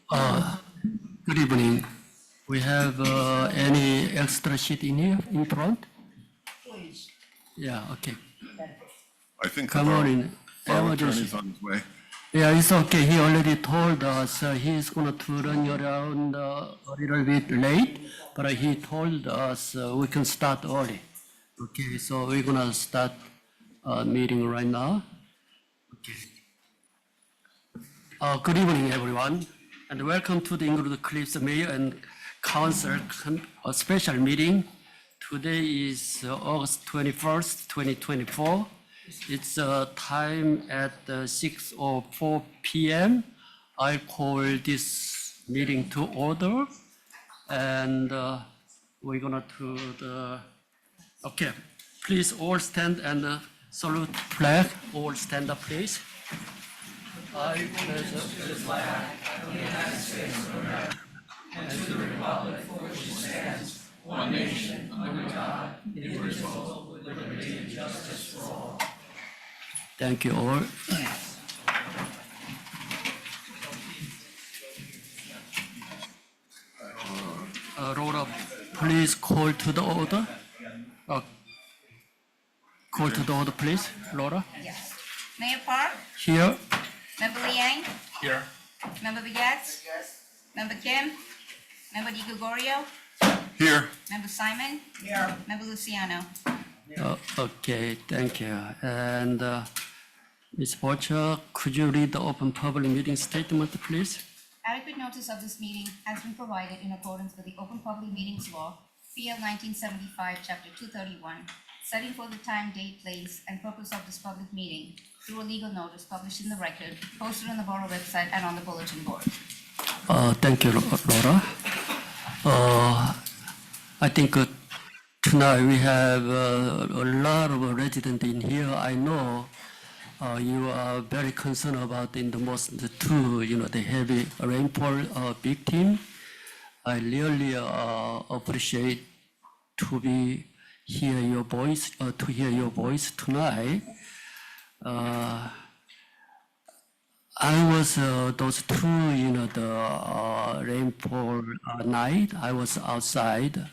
Uh, Good evening. We have any extra sheet in here, in front? Please. Yeah, okay. I think the Come on in. borough Emergency. attorney's on his way. Yeah, it's okay. He already told us he's going to run around a little bit late, but he told us we can start early. Okay, so we're going to start meeting right now. Okay. Good evening, everyone, and welcome to the Inglewood Cliffs Mayor and Council special meeting. Today is August 21st, 2024. It's time at 6:04 p.m. I call this meeting to order, and we're gonna do the, okay, please all stand and salute flag. All stand up, please. I pledge Thank you all. Laura, please call to the order. Call to the order, please, Laura. Yes. Mayor Park, Here. Member Liang, Here. Member Begets, Member Kim, Member Di Gregorio, Here, Member Simon, Member Luciano. Okay, thank you. And Ms. Bocher, could you read the open public meeting statement, please? Adequate notice of this meeting has been provided in accordance with the Open Public Meetings Law, PL 1975, Chapter 231, setting for the time, date, place, and purpose of this public meeting through a legal notice published in the record, posted on the borough website and on the bulletin board. Thank you, Laura. I think tonight we have a lot of residents in here. I know you are very concerned about the the heavy rainfall victim. I really appreciate to hear your voice tonight. I was those two, the rainfall night. I was outside.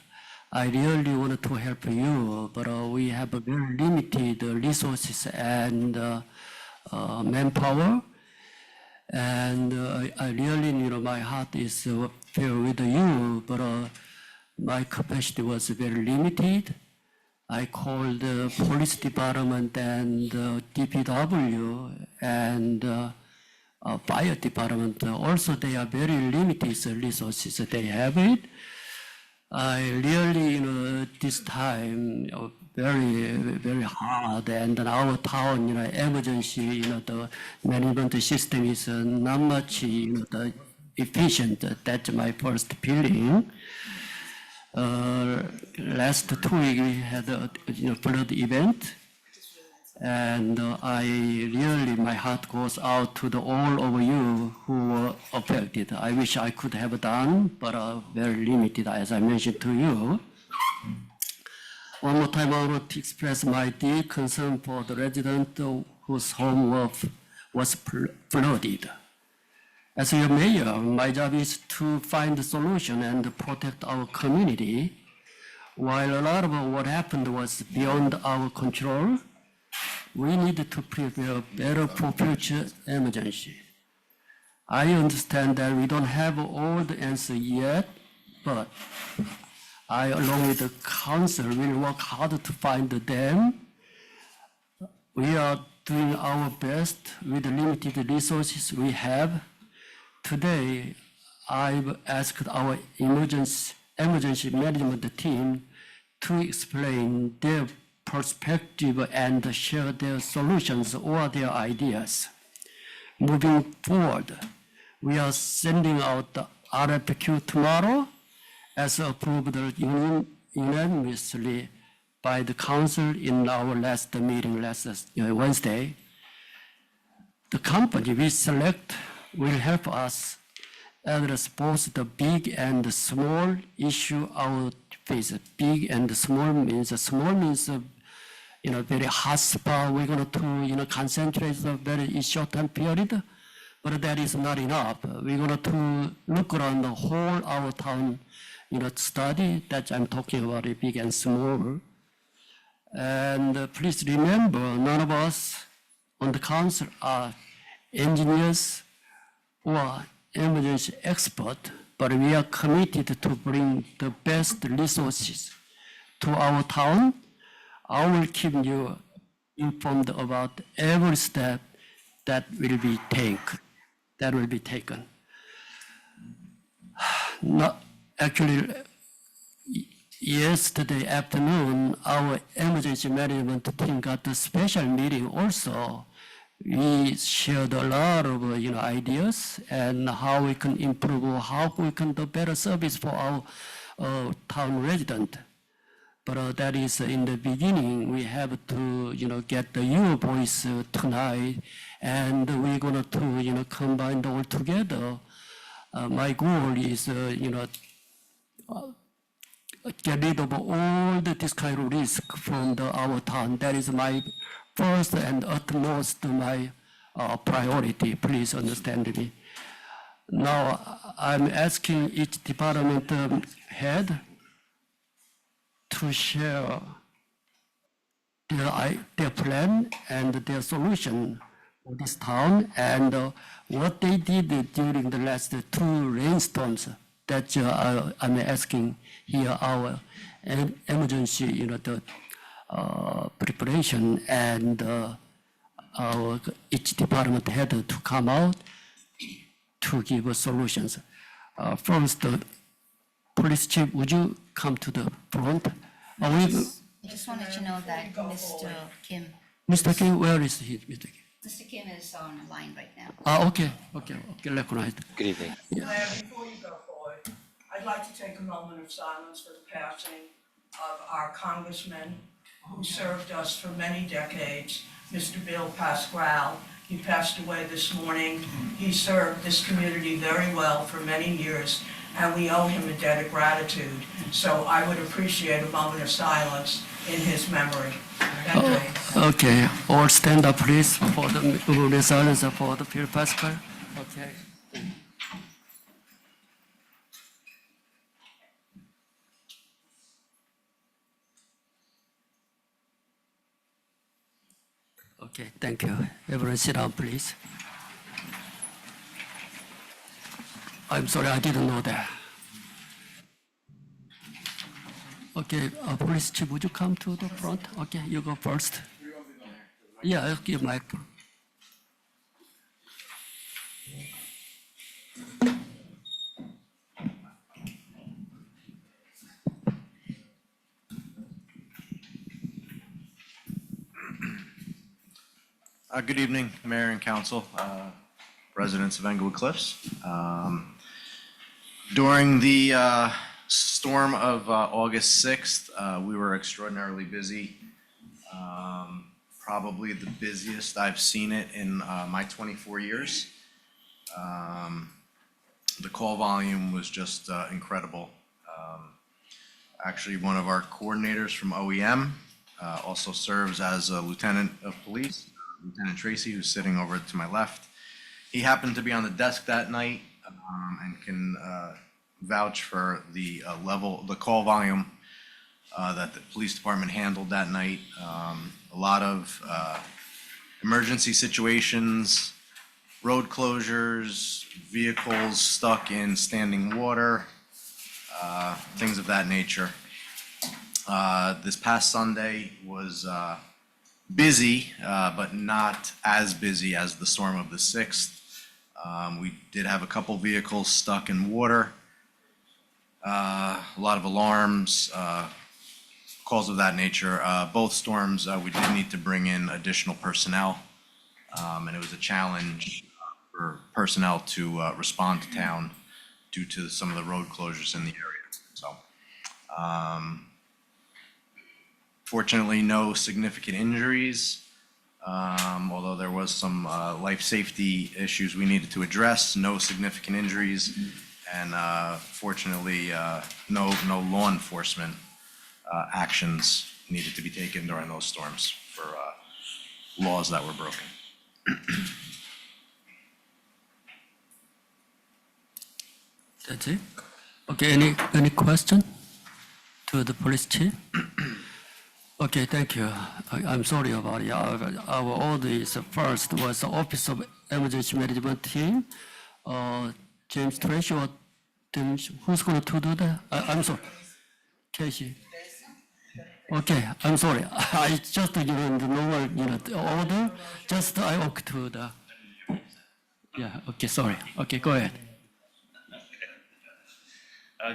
I really wanted to help you, but we have a very limited resources and manpower. And I really, my heart is filled with you, but my capacity was very limited. I called the police department and DPW and fire department. Also, they are very limited resources. They have it. I really, this time, very hard, and our town, emergency, the management system is not much, the efficient. That's my first feeling. Last 2 weeks we had a flood event, and my heart goes out to all of you who were affected. I wish I could have done, but very limited, as I mentioned to you. One more time, I want to express my deep concern for the resident whose home was flooded. As your mayor, my job is to find a solution and protect our community. While a lot of what happened was beyond our control, we need to prepare better for future emergency. I understand that we don't have all the answers yet, but I, along with the council, will work hard to find them. We are doing our best with the limited resources we have. Today, I've asked our emergency management team to explain their perspective and share their solutions or their ideas. Moving forward, we are sending out the RFQ tomorrow as approved unanimously by the council in our last meeting last Wednesday. The company we select will help us address both the big and the small issue our face. Big and small means very hot spot. We're going to concentrate a very short time period. But that is not enough. We're going to look around the whole our town, study that I'm talking about, big and small. And please remember, none of us on the council are engineers or emergency expert, but we are committed to bring the best resources to our town. I will keep you informed about every step that will be taken. Actually, yesterday afternoon, our emergency management team got a special meeting also. We shared a lot of ideas and how we can improve, how we can do better service for our town resident. But that is in the beginning. We have to get your voice tonight, and we're going to combine all together. My goal is get rid of all this kind of risk from our town. That is my first and utmost my priority. Please understand me. Now, I'm asking each department head to share their plan and their solution for this town and what they did during the last 2 rainstorms that I'm asking here our emergency, preparation and our each department head to come out to give us solutions. First, Police Chief, would you come to the front? I just wanted to know that Mr. Kim, where is he, Mr. Kim? Mr. Kim is on the line right now. Okay, recognized. Good evening. Mayor, before you go forward, I'd like to take a moment of silence for the passing of our congressman who served us for many decades, Mr. Bill Pascrell. He passed away this morning. He served this community very well for many years, and we owe him a debt of gratitude. So I would appreciate a moment of silence in his memory. Thank you. Okay, all stand up please for the moment of silence for the Bill Pascal. Okay. Okay, thank you. Everyone sit down, please. I'm sorry, I didn't know that. Okay, Police Chief, would you come to the front? Okay, you go first. Yeah, I'll give mic. Good evening, Mayor and Council, residents of Englewood Cliffs. During the storm of August 6th, we were extraordinarily busy. Probably the busiest I've seen it in my 24 years. The call volume was just incredible. Actually, one of our coordinators from OEM also serves as a lieutenant of police, Lieutenant Tracy, who's sitting over to my left. He happened to be on the desk that night and can vouch for the the call volume that the police department handled that night. A lot of emergency situations, road closures, vehicles stuck in standing water, things of that nature. This past Sunday was busy, but not as busy as the storm of the 6th. We did have a couple vehicles stuck in water, a lot of alarms, calls of that nature. Both storms, we did need to bring in additional personnel, and it was a challenge for personnel to respond to town due to some of the road closures in the area. So, fortunately, no significant injuries, although there was some life safety issues we needed to address. No significant injuries, and fortunately, no law enforcement actions needed to be taken during those storms for laws that were broken. That's it? Okay, any question to the police chief? Okay, thank you. I'm sorry about it. Our order is first was the Office of Emergency Management Team. James Tracy or Tim, who's going to do that? I'm sorry. Casey. Okay, I'm sorry. I just, the normal, the order, just I walk to the, yeah, okay, sorry. Okay, go ahead.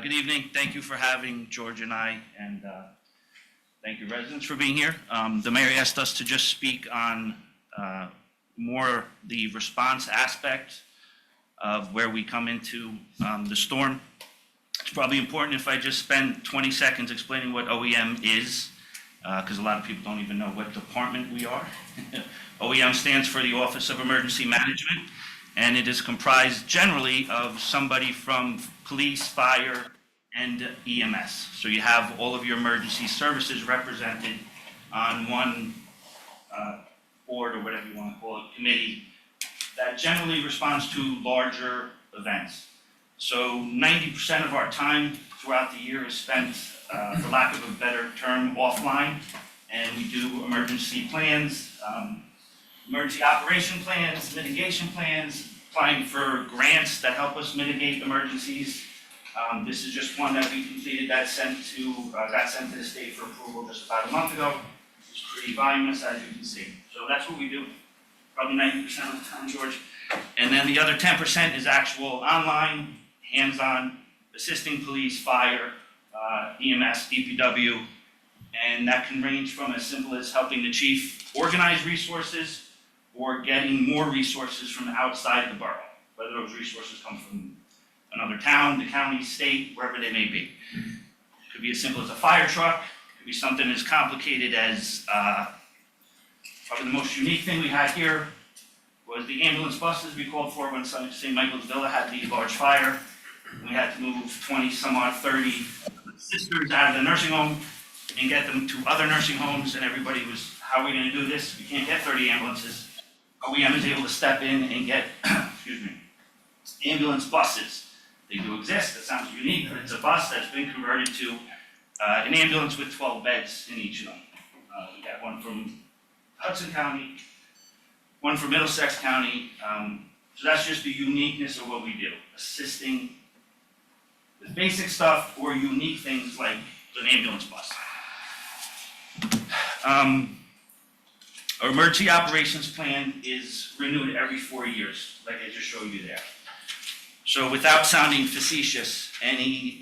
Good evening. Thank you for having George and I, and thank you residents for being here. The mayor asked us to just speak on more the response aspect of where we come into the storm. It's probably important if I just spend 20 seconds explaining what OEM is, because a lot of people don't even know what department we are. OEM stands for the Office of Emergency Management, and it is comprised generally of somebody from police, fire, and EMS. So you have all of your emergency services represented on one board, or whatever you want to call it, committee, that generally responds to larger events. So 90% of our time throughout the year is spent, for lack of a better term, offline, and we do emergency plans, emergency operation plans, mitigation plans, applying for grants that help us mitigate emergencies. This is just one that we completed that got sent to the state for approval just about a month ago. It's pretty voluminous, as you can see. So that's what we do, probably 90% of the time, George. And then the other 10% is actual online, hands-on, assisting police, fire, EMS, DPW, and that can range from as simple as helping the chief organize resources or getting more resources from outside the borough, whether those resources come from another town, the county, state, wherever they may be. It could be as simple as a fire truck, it could be something as complicated as, probably the most unique thing we had here was the ambulance buses we called for when St. Michael's Villa had the large fire. We had to move 20 some odd 30 sisters out of the nursing home and get them to other nursing homes, and everybody was, how are we gonna do this? We can't get 30 ambulances. OEM is able to step in and get, excuse me, ambulance buses. They do exist, that sounds unique, but it's a bus that's been converted to an ambulance with 12 beds in each of them. We got one from Hudson County, one from Middlesex County. So that's just the uniqueness of what we do, assisting with basic stuff or unique things like an ambulance bus. Our emergency operations plan is renewed every 4 years, like I just showed you there. So without sounding facetious, any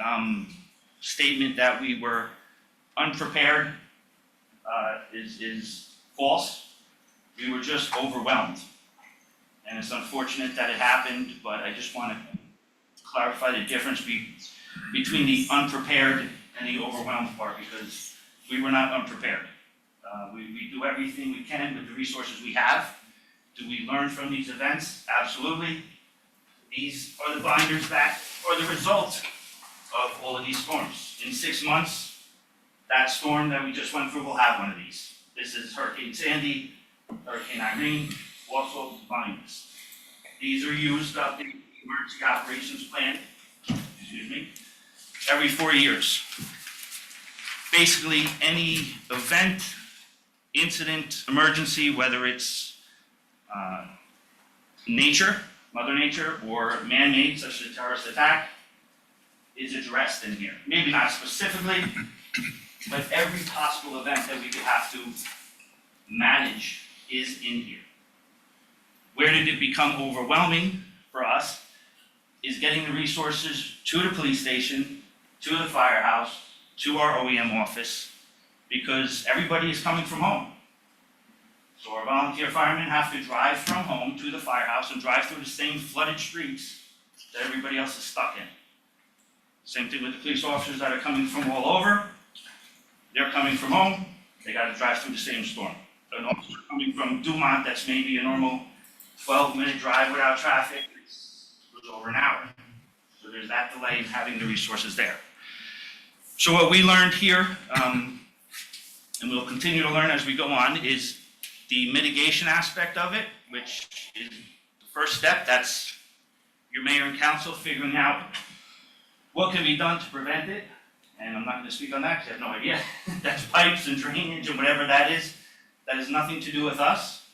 statement that we were unprepared is false. We were just overwhelmed. And it's unfortunate that it happened, but I just want to clarify the difference between the unprepared and the overwhelmed part, because we were not unprepared. We do everything we can with the resources we have. Do we learn from these events? Absolutely. These are the binders that are the result of all of these storms. In 6 months, that storm that we just went through will have one of these. This is Hurricane Sandy, Hurricane Irene, also binders. These are used up in the emergency operations plan, excuse me, every 4 years. Basically, any event, incident, emergency, whether it's nature, Mother Nature, or man-made, such as a terrorist attack, is addressed in here. Maybe not specifically, but every possible event that we could have to manage is in here. Where did it become overwhelming for us is getting the resources to the police station, to the firehouse, to our OEM office, because everybody is coming from home. So our volunteer firemen have to drive from home to the firehouse and drive through the same flooded streets that everybody else is stuck in. Same thing with the police officers that are coming from all over. They're coming from home, they gotta drive through the same storm. An officer coming from Dumont, that's maybe a normal 12-minute drive without traffic, it was over an hour. So there's that delay in having the resources there. So what we learned here, and we'll continue to learn as we go on, is the mitigation aspect of it, which is the first step. That's your mayor and council figuring out What can be done to prevent it? And I'm not gonna speak on that because I have no idea. That's pipes and drainage and whatever that is. That has nothing to do with us.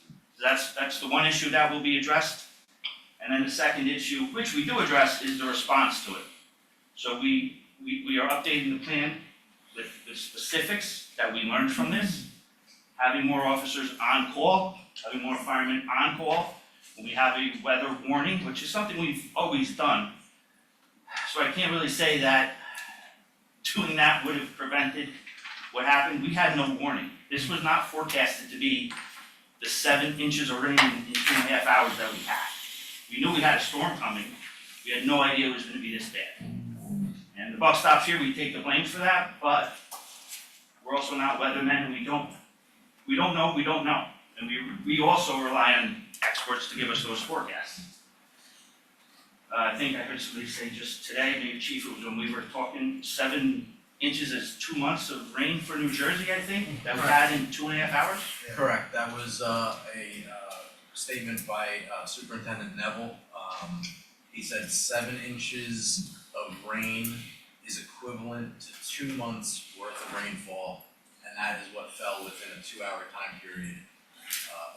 That's the one issue that will be addressed. And then the second issue, which we do address, is the response to it. So we are updating the plan with the specifics that we learned from this, having more officers on call, having more firemen on call when we have a weather warning, which is something we've always done. So I can't really say that doing that would have prevented what happened. We had no warning. This was not forecasted to be the 7 inches of rain in 2.5 hours that we had. We knew we had a storm coming. We had no idea it was gonna be this bad. And the buck stops here, we take the blame for that, but we're also not weathermen, we don't know, we don't know. And we also rely on experts to give us those forecasts. I think I heard somebody say just today, maybe Chief, it was when we were talking, 7 inches is 2 months of rain for New Jersey, I think, that we had in 2.5 hours? Correct, that was a statement by Superintendent Neville. He said 7 inches of rain is equivalent to 2 months worth of rainfall, and that is what fell within a 2-hour time period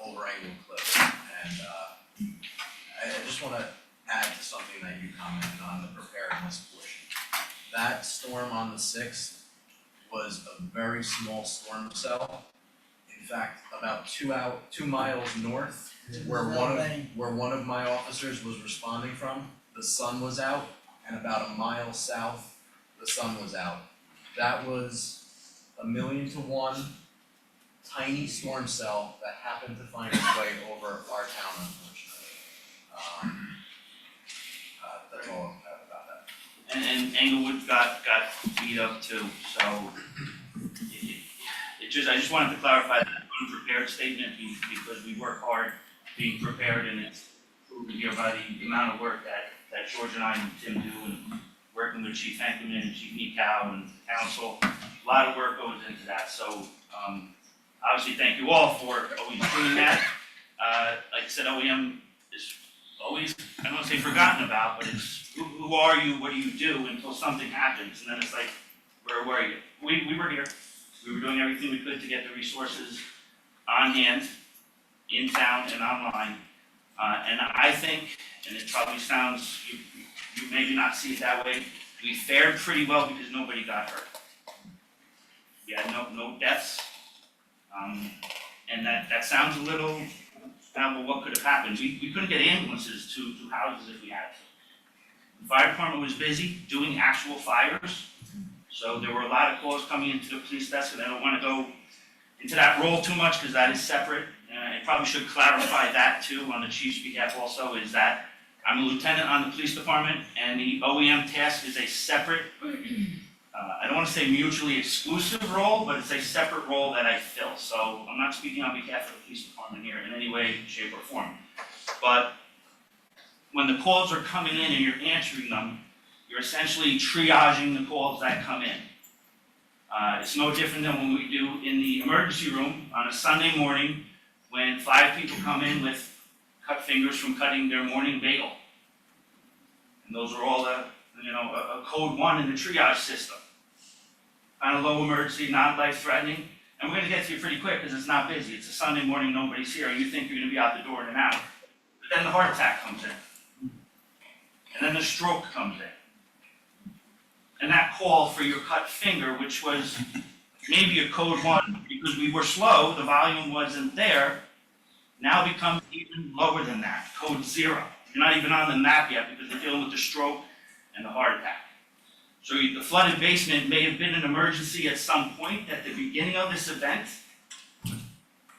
over Englewood Cliffs. And I just wanna add to something that you commented on, the preparedness portion. That storm on the 6th was a very small storm cell. In fact, about 2 miles north, where one of my officers was responding from, the sun was out, and about a mile south, the sun was out. That was a 1,000,000 to 1 tiny storm cell that happened to find its way over our town, unfortunately. That's all I have about that. And Englewood got beat up too, so I just wanted to clarify that unprepared statement because we work hard being prepared, and it's proven here by the amount of work that George and I and Tim do, and working with Chief Hankelman and Chief Nekow and council. A lot of work goes into that, so obviously thank you all for always doing that. Like I said, OEM is always, I don't wanna say forgotten about, but it's who are you, what do you do until something happens, and then it's like, where were you? We were here, we were doing everything we could to get the resources on hand, in town and online. And I think, and it probably sounds, you maybe not see it that way, we fared pretty well because nobody got hurt. We had no deaths. And that sounds a little, well, what could have happened? We couldn't get ambulances to houses if we had to. The fire department was busy doing actual fires, so there were a lot of calls coming into the police desk, and I don't wanna go into that role too much, because that is separate. I probably should clarify that too on the chief's behalf also, is that I'm a lieutenant on the police department, and the OEM task is a separate, I don't wanna say mutually exclusive role, but it's a separate role that I fill. So I'm not speaking on behalf of the police department here in any way, shape, or form. But when the calls are coming in and you're answering them, you're essentially triaging the calls that come in. It's no different than when we do in the emergency room on a Sunday morning when 5 people come in with cut fingers from cutting their morning bagel. And those are all a code 1 in the triage system. Kind of low emergency, not life threatening. And we're gonna get to you pretty quick because it's not busy. It's a Sunday morning, nobody's here, and you think you're gonna be out the door in an hour. But then the heart attack comes in. And then the stroke comes in. And that call for your cut finger, which was maybe a code 1, because we were slow, the volume wasn't there, now becomes even lower than that, code 0. You're not even on the map yet because they're dealing with the stroke and the heart attack. So the flooded basement may have been an emergency at some point at the beginning of this event,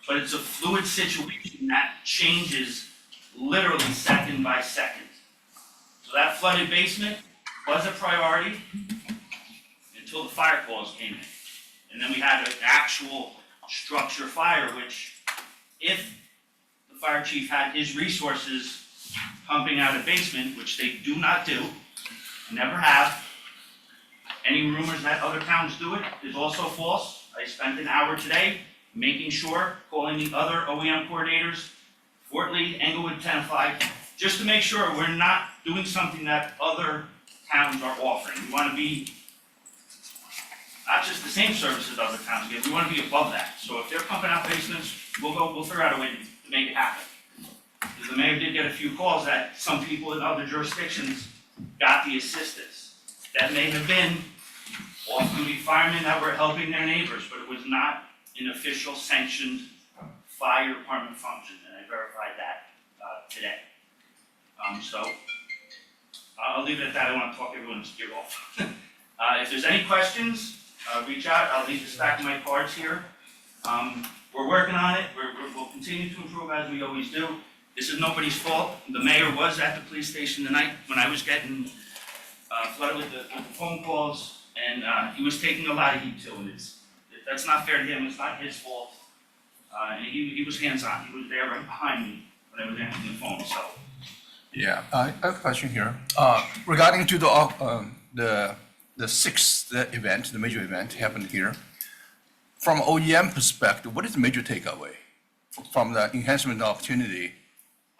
but it's a fluid situation that changes literally second by second. So that flooded basement was a priority until the fire calls came in. And then we had an actual structure fire, which if the fire chief had his resources pumping out a basement, which they do not do, never have. Any rumors that other towns do it is also false. I spent an hour today making sure, calling the other OEM coordinators, Fort Lee, Englewood, Tenafly, just to make sure we're not doing something that other towns are offering. We want to be not just the same services other towns give, we want to be above that. So if they're pumping out basements, we'll figure out a way to make it happen. Because the mayor did get a few calls that some people in other jurisdictions got the assistance. That may have been off-duty firemen that were helping their neighbors, but it was not an official sanctioned fire department function, and I verified that today. So I'll leave it at that. I want to talk everyone's ear off. If there's any questions, reach out. I'll leave the stack of my cards here. We're working on it. We'll continue to improve as we always do. This is nobody's fault. The mayor was at the police station tonight when I was getting flooded with the phone calls, and he was taking a lot of heat too. And that's not fair to him. It's not his fault. And he was hands-on. He was there right behind me when I was answering the phone. So. Yeah, I have a question here. Regarding to the sixth event, the major event happened here. From OEM perspective, what is the major takeaway from the enhancement opportunity?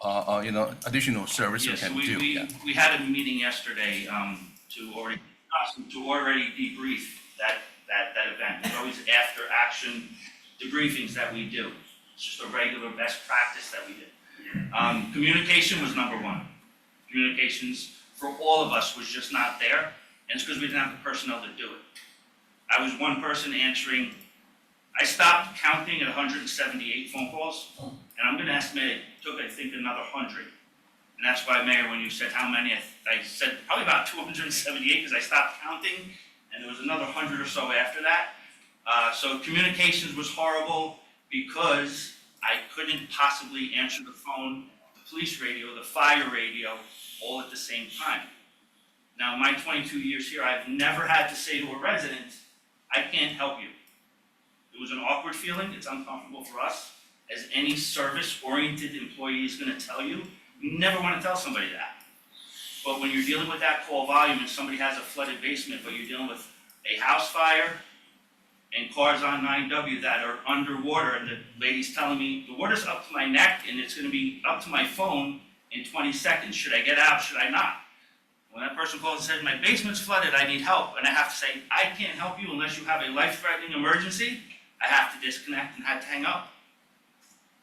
Additional service you Yes, can do. we had a meeting yesterday to already debrief that event. It's always after action debriefings that we do. It's just a regular best practice that we do. Communication was number one. Communications for all of us was just not there, and it's because we didn't have the personnel to do it. I was one person answering. I stopped counting at 178 phone calls, and I'm going to estimate it took, I think, another 100. And that's why, Mayor, when you said how many, I said probably about 278 because I stopped counting, and there was another 100 or so after that. So communications was horrible because I couldn't possibly answer the phone, the police radio, the fire radio, all at the same time. Now, in my 22 years here, I've never had to say to a resident, I can't help you. It was an awkward feeling. It's uncomfortable for us. As any service-oriented employee is going to tell you, you never want to tell somebody that. But when you're dealing with that call volume and somebody has a flooded basement, but you're dealing with a house fire and cars on 9W that are underwater, and the lady's telling me, the water's up to my neck and it's going to be up to my phone in 20 seconds. Should I get out? Should I not? When that person calls and says, my basement's flooded, I need help, and I have to say, I can't help you unless you have a life-threatening emergency, I have to disconnect and had to hang up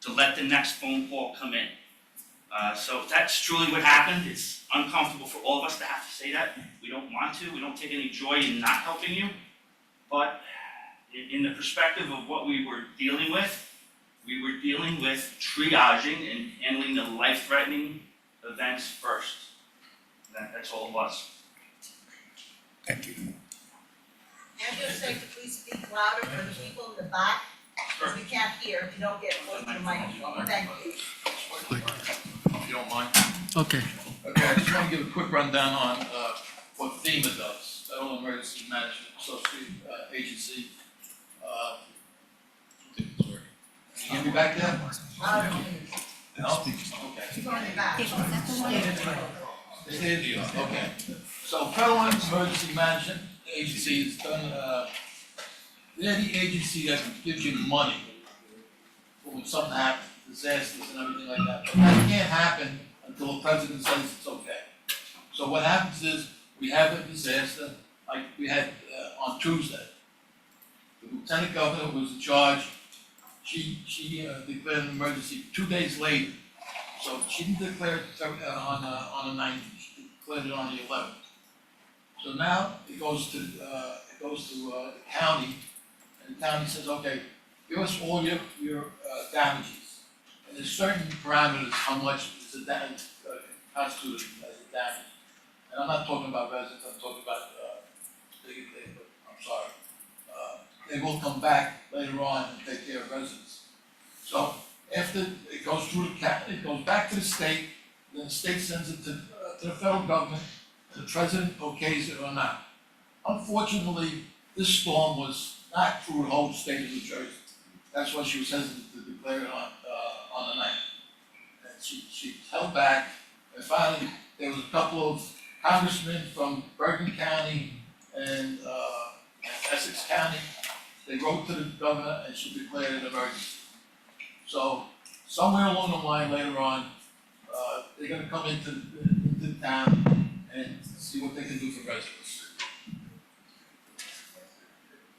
to let the next phone call come in. So that's truly what happened. It's uncomfortable for all of us to have to say that. We don't want to. We don't take any joy in not helping you. But in the perspective of what we were dealing with triaging and handling the life-threatening events first. That's all it was. Thank you. Andrew, say to please speak louder for the people in the back, because we can't hear if you don't get close to the microphone. Thank you. If you don't mind. Okay. Okay, I just want to give a quick rundown on what FEMA does, Federal Emergency Management Agency. I think it's working. Can you hear me back there? Louder, No? please. Okay. People in the back. There you are, okay. So Federal Emergency Management Agency has done, they're the agency that gives you money for when something happens, disasters and everything like that. But that can't happen until the president says it's okay. So what happens is, we have a disaster, like we had on Tuesday. The lieutenant governor was in charge. She declared an emergency 2 days later. So she didn't declare it on the 19th, she declared it on the 11th. So now it goes to the county, and the county says, okay, give us all your damages. And there's certain parameters how much is the damage constituted as a damage. And I'm not talking about residents, I'm talking about I'm sorry. They will come back later on and take care of residents. So after it goes through the county, it goes back to the state, then the state sends it to the federal government, and the president okays it or not. Unfortunately, this storm was not through the whole state of New Jersey. That's why she was hesitant to declare it on the 9th. And she held back, and finally, there was a couple of congressmen from Bergen County and Essex County. They wrote to the governor and she declared an emergency. So somewhere along the line later on, they're gonna come into town and see what they can do for residents.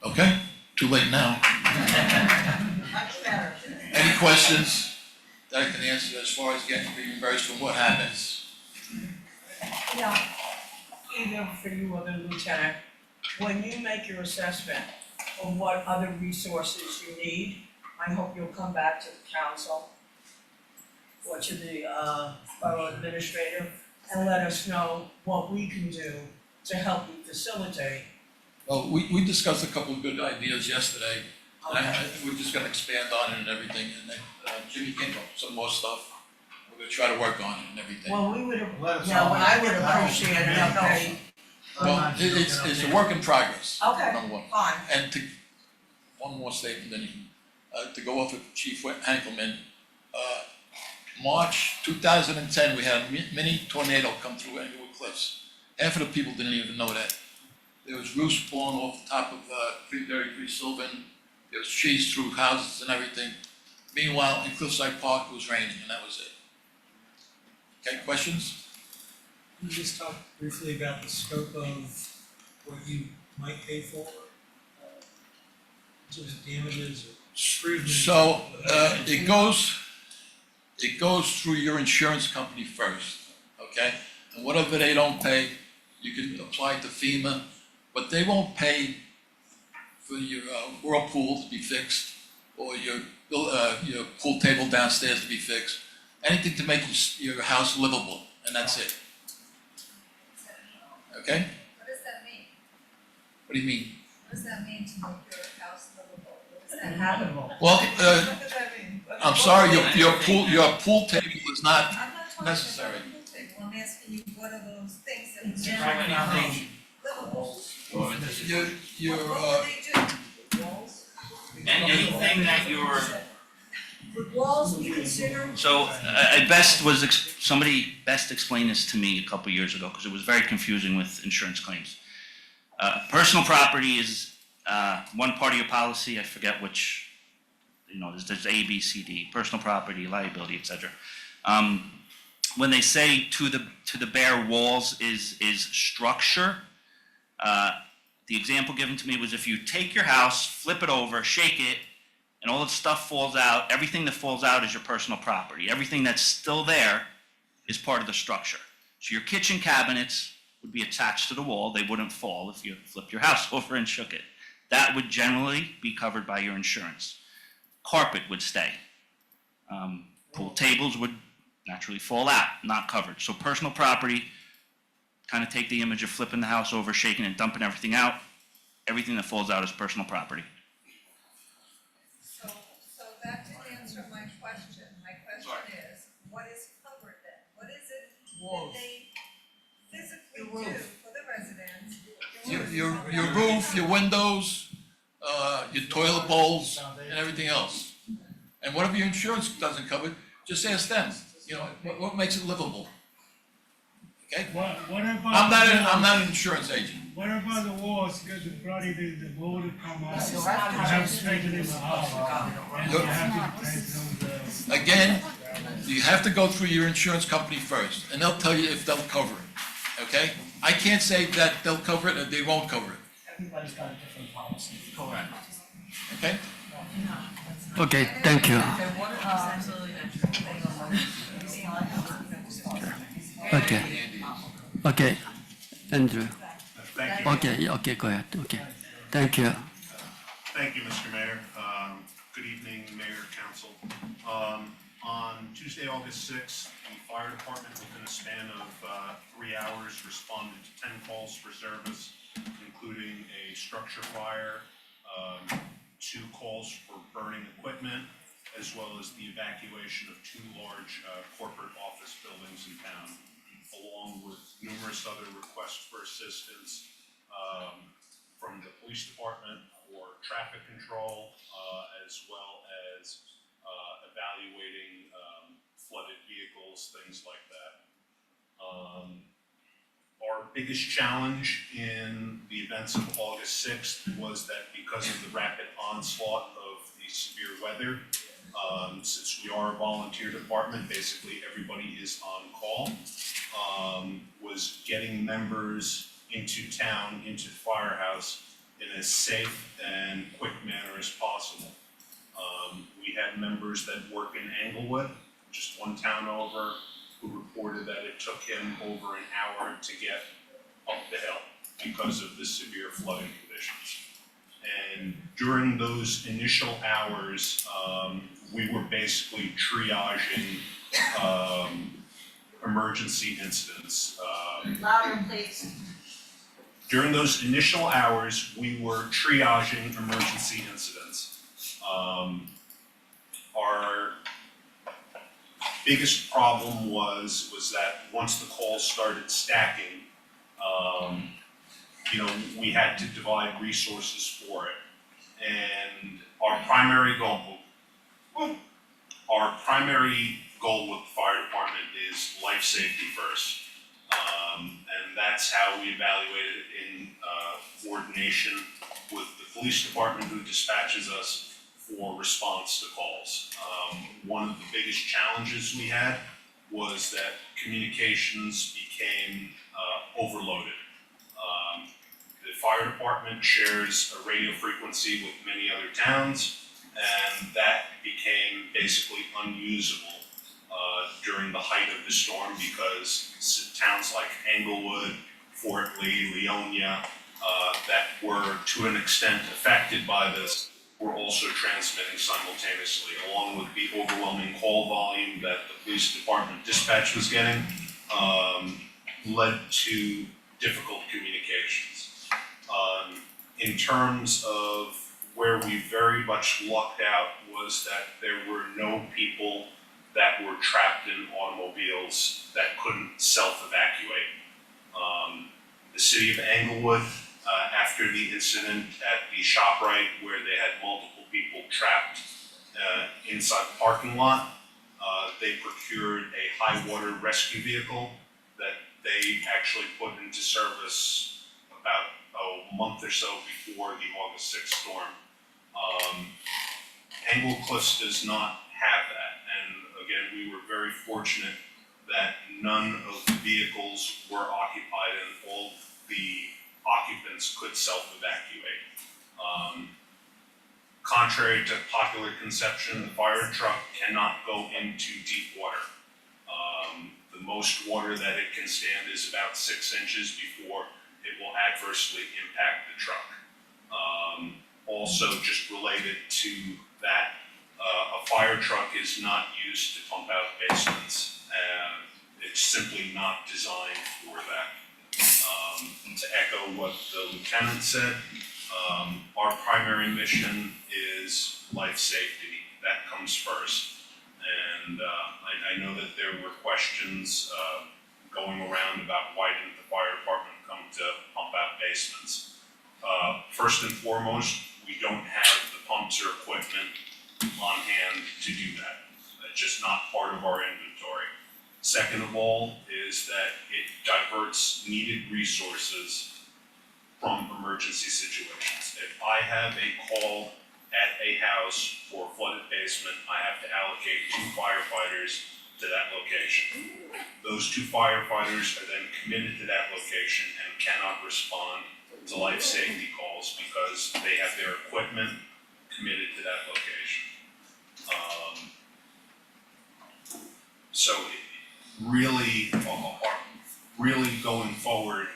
Okay, too late now. Much better. Any questions that I can answer as far as getting reimbursed for what happens? Now, either for you or the lieutenant, when you make your assessment of what other resources you need, I hope you'll come back to the council or to the borough administrator and let us know what we can do to help you facilitate. Well, we discussed a couple of good ideas yesterday. We're just gonna expand on it and everything, and then Jimmy came up with some more stuff. We're gonna try to work on it and everything. Well, we would, Let us yeah, all well, I would know. appreciate an update. Well, it's a work in progress, Okay, number one. fine. And to, one more statement, then you can, to go off of Chief Hankelman, March 2010, we had a mini tornado come through Englewood Cliffs. Half of the people didn't even know that. There was roofs blown off the top of 333 Sylvan. There was trees through houses and everything. Meanwhile, in Cliffside Park, it was raining, and that was it. Okay, questions? Can you just talk briefly about the scope of what you might pay for? In terms of damages or improvements? So, it goes through your insurance company first, okay? And whatever they don't pay, you can apply to FEMA, but they won't pay for your whirlpool to be fixed, or your pool table downstairs to be fixed. Anything to make your house livable, and that's it. Okay? What does that mean? What do you mean? What does that mean to make your house livable? What does that mean? Inhabitable. Well, What does that mean? I'm sorry, your pool table is not I'm not talking necessary. about the pool table, I'm asking you, what are those things that It's make different your house thing. livable? Your, What would they do? Walls? And anything that you're, Would walls be considered? so somebody best explained this to me a couple years ago, because it was very confusing with insurance claims. Personal property is one part of your policy, I forget which, there's A, B, C, D, personal property, liability, et cetera. When they say to the bare walls is structure, the example given to me was if you take your house, flip it over, shake it, and all the stuff falls out, everything that falls out is your personal property. Everything that's still there is part of the structure. So your kitchen cabinets would be attached to the wall. They wouldn't fall if you flipped your house over and shook it. That would generally be covered by your insurance. Carpet would stay. Pool tables would naturally fall out, not covered. So personal property, kind of take the image of flipping the house over, shaking and dumping everything out. Everything that falls out is personal property. So that didn't answer my question. My question is, what is covered then? What is it that they physically do for the residents? your roof, your windows, your toilet bowls, and everything else. And whatever your insurance doesn't cover, just ask them, what makes it livable? Okay? What about? I'm not an insurance agent. What about the walls, because the probably the mold will come out, you have straightened in the house, and you have to place those, Again, you have to go through your insurance company first, and they'll tell you if they'll cover it, okay? I can't say that they'll cover it or they won't cover it, Everybody's got a different policy. Correct. okay? Okay, thank you. Okay, Andrew. Thank you. Okay, go ahead, okay. Thank you. Thank you, Mr. Mayor. Good evening, Mayor, Council. On Tuesday, August 6th, the fire department, within a span of 3 hours, responded to 10 calls for service, including a structure fire, 2 calls for burning equipment, as well as the evacuation of 2 large corporate office buildings in town, along with numerous other requests for assistance from the police department for traffic control, as well as evaluating flooded vehicles, things like that. Our biggest challenge in the events of August 6th was that because of the rapid onslaught of the severe weather, since we are a volunteer department, basically everybody is on call, was getting members into town, into the firehouse in as safe and quick manner as possible. We had members that work in Englewood, just one town over, who reported that it took him over an hour to get up the hill because of the severe flooding conditions. And during those initial hours, we were basically triaging emergency incidents. Louder, please. During those initial hours, we were triaging emergency incidents. Our biggest problem was that once the calls started stacking, we had to divide resources for it. And our primary goal with the fire department is life safety first. And that's how we evaluate it in coordination with the police department who dispatches us for response to calls. One of the biggest challenges we had was that communications became overloaded. The fire department shares a radio frequency with many other towns, and that became basically unusable during the height of the storm because towns like Englewood, Fort Lee, Leonia, that were to an extent affected by this, were also transmitting simultaneously, along with the overwhelming call volume that the police department dispatch was getting, led to difficult communications. In terms of where we very much lucked out was that there were no people that were trapped in automobiles that couldn't self-evacuate. The city of Englewood, after the incident at the ShopRite where they had multiple people trapped inside the parking lot, they procured a high water rescue vehicle that they actually put into service about a month or so before the August 6th storm. Englewood Cliffs does not have that, and again, we were very fortunate that none of the vehicles were occupied and all the occupants could self-evacuate. Contrary to popular conception, the fire truck cannot go into deep water. The most water that it can stand is about 6 inches before it will adversely impact the truck. Also, just related to that, a fire truck is not used to pump out basements. It's simply not designed for that. To echo what the lieutenant said, our primary mission is life safety. That comes first. And I know that there were questions going around about why didn't the fire department come to pump out basements. First and foremost, we don't have the pumps or equipment on hand to do that. That's just not part of our inventory. Second of all is that it diverts needed resources from emergency situations. If I have a call at a house for a flooded basement, I have to allocate 2 firefighters to that location. Those 2 firefighters are then committed to that location and cannot respond to life safety calls because they have their equipment committed to that location. So really going forward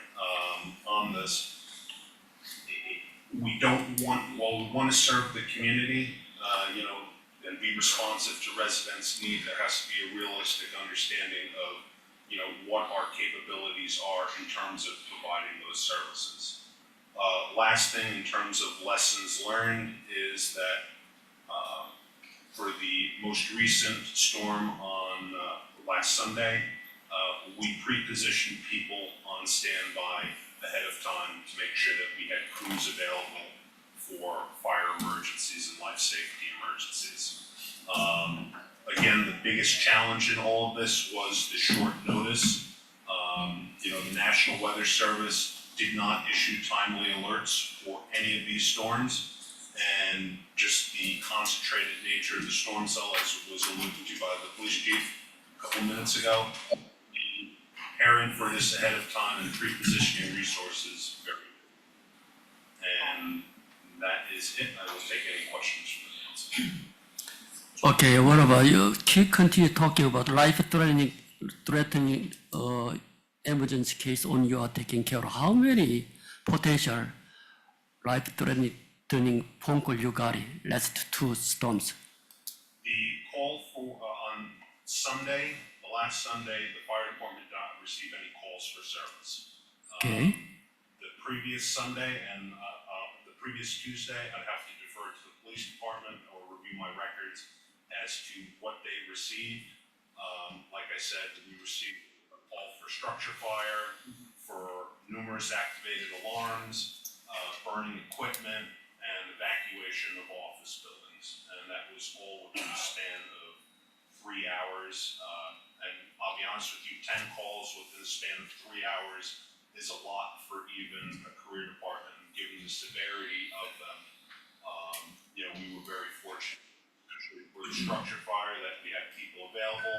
on this, we don't want, while we want to serve the community, and be responsive to residents' needs, there has to be a realistic understanding of, what our capabilities are in terms of providing those services. Last thing in terms of lessons learned is that for the most recent storm on last Sunday, we pre-positioned people on standby ahead of time to make sure that we had crews available for fire emergencies and life safety emergencies. Again, the biggest challenge in all of this was the short notice. The National Weather Service did not issue timely alerts for any of these storms, and just the concentrated nature of the storm cell, as was alluded to by the police chief a couple minutes ago, the preparing for this ahead of time and pre-positioning resources very good. And that is it. I will take any questions from the council. Okay, what about you? Continue talking about life-threatening emergency case on you are taking care of. How many potential life-threatening phone call you got in last 2 storms? The call for, on Sunday, the last Sunday, the fire department did not receive any calls for service. Okay. The previous Sunday and the previous Tuesday, I'd have to defer to the police department or review my records as to what they received. Like I said, we received a call for structure fire, for numerous activated alarms, burning equipment, and evacuation of office buildings. And that was all within the span of 3 hours. And I'll be honest with you, 10 calls within the span of 3 hours is a lot for even a career department, given the severity of them. You know, we were very fortunate, especially for the structure fire, that we had people available.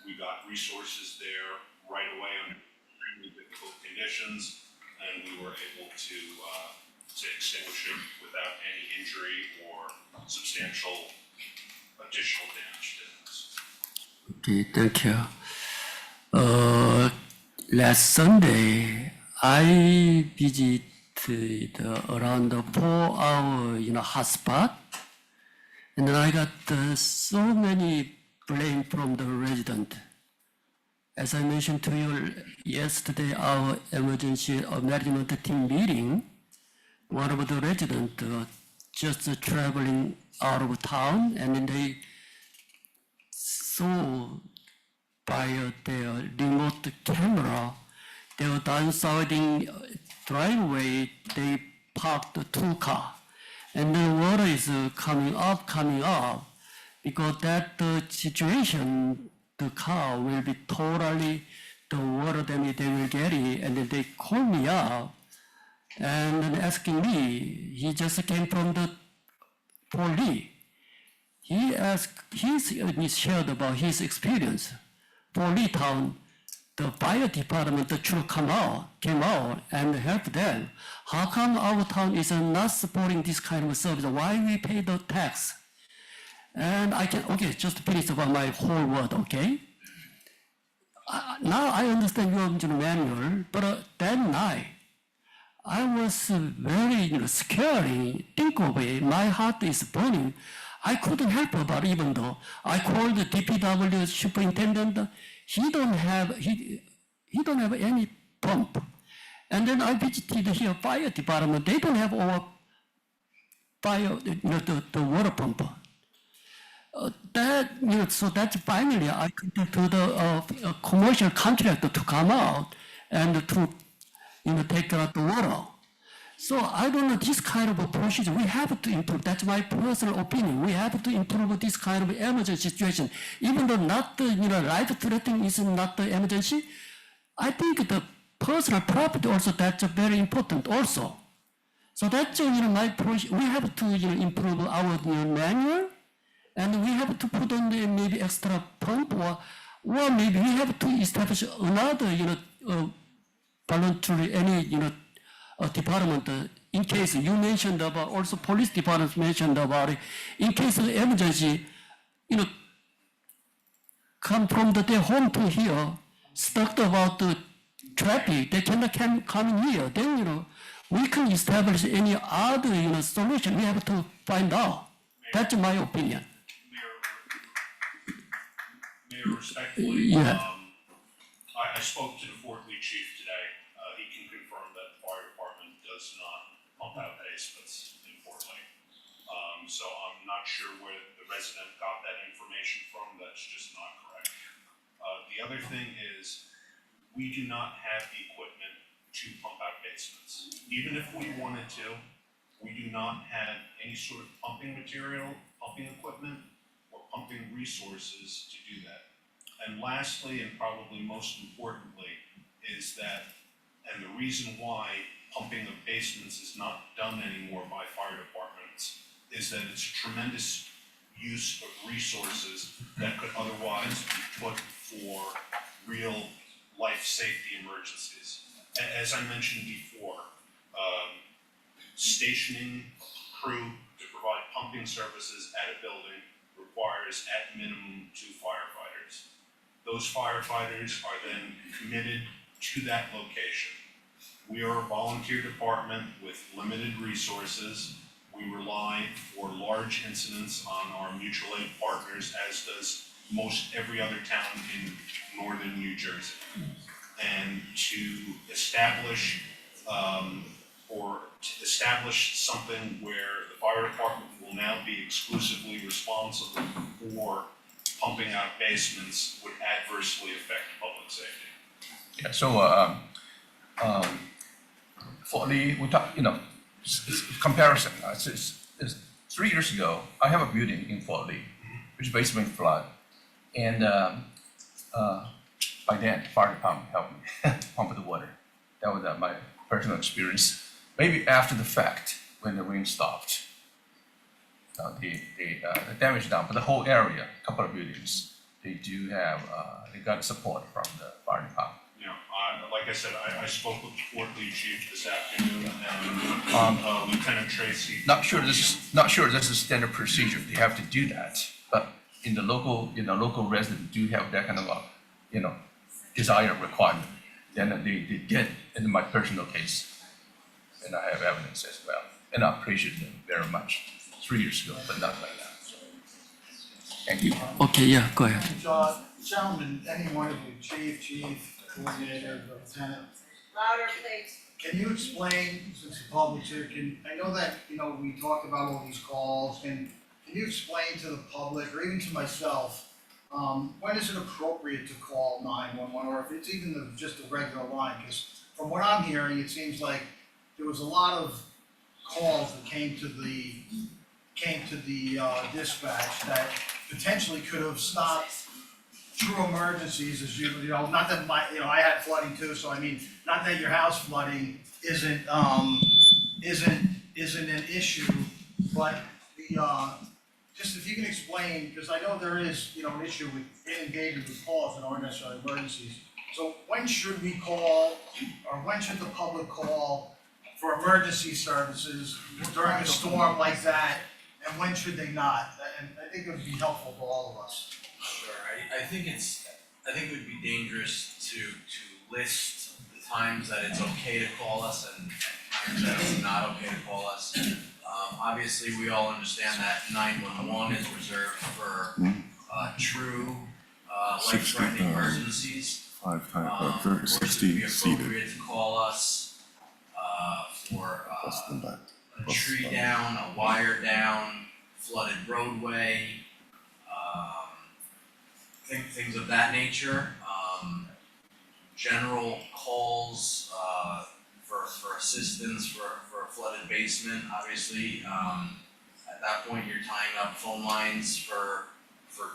We got resources there right away under extremely difficult conditions, and we were able to extinguish it without any injury or substantial additional damage to this. Okay, thank you. Last Sunday, I visited around the 4-hour, hotspot, and then I got so many blame from the resident. As I mentioned to you yesterday, our emergency management team meeting, one of the residents just traveling out of town, and then they saw by their remote camera, they were downsiding driveway, they parked 2 cars. And the water is coming up, because that situation, the car will be totally, the water damage they will get it, and then they call me up and then asking me, he just came from the police. He shared about his experience. For Lee Town, the fire department should came out and help them. How come our town is not supporting this kind of service? Why we pay the tax? And okay, just finish about my whole word, okay? Now I understand your manual, but that night, I was very scared. Think of it, my heart is burning. I couldn't help about it, even though I called the DPW superintendent. He don't have any pump. And then I visited here fire department. They don't have our fire, the water pump. So that's finally I contacted the commercial contractor to come out and to take out the water. So I don't know, this kind of a procedure, we have to improve. That's my personal opinion. We have to improve this kind of emergency situation. Even though not the, life-threatening is not the emergency, I think the personal property also, that's very important also. So that's, my project. We have to, improve our manual, and we have to put on the maybe extra pump, or maybe we have to establish another, voluntary, any, department, in case you mentioned about, also police departments mentioned about it, in case of emergency, come from their home to here, stuck about the traffic, they cannot come in here, then, we can establish any other, solution, we have to find out. That's my opinion. Mayor, respectfully, Yeah. I spoke to the Fort Lee chief today. He can confirm that the fire department does not pump out basements in Fort Lee. So I'm not sure where the resident got that information from. That's just not correct. The other thing is, we do not have the equipment to pump out basements. Even if we wanted to, we do not have any sort of pumping material, pumping equipment, or pumping resources to do that. And lastly, and probably most importantly, is that, and the reason why pumping of basements is not done anymore by fire departments, is that it's tremendous use of resources that could otherwise be put for real life safety emergencies. As I mentioned before, stationing crew to provide pumping services at a building requires at minimum 2 firefighters. Those firefighters are then committed to that location. We are a volunteer department with limited resources. We rely for large incidents on our mutual aid partners, as does most every other town in northern New Jersey. And to establish something where the fire department will now be exclusively responsible for pumping out basements would adversely affect public safety. Yeah, so, for the, we talk, comparison, it's 3 years ago, I have a building in Fort Lee, which basement flood. And, by then, fire department helped me pump the water. That was my personal experience. Maybe after the fact, when the rain stopped, the damage down, but the whole area, a couple of buildings, they do have, they got support from the fire department. You know, like I said, I spoke with the Fort Lee chief this afternoon and Lieutenant Tracy. Not sure this is standard procedure, they have to do that, but in the local resident do have that kind of a, desired requirement. Then they did in my personal case, and I have evidence as well, and I appreciate them very much, 3 years ago, but not right now. So, thank you. Okay, yeah, go ahead. Gentlemen, any one of you, chief, coordinator, lieutenant, Louder, please. can you explain, since the public's here, I know that, we talked about all these calls, and can you explain to the public, or even to myself, when is it appropriate to call 911, or if it's even just a regular line? Because from what I'm hearing, it seems like there was a lot of calls that came to the dispatch that potentially could have stopped true emergencies, as not that I had flooding too, so I mean, not that your house flooding isn't an issue, but just if you can explain, because I know there is, an issue with engaging with calls that aren't necessarily emergencies. So when should we call, or when should the public call for emergency services during a storm like that, and when should they not? And I think it would be helpful for all of us. Sure, I think it would be dangerous to list the times that it's okay to call us and times that it's not okay to call us. Obviously, we all understand that 911 is reserved for true life-threatening emergencies. Of course, it would be appropriate to call us for a tree down, a wire down, flooded roadway, things of that nature. General calls for assistance for a flooded basement, obviously. At that point, you're tying up phone lines for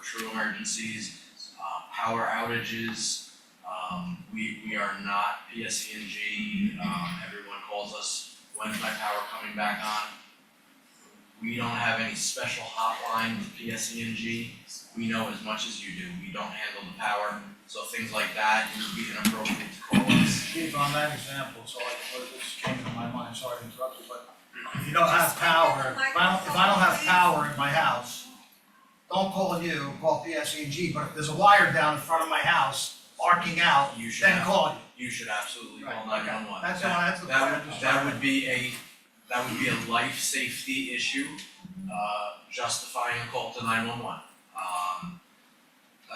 true emergencies. Power outages, we are not PSE&G. Everyone calls us, when's my power coming back on? We don't have any special hotline with PSE&G. We know as much as you do. We don't handle the power. So things like that, it would be inappropriate to call us. Chief, on that example, this came to my mind, sorry to interrupt you, but if you don't have power, if I don't have power in my house, don't call you, call PSE&G, but if there's a wire down in front of my house, arcing out, You should then have- call you. You should absolutely call Right, 911. that's the point I'm just That trying would to- be a life safety issue, justifying a call to 911.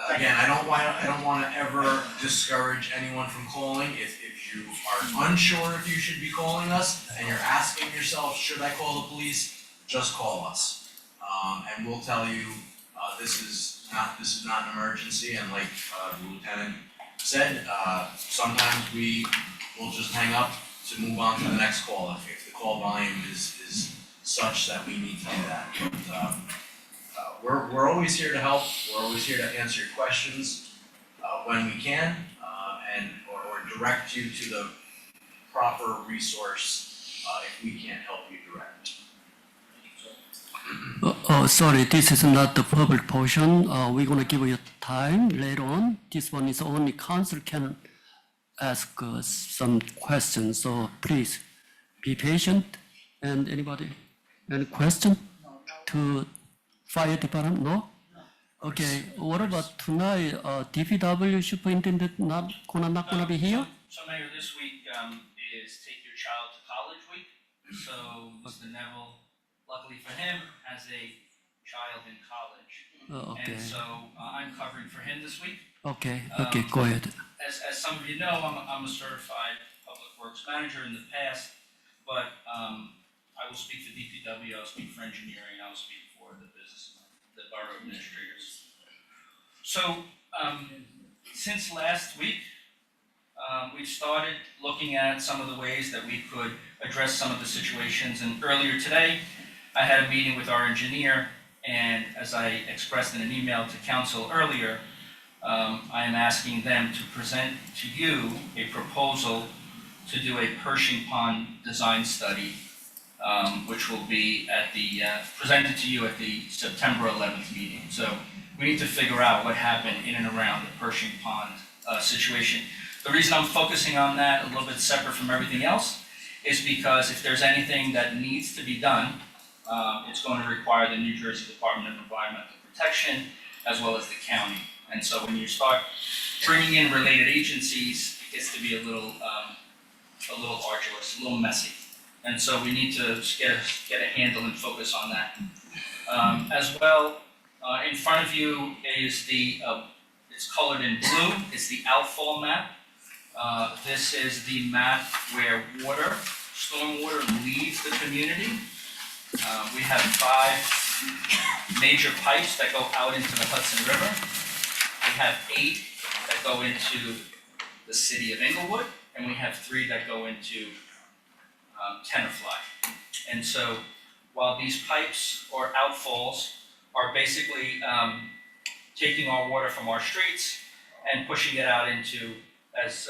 Again, I don't wanna ever discourage anyone from calling. If you are unsure if you should be calling us and you're asking yourself, should I call the police? Just call us. And we'll tell you, this is not an emergency, and like the lieutenant said, sometimes we will just hang up to move on to the next call if the call volume is such that we need to do that. But, we're always here to help, we're always here to answer your questions when we can, or direct you to the proper resource if we can't help you direct. Sorry, this is not the public portion. We're gonna give you time later on. This one is only council can ask some questions, so please be patient. And anybody, any question to fire department? No? Okay, what about tonight, DPW superintendent not gonna be here? So Mayor, this week is Take Your Child to College Week. So Mr. Neville, luckily for him, has a child in college. Okay, And so I'm covering for him this week. okay, go ahead. As some of you know, I'm a certified public works manager in the past, but I will speak for DPW, I'll speak for engineering, I'll speak for the business, the borough administrators. So since last week, we've started looking at some of the ways that we could address some of the situations. And earlier today, I had a meeting with our engineer, and as I expressed in an email to council earlier, I am asking them to present to you a proposal to do a Pershing Pond design study, which will be at the, presented to you at the September 11th meeting. So we need to figure out what happened in and around the Pershing Pond situation. The reason I'm focusing on that a little bit separate from everything else is because if there's anything that needs to be done, it's going to require the New Jersey Department of Environmental Protection as well as the county. And so when you start bringing in related agencies, it gets to be a little arduous, a little messy. And so we need to get a handle and focus on that. As well, in front of you is the, it's colored in blue, it's the outfall map. This is the map where water, stormwater leaves the community. We have 5 major pipes that go out into the Hudson River. We have 8 that go into the city of Inglewood, and we have 3 that go into Tenafly. And so while these pipes or outfalls are basically taking our water from our streets and pushing it out into, as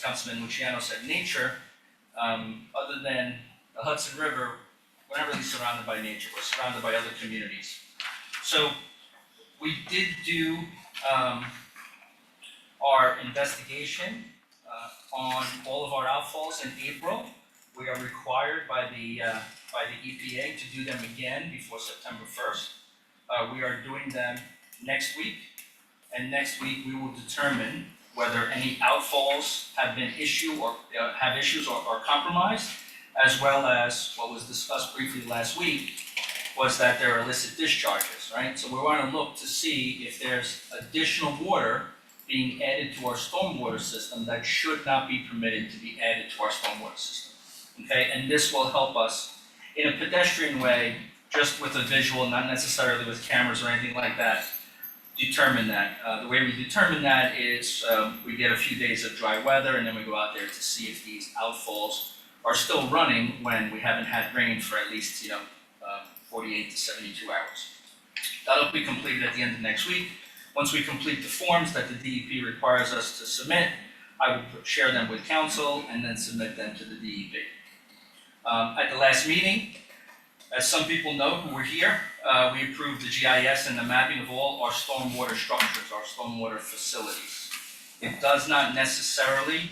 Councilman Luciano said, nature, other than the Hudson River, we're not really surrounded by nature, we're surrounded by other communities. So we did do our investigation on all of our outfalls in April. We are required by the EPA to do them again before September 1st. We are doing them next week, and next week we will determine whether any outfalls have been issued or have issues or are compromised, as well as what was discussed briefly last week was that there are illicit discharges, right? So we want to look to see if there's additional water being added to our stormwater system that should not be permitted to be added to our stormwater system. Okay, and this will help us in a pedestrian way, just with a visual, not necessarily with cameras or anything like that, determine that. The way we determine that is we get a few days of dry weather and then we go out there to see if these outfalls are still running when we haven't had rain for at least 48 to 72 hours. That'll be completed at the end of next week. Once we complete the forms that the DEP requires us to submit, I will share them with council and then submit them to the DEP. At the last meeting, as some people know who were here, we approved the GIS and the mapping of all our stormwater structures, our stormwater facilities. It does not necessarily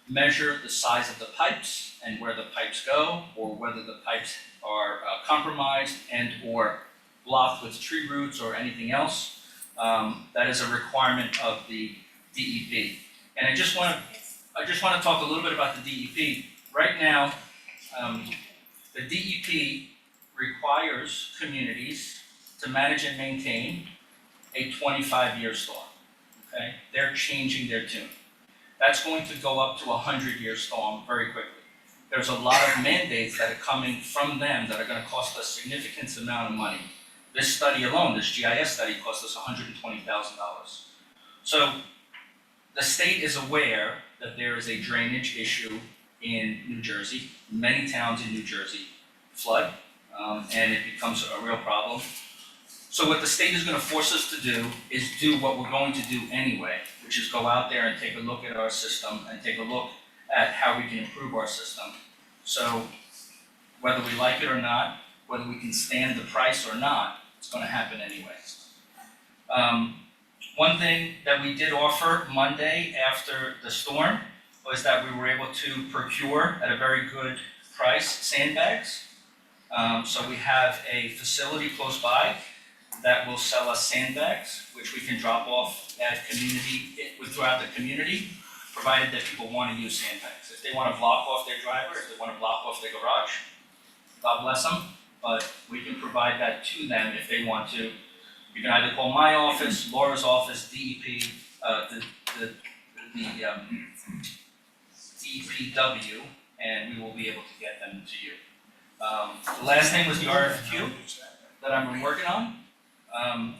measure the size of the pipes and where the pipes go, or whether the pipes are compromised and or blocked with tree roots or anything else. That is a requirement of the DEP. And I just want to talk a little bit about the DEP. Right now, the DEP requires communities to manage and maintain a 25-year storm. Okay, they're changing their tune. That's going to go up to a 100-year storm very quickly. There's a lot of mandates that are coming from them that are going to cost us a significant amount of money. This study alone, this GIS study, cost us $120,000. So the state is aware that there is a drainage issue in New Jersey. Many towns in New Jersey flood, and it becomes a real problem. So what the state is going to force us to do is do what we're going to do anyway, which is go out there and take a look at our system and take a look at how we can improve our system. So whether we like it or not, whether we can stand the price or not, it's going to happen anyway. One thing that we did offer Monday after the storm was that we were able to procure at a very good price sandbags. So we have a facility close by that will sell us sandbags, which we can drop off at throughout the community, provided that people want to use sandbags. If they want to block off their driveway, if they want to block off their garage, God bless them, but we can provide that to them if they want to. You can either call my office, Laura's office, DEP, DPW, and we will be able to get them to you. The last thing was the RFQ that I've been working on.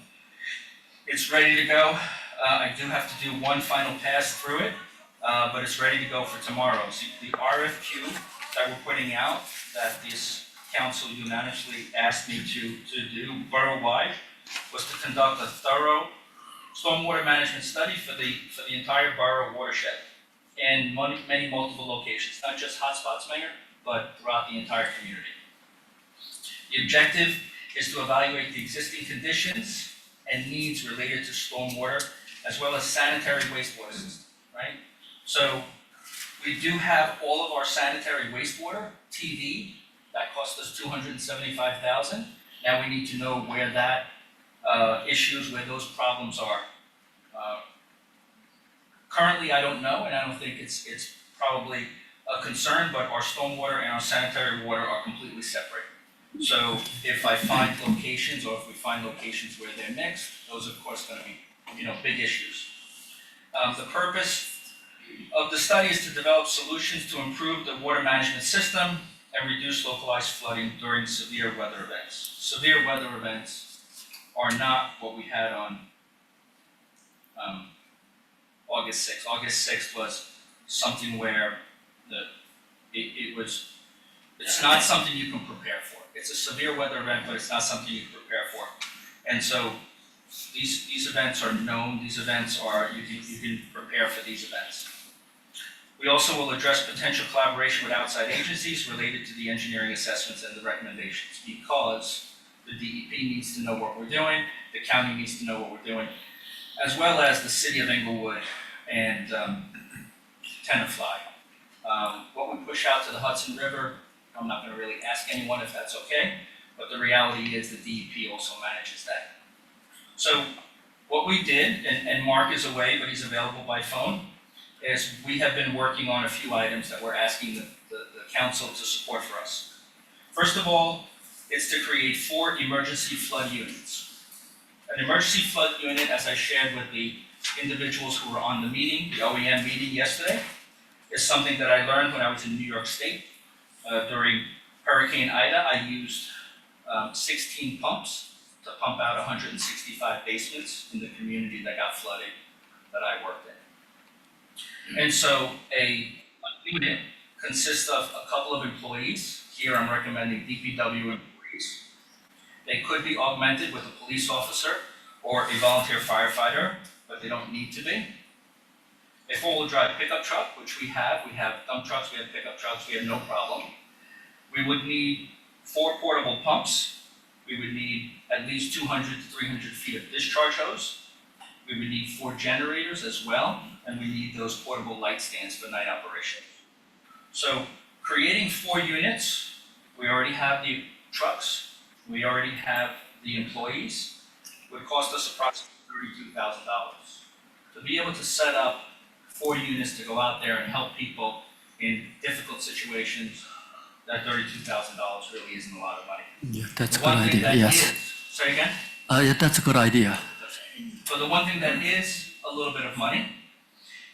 It's ready to go. I do have to do one final pass through it, but it's ready to go for tomorrow. So the RFQ that we're putting out, that this council unanimously asked me to do borough-wide, was to conduct a thorough stormwater management study for the entire borough watershed and many multiple locations, not just hotspots, Mayor, but throughout the entire community. The objective is to evaluate the existing conditions and needs related to stormwater, as well as sanitary wastewater system, right? So we do have all of our sanitary wastewater, TV, that cost us $275,000. Now we need to know where that issues, where those problems are. Currently, I don't know, and I don't think it's probably a concern, but our stormwater and our sanitary water are completely separate. So if I find locations, or if we find locations where they're mixed, those are of course gonna be, big issues. The purpose of the study is to develop solutions to improve the water management system and reduce localized flooding during severe weather events. Severe weather events are not what we had on August 6th. August 6th was something where it's not something you can prepare for. It's a severe weather event, but it's not something you can prepare for. And so these events are known, these events are, you can prepare for these events. We also will address potential collaboration with outside agencies related to the engineering assessments and the recommendations, because the DEP needs to know what we're doing, the county needs to know what we're doing, as well as the city of Inglewood and Tenafly. What we push out to the Hudson River, I'm not gonna really ask anyone if that's okay, but the reality is the DEP also manages that. So what we did, and Mark is away, but he's available by phone, is we have been working on a few items that we're asking the council to support for us. First of all, it's to create 4 emergency flood units. An emergency flood unit, as I shared with the individuals who were on the meeting, the OEM meeting yesterday, is something that I learned when I was in New York State. During Hurricane Ida, I used 16 pumps to pump out 165 basements in the community that got flooded that I worked in. And so a unit consists of a couple of employees. Here I'm recommending DPW employees. They could be augmented with a police officer or a volunteer firefighter, but they don't need to be. A 4-wheel drive pickup truck, which we have dump trucks, we have pickup trucks, we have no problem. We would need 4 portable pumps. We would need at least 200 to 300 feet of discharge hose. We would need 4 generators as well, and we need those portable light stands for night operation. So creating 4 units, we already have the trucks, we already have the employees, would cost us approximately $32,000. To be able to set up 4 units to go out there and help people in difficult situations, that $32,000 really isn't a lot of money. Yeah, that's a The good one thing idea, that yes. is- Say again? Yeah, that's a good idea. So the one thing that is a little bit of money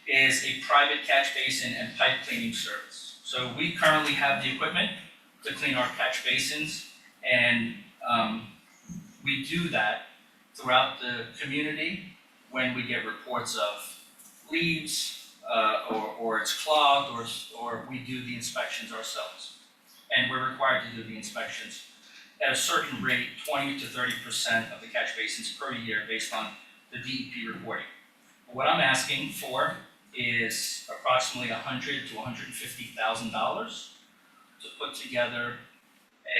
is a private catch basin and pipe cleaning service. So we currently have the equipment to clean our catch basins, and we do that throughout the community when we get reports of leaves, or it's clogged, or we do the inspections ourselves. And we're required to do the inspections at a certain rate, 20 to 30% of the catch basins per year based on the DEP reporting. What I'm asking for is approximately $100,000 to $150,000 to put together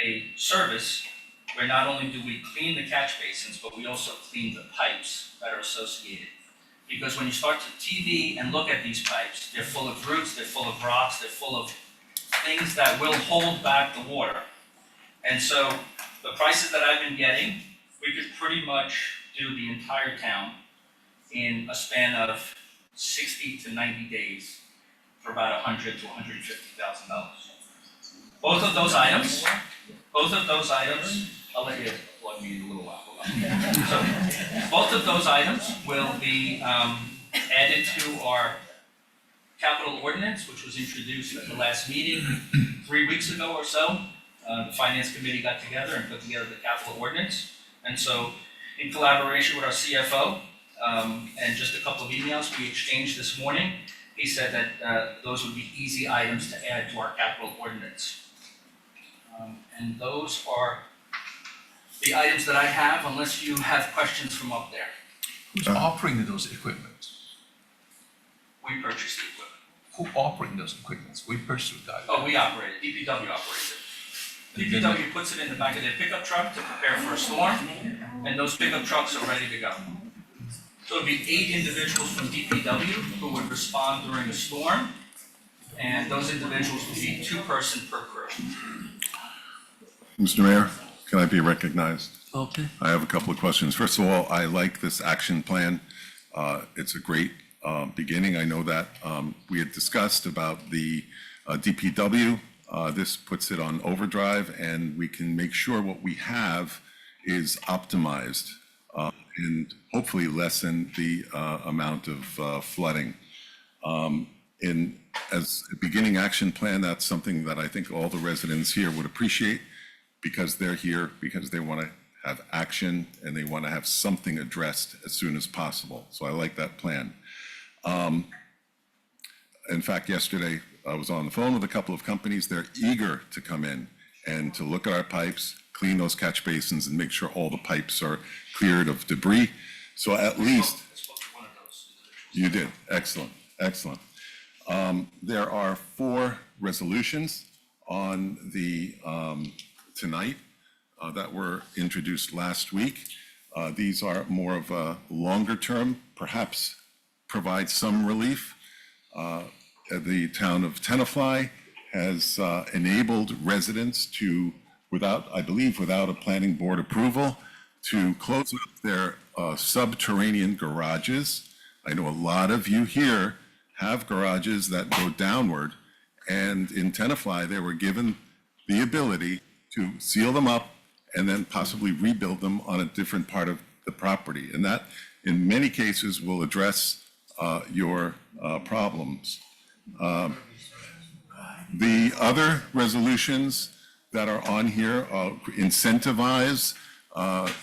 a service where not only do we clean the catch basins, but we also clean the pipes that are associated. Because when you start to TV and look at these pipes, they're full of roots, they're full of rocks, they're full of things that will hold back the water. And so the prices that I've been getting, we could pretty much do the entire town in a span of 60 to 90 days for about $100,000 to $150,000. Both of those items, I'll let you plug me in a little while. Hold on. So, both of those items will be added to our capital ordinance, which was introduced at the last meeting 3 weeks ago or so. The finance committee got together and put together the capital ordinance. And so, in collaboration with our CFO, and just a couple of emails we exchanged this morning, he said that those would be easy items to add to our capital ordinance. And those are the items that I have, unless you have questions from up there. Who's operating those equipment? We purchased the equipment. Who operating those equipments? We purchase that. Oh, we operate it, DPW operates it. DPW puts it in the back of their pickup truck to prepare for a storm, and those pickup trucks are ready to go. So it'd be 8 individuals from DPW who would respond during a storm, and those individuals would be 2-person per crew. Mr. Mayor, can I be recognized? Okay. I have a couple of questions. First of all, I like this action plan. It's a great beginning. I know that we had discussed about the DPW. This puts it on overdrive, and we can make sure what we have is optimized and hopefully lessen the amount of flooding. As a beginning action plan, that's something that I think all the residents here would appreciate, because they're here, because they want to have action and they want to have something addressed as soon as possible. So I like that plan. In fact, yesterday I was on the phone with a couple of companies. They're eager to come in and to look at our pipes, clean those catch basins, and make sure all the pipes are cleared of debris. So at least I spoke to one of those individuals. you did. Excellent, excellent. There are 4 resolutions on the tonight that were introduced last week. These are more of a longer term, perhaps provide some relief. The town of Tenafly has enabled residents to, without a planning board approval, to close up their subterranean garages. I know a lot of you here have garages that go downward, and in Tenafly, they were given the ability to seal them up and then possibly rebuild them on a different part of the property. And that, in many cases, will address your problems. The other resolutions that are on here incentivize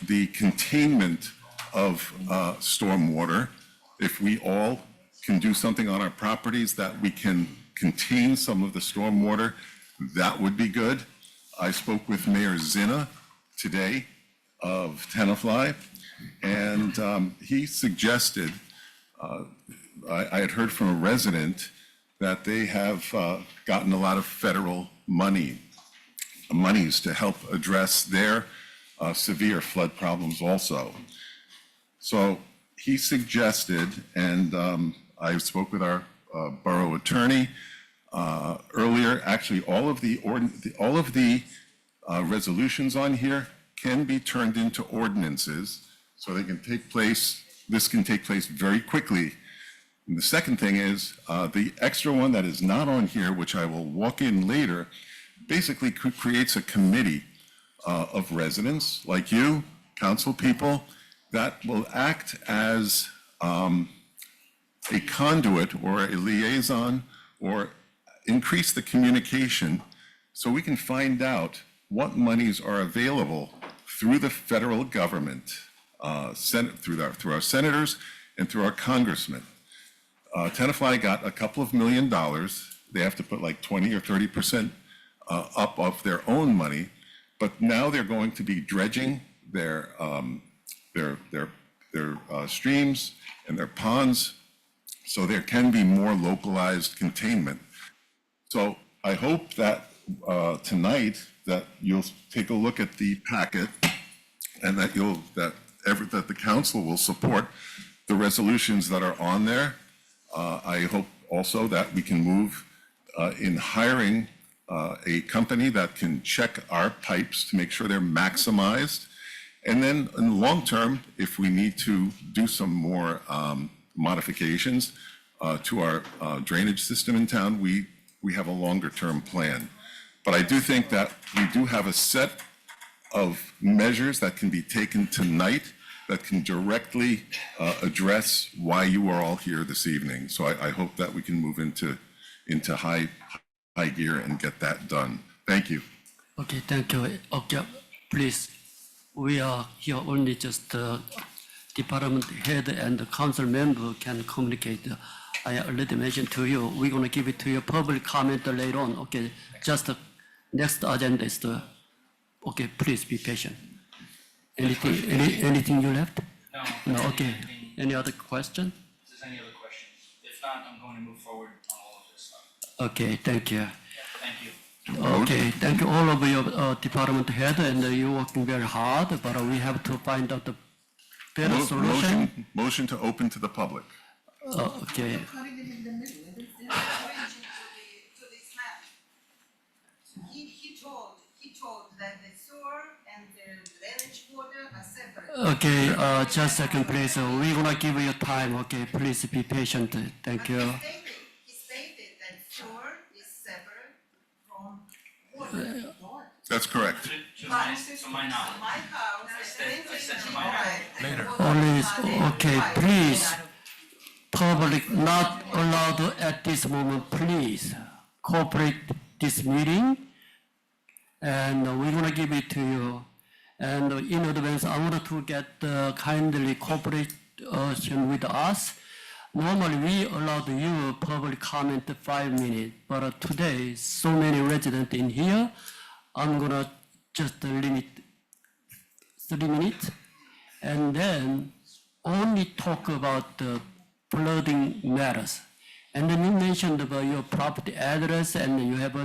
the containment of stormwater. If we all can do something on our properties that we can contain some of the stormwater, that would be good. I spoke with Mayor Zinna today of Tenafly, and he suggested, I had heard from a resident that they have gotten a lot of federal monies to help address their severe flood problems also. So he suggested, and I spoke with our borough attorney earlier, actually all of the resolutions on here can be turned into ordinances, so they can take place, this can take place very quickly. And the second thing is, the extra one that is not on here, which I will walk in later, basically creates a committee of residents like you, council people, that will act as a conduit or a liaison, or increase the communication so we can find out what monies are available through the federal government, through our senators and through our congressmen. Tenafly got a couple of $1 million. They have to put like 20 or 30% up of their own money, but now they're going to be dredging their streams and their ponds, so there can be more localized containment. So I hope that tonight that you'll take a look at the packet and that the council will support the resolutions that are on there. I hope also that we can move in hiring a company that can check our pipes to make sure they're maximized. And then in the long term, if we need to do some more modifications to our drainage system in town, we have a longer term plan. But I do think that we do have a set of measures that can be taken tonight that can directly address why you are all here this evening. So I hope that we can move into high gear and get that done. Thank you. Okay, thank you. Okay, please, we are here only just department head and the council member can communicate. I already mentioned to you, we're gonna give it to you public comment later on. Okay, just next agenda is the, okay, please be patient. Anything you left? No. No, okay. Any other question? If there's any other questions. If not, I'm going to move forward on all of this stuff. Okay, thank you. Thank you. Okay, thank you all of your department head, and you're working very hard, but we have to find out the better solution. Motion to open to the public. Okay, Cutting it in the middle, it is arranging to this map. He told that the sewer and the drainage water are separate. okay, just a second, please. We're gonna give you time, okay? Please be patient. Thank you. He stated that sewer is separate from water. That's correct. To my knowledge. My house, I said to my knowledge. Later. Only, okay, please. Public not allowed at this moment, please. Cooperate this meeting. And we're gonna give it to you. And in advance, I want to get kindly cooperation with us. Normally, we allowed you public comment 5 minutes, but today, so many residents in here, I'm gonna just limit 3 minutes. And then only talk about the flooding matters. And then you mentioned about your property address and you have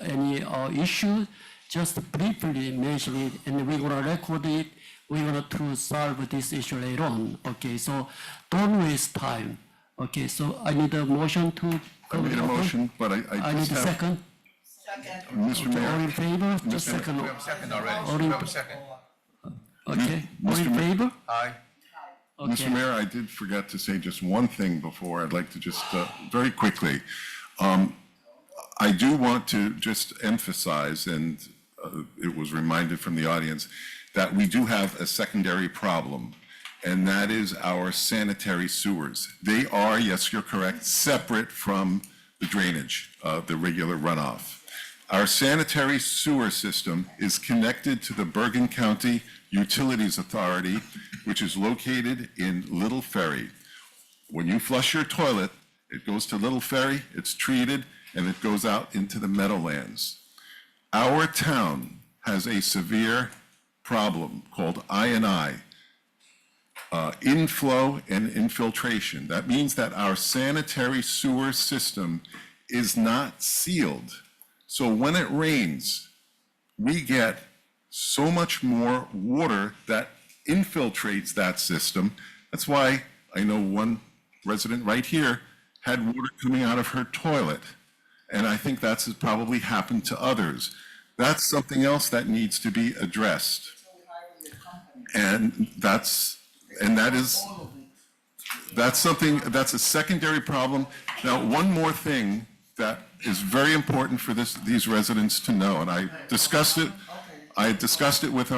any issue, just briefly mention it, and we're gonna record it. We're gonna to solve this issue later on. Okay, so don't waste time. Okay, so I need a motion to. I made a motion, but I I need just a have, second. Mr. Okay, all in Mayor, favor? Just Mr. Mayor. second. We have a second already. All We in- have a second. Okay, all Mr. in favor? Aye. Okay. Mr. Mayor, I did forget to say just one thing before. I'd like to just, very quickly. I do want to just emphasize, and it was reminded from the audience, that we do have a secondary problem, and that is our sanitary sewers. They are, yes, you're correct, separate from the drainage, the regular runoff. Our sanitary sewer system is connected to the Bergen County Utilities Authority, which is located in Little Ferry. When you flush your toilet, it goes to Little Ferry, it's treated, and it goes out into the Meadowlands. Our town has a severe problem called I&I, inflow and infiltration. That means that our sanitary sewer system is not sealed. So when it rains, we get so much more water that infiltrates that system. That's why I know one resident right here had water coming out of her toilet. And I think that's probably happened to others. That's something else that needs to be addressed. And that is, that's a secondary problem. Now, one more thing that is very important for these residents to know, and I discussed it with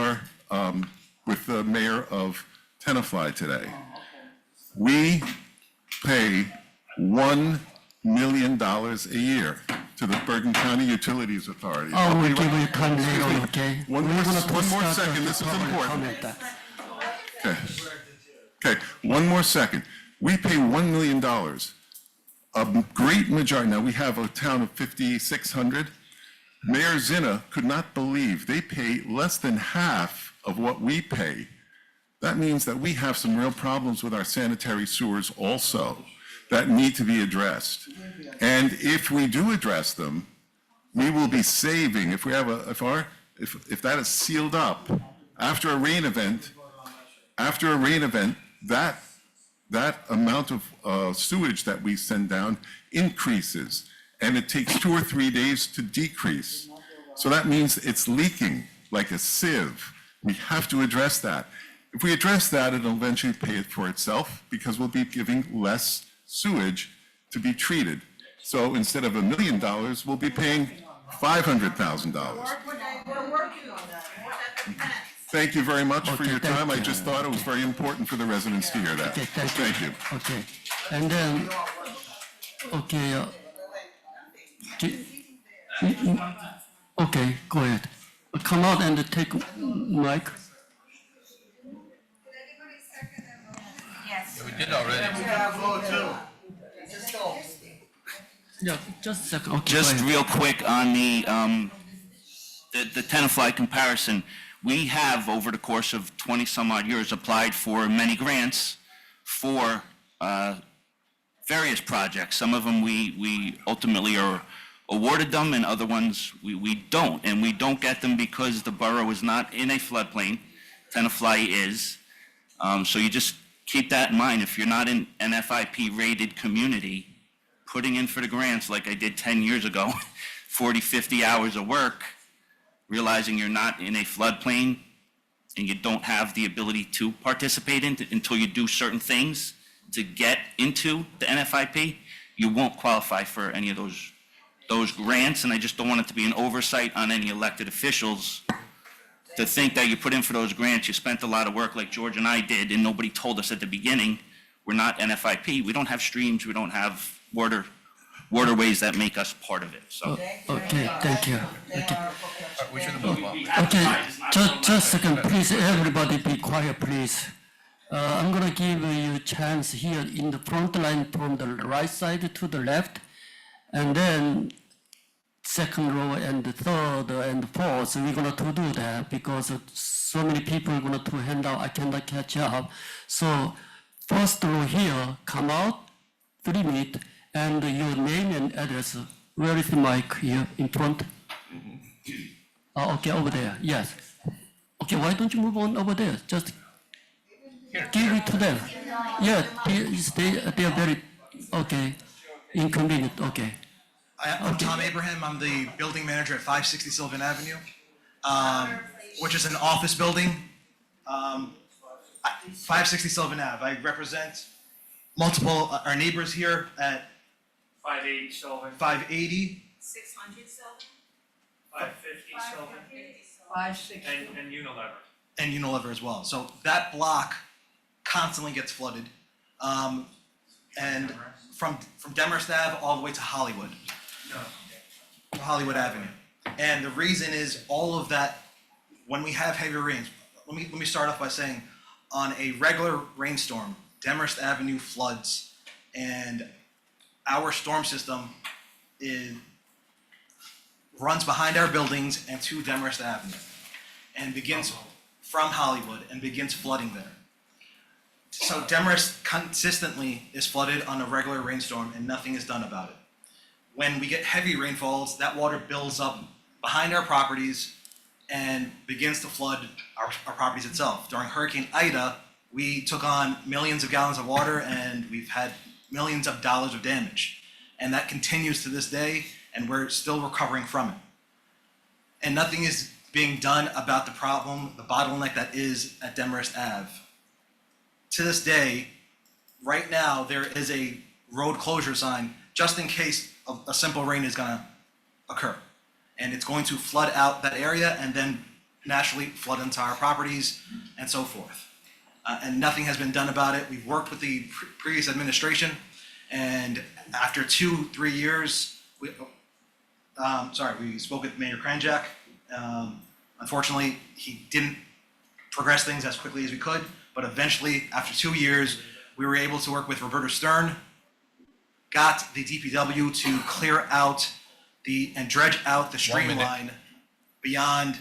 with the mayor of Tenafly today. We pay $1 million a year to the Bergen County Utilities Authority. I will give you time later on, okay? One We're gonna more start second, the this is public important. comment. Okay. Okay, one more second. We pay $1 million. A great majority, now we have a town of 5,600. Mayor Zinna could not believe they pay less than half of what we pay. That means that we have some real problems with our sanitary sewers also that need to be addressed. And if we do address them, we will be saving, if we have if that is sealed up, after a rain event, that amount of sewage that we send down increases, and it takes 2 or 3 days to decrease. So that means it's leaking like a sieve. We have to address that. If we address that, it'll eventually pay for itself because we'll be giving less sewage to be treated. So instead of $1 million, we'll be paying $500,000. We're working on that, more at the plans. Thank you very much for Okay, your thank time. I you. just thought it was very important for the residents to hear that. Okay, Thank you. Okay, and then, okay, okay, go ahead. Come out and take mic. Did anybody second that motion? Yes. We did already. Yeah, just a second, okay, go Just ahead. real quick on the Tenafly comparison. We have, over the course of 20-some odd years, applied for many grants for various projects. Some of them we ultimately are awarded them, and other ones we don't. And we don't get them because the borough is not in a floodplain. Tenafly is. So you just keep that in mind. If you're not in an FIP-rated community, putting in for the grants like I did 10 years ago, 40, 50 hours of work, realizing you're not in a floodplain and you don't have the ability to participate in until you do certain things to get into the NFIP, you won't qualify for any of those grants. And I just don't want it to be an oversight on any elected officials to think that you put in for those grants, you spent a lot of work like George and I did, and nobody told us at the beginning, we're not NFIP. We don't have streams, we don't have waterways that make us part of it, so. Okay, thank you. Okay. We should move on. Okay, just a second, please, everybody be quiet, please. I'm gonna give you a chance here in the front line from the right side to the left, and then second row and the third and fourth, we're gonna to do that because so many people are gonna to hand out, I cannot catch up. So first row here, come out, 3 minutes, and your name and address. Where is the mic here in front? Okay, over there, yes. Okay, why don't you move on over there? Just give it to them. Yeah, they are very, okay, inconvenient, okay. I'm Tom Abraham, I'm the building manager at 560 Sylvan Avenue, which is an office building. 560 Sylvan Ave, I represent multiple, our neighbors here at 580 Sylvan, 580, 600 Sylvan? 550 Sylvan, 560. and Unilever. and Unilever as well. So that block constantly gets flooded. And from Demorest Ave all the way to Hollywood. Hollywood Avenue. And the reason is all of that, when we have heavy rains, let me start off by saying, on a regular rainstorm, Demorest Avenue floods, and our storm system runs behind our buildings and to Demorest Avenue, and begins from Hollywood and begins flooding there. So Demorest consistently is flooded on a regular rainstorm and nothing is done about it. When we get heavy rainfalls, that water builds up behind our properties and begins to flood our properties itself. During Hurricane Ida, we took on millions of gallons of water and we've had millions of dollars of damage. And that continues to this day, and we're still recovering from it. And nothing is being done about the problem, the bottleneck that is at Demorest Ave. To this day, right now, there is a road closure sign just in case a simple rain is gonna occur. And it's going to flood out that area and then naturally flood into our properties and so forth. And nothing has been done about it. We've worked with the previous administration, and after 2-3 years, we spoke with Mayor Kranjak. Unfortunately, he didn't progress things as quickly as we could, but eventually, after 2 years, we were able to work with Roberta Stern, got the DPW to clear out and dredge out the stream line beyond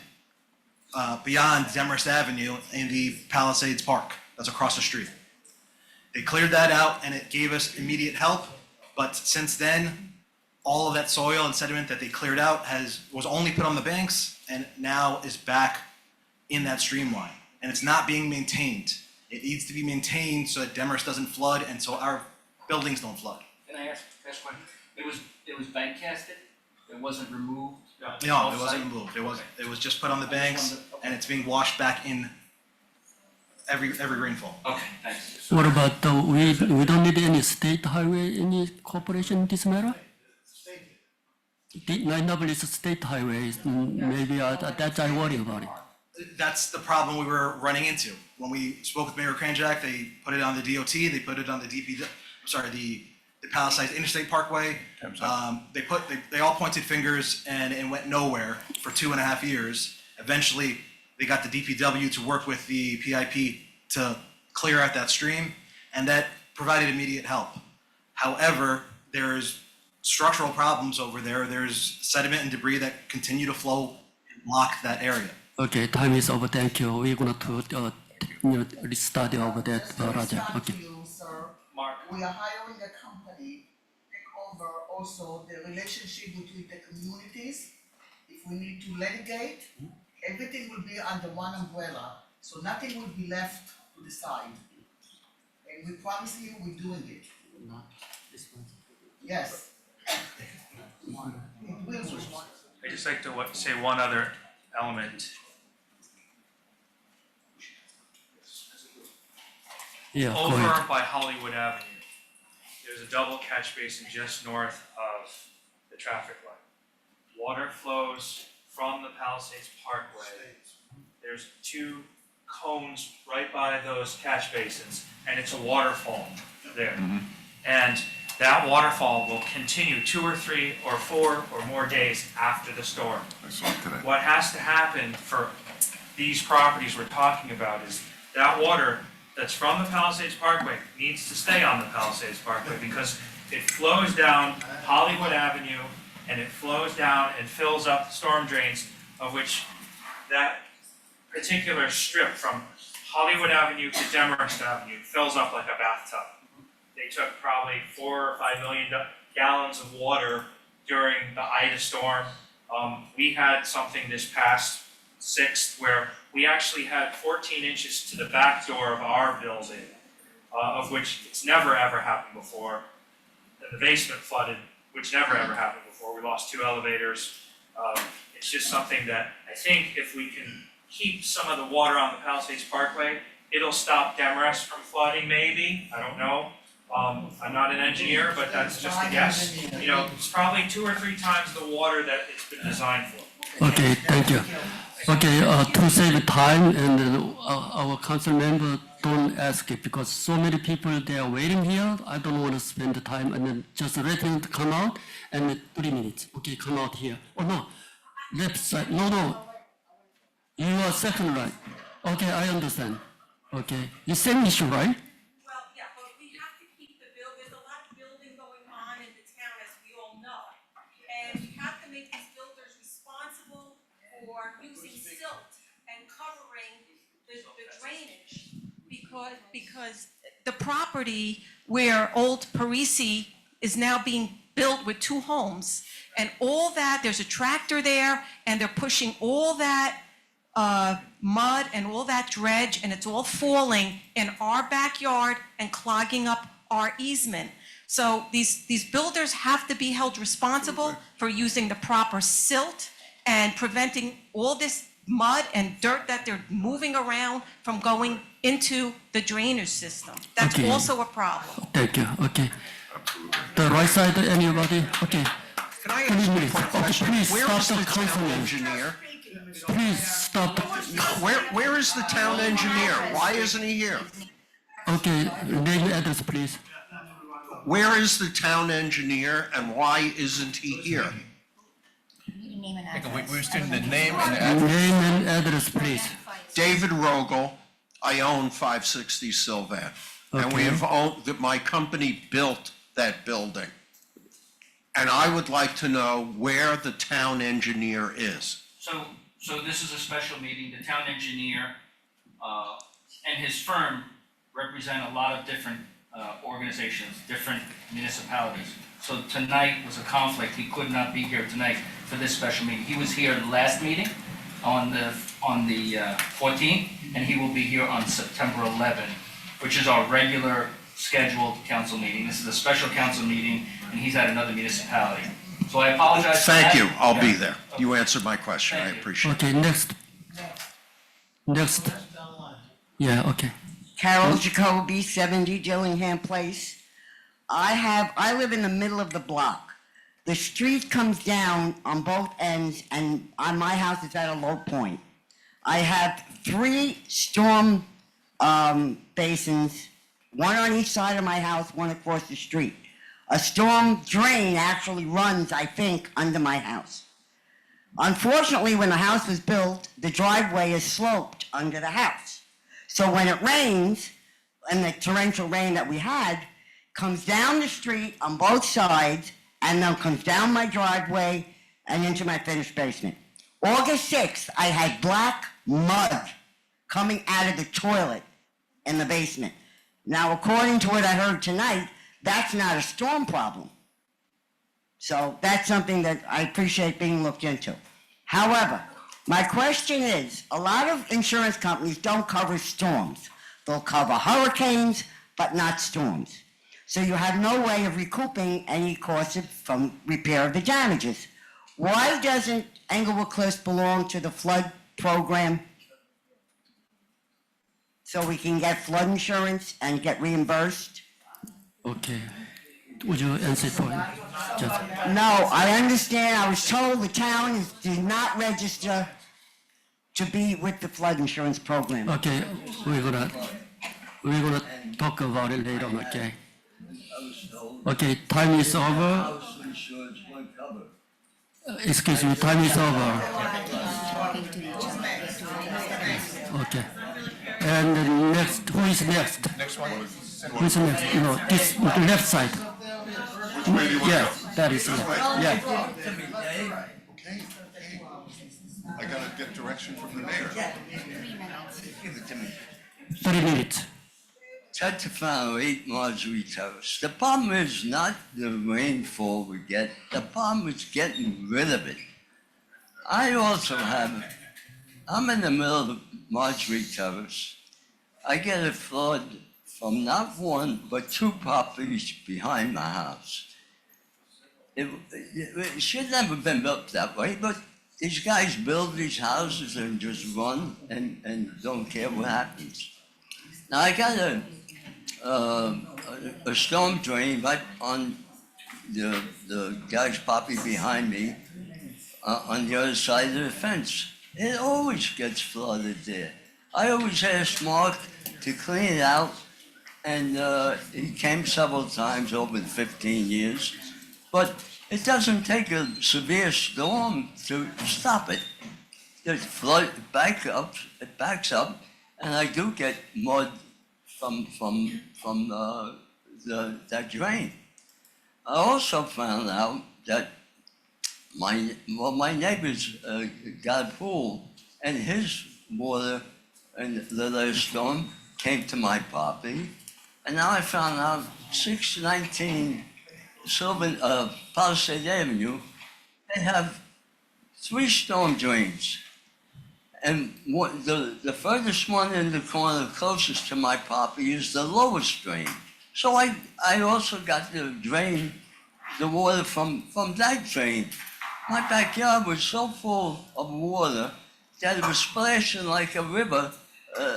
Demorest Avenue in the Palisades Park that's across the street. They cleared that out and it gave us immediate help, but since then, all of that soil and sediment that they cleared out was only put on the banks and now is back in that streamline. And it's not being maintained. It needs to be maintained so that Demorest doesn't flood and so our buildings don't flood. Can I ask one? It was bank casted? It wasn't removed? No, it wasn't moved. It was just put on the banks and it's being washed back in every rainfall. Okay, thanks. What about we don't need any state highway, any cooperation in this matter? The 9W is a state highway, maybe that's I worry about it. That's the problem we were running into. When we spoke with Mayor Kranjak, they put it on the DOT, they put it on the the Palisades Interstate Parkway. They all pointed fingers and it went nowhere for 2.5 years. Eventually, they got the DPW to work with the PIP to clear out that stream, and that provided immediate help. However, there's structural problems over there. There's sediment and debris that continue to flow and block that area. Okay, time is over, thank you. We're going to study over that, Raja, okay. Thank you, sir. Mark. We are hiring a company, take over also the relationship between the communities. If we need to litigate, everything will be under one umbrella, so nothing will be left to the side. And we promise you, we're doing it. Yes. It will be. I'd just like to say one other element. Yeah, go Over ahead. by Hollywood Avenue, there's a double catch basin just north of the traffic light. Water flows from the Palisades Parkway. There's 2 cones right by those catch basins, and it's a waterfall there. And that waterfall will continue 2 or 3 or 4 or more days after the storm. I saw it today. What has to happen for these properties we're talking about is that water that's from the Palisades Parkway needs to stay on the Palisades Parkway because it flows down Hollywood Avenue and it flows down and fills up storm drains, of which that particular strip from Hollywood Avenue to Demarest Avenue fills up like a bathtub. They took probably 4 or 5 million gallons of water during the Ida storm. We had something this past 6th where we actually had 14 inches to the back door of our building, of which it's never ever happened before. And the basement flooded, which never ever happened before. We lost 2 elevators. It's just something that I think if we can keep some of the water on the Palisades Parkway, it'll stop Demarest from flooding maybe, I don't know. I'm not an engineer, but that's just a guess. You know, it's probably 2 or 3 times the water that it's been designed for. Okay, thank you. Okay, to save time and our council member don't ask it because so many people they are waiting here. I don't want to spend the time and then just let him to come out and 3 minutes. Okay, come out here. Oh no, left side. No. You are second right. Okay, I understand. Okay, the same issue, right? Well, yeah, but we have to keep there's a lot of building going on in the town, as we all know. And we have to make these builders responsible for using silt and covering the drainage. Because the property where old Parisi is now being built with 2 homes, and all that, there's a tractor there, and they're pushing all that mud and all that dredge, and it's all falling in our backyard and clogging up our easement. So these builders have to be held responsible for using the proper silt and preventing all this mud and dirt that they're moving around from going into the drainage system. That's Okay. also a problem. Thank you. Okay. The right side, anybody? Okay. Can I Please, ask a please. quick Okay, question? please Where stop is the the town councilman. engineer? Please stop. Where is the town engineer? Why isn't he here? Okay, name and address, please. Where is the town engineer and why isn't he here? You name and address. We're still the name and address. Name and address, please. David Rogel, I own 560 Sylvan. And we Okay. have owned, that my company built that building. And I would like to know where the town engineer is. So this is a special meeting. The town engineer and his firm represent a lot of different organizations, different municipalities. So tonight was a conflict. He could not be here tonight for this special meeting. He was here last meeting on the 14th, and he will be here on September 11th, which is our regular scheduled council meeting. This is a special council meeting, and he's at another municipality. So I apologize for that. Thank you, I'll be Yeah. there. You answered my question, I appreciate it. Okay, next. Next. Yeah, okay. Carol Jacoby, 70 Dillingham Place. I live in the middle of the block. The street comes down on both ends, and on my house is at a low point. I have 3 storm basins, one on each side of my house, one across the street. A storm drain actually runs, I think, under my house. Unfortunately, when the house was built, the driveway is sloped under the house. So when it rains, and the torrential rain that we had, comes down the street on both sides, and then comes down my driveway and into my finished basement. August 6th, I had black mud coming out of the toilet in the basement. Now, according to what I heard tonight, that's not a storm problem. So that's something that I appreciate being looked into. However, my question is, a lot of insurance companies don't cover storms. They'll cover hurricanes, but not storms. So you have no way of recouping any costs from repair of the damages. Why doesn't Englewood Cliffs belong to the flood program? So we can get flood insurance and get reimbursed? Okay. Would you answer for him? Just, No, I understand. I was told the town did not register to be with the flood insurance program. okay, we're gonna talk about it later on, okay? Okay, time is over. Excuse me, time is over. Okay. And the next, who is next? Next one. Who is next? You know, this left side. Yeah, that is left. Yeah. Okay, I gotta get direction from the mayor. 30 minutes. Ted Tefano, 8 Marjorie Terrace. The problem is not the rainfall we get, the problem is getting rid of it. I'm in the middle of Marjorie Terrace. I get a flood from not one, but 2 properties behind my house. It should never been built that way, but these guys build these houses and just run and don't care what happens. Now, I got a storm drain right on the guy's property behind me, on the other side of the fence. It always gets flooded there. I always ask Mark to clean it out, and he came several times over the 15 years, but it doesn't take a severe storm to stop it. The flood backs up, and I do get mud from that drain. I also found out that my neighbor's got a pool, and his water in the last storm came to my property, and now I found out 619 Palisade Avenue, they have 3 storm drains. And the furthest one in the corner closest to my property is the lowest drain. So I also got to drain the water from that drain. My backyard was so full of water that it was splashing like a river,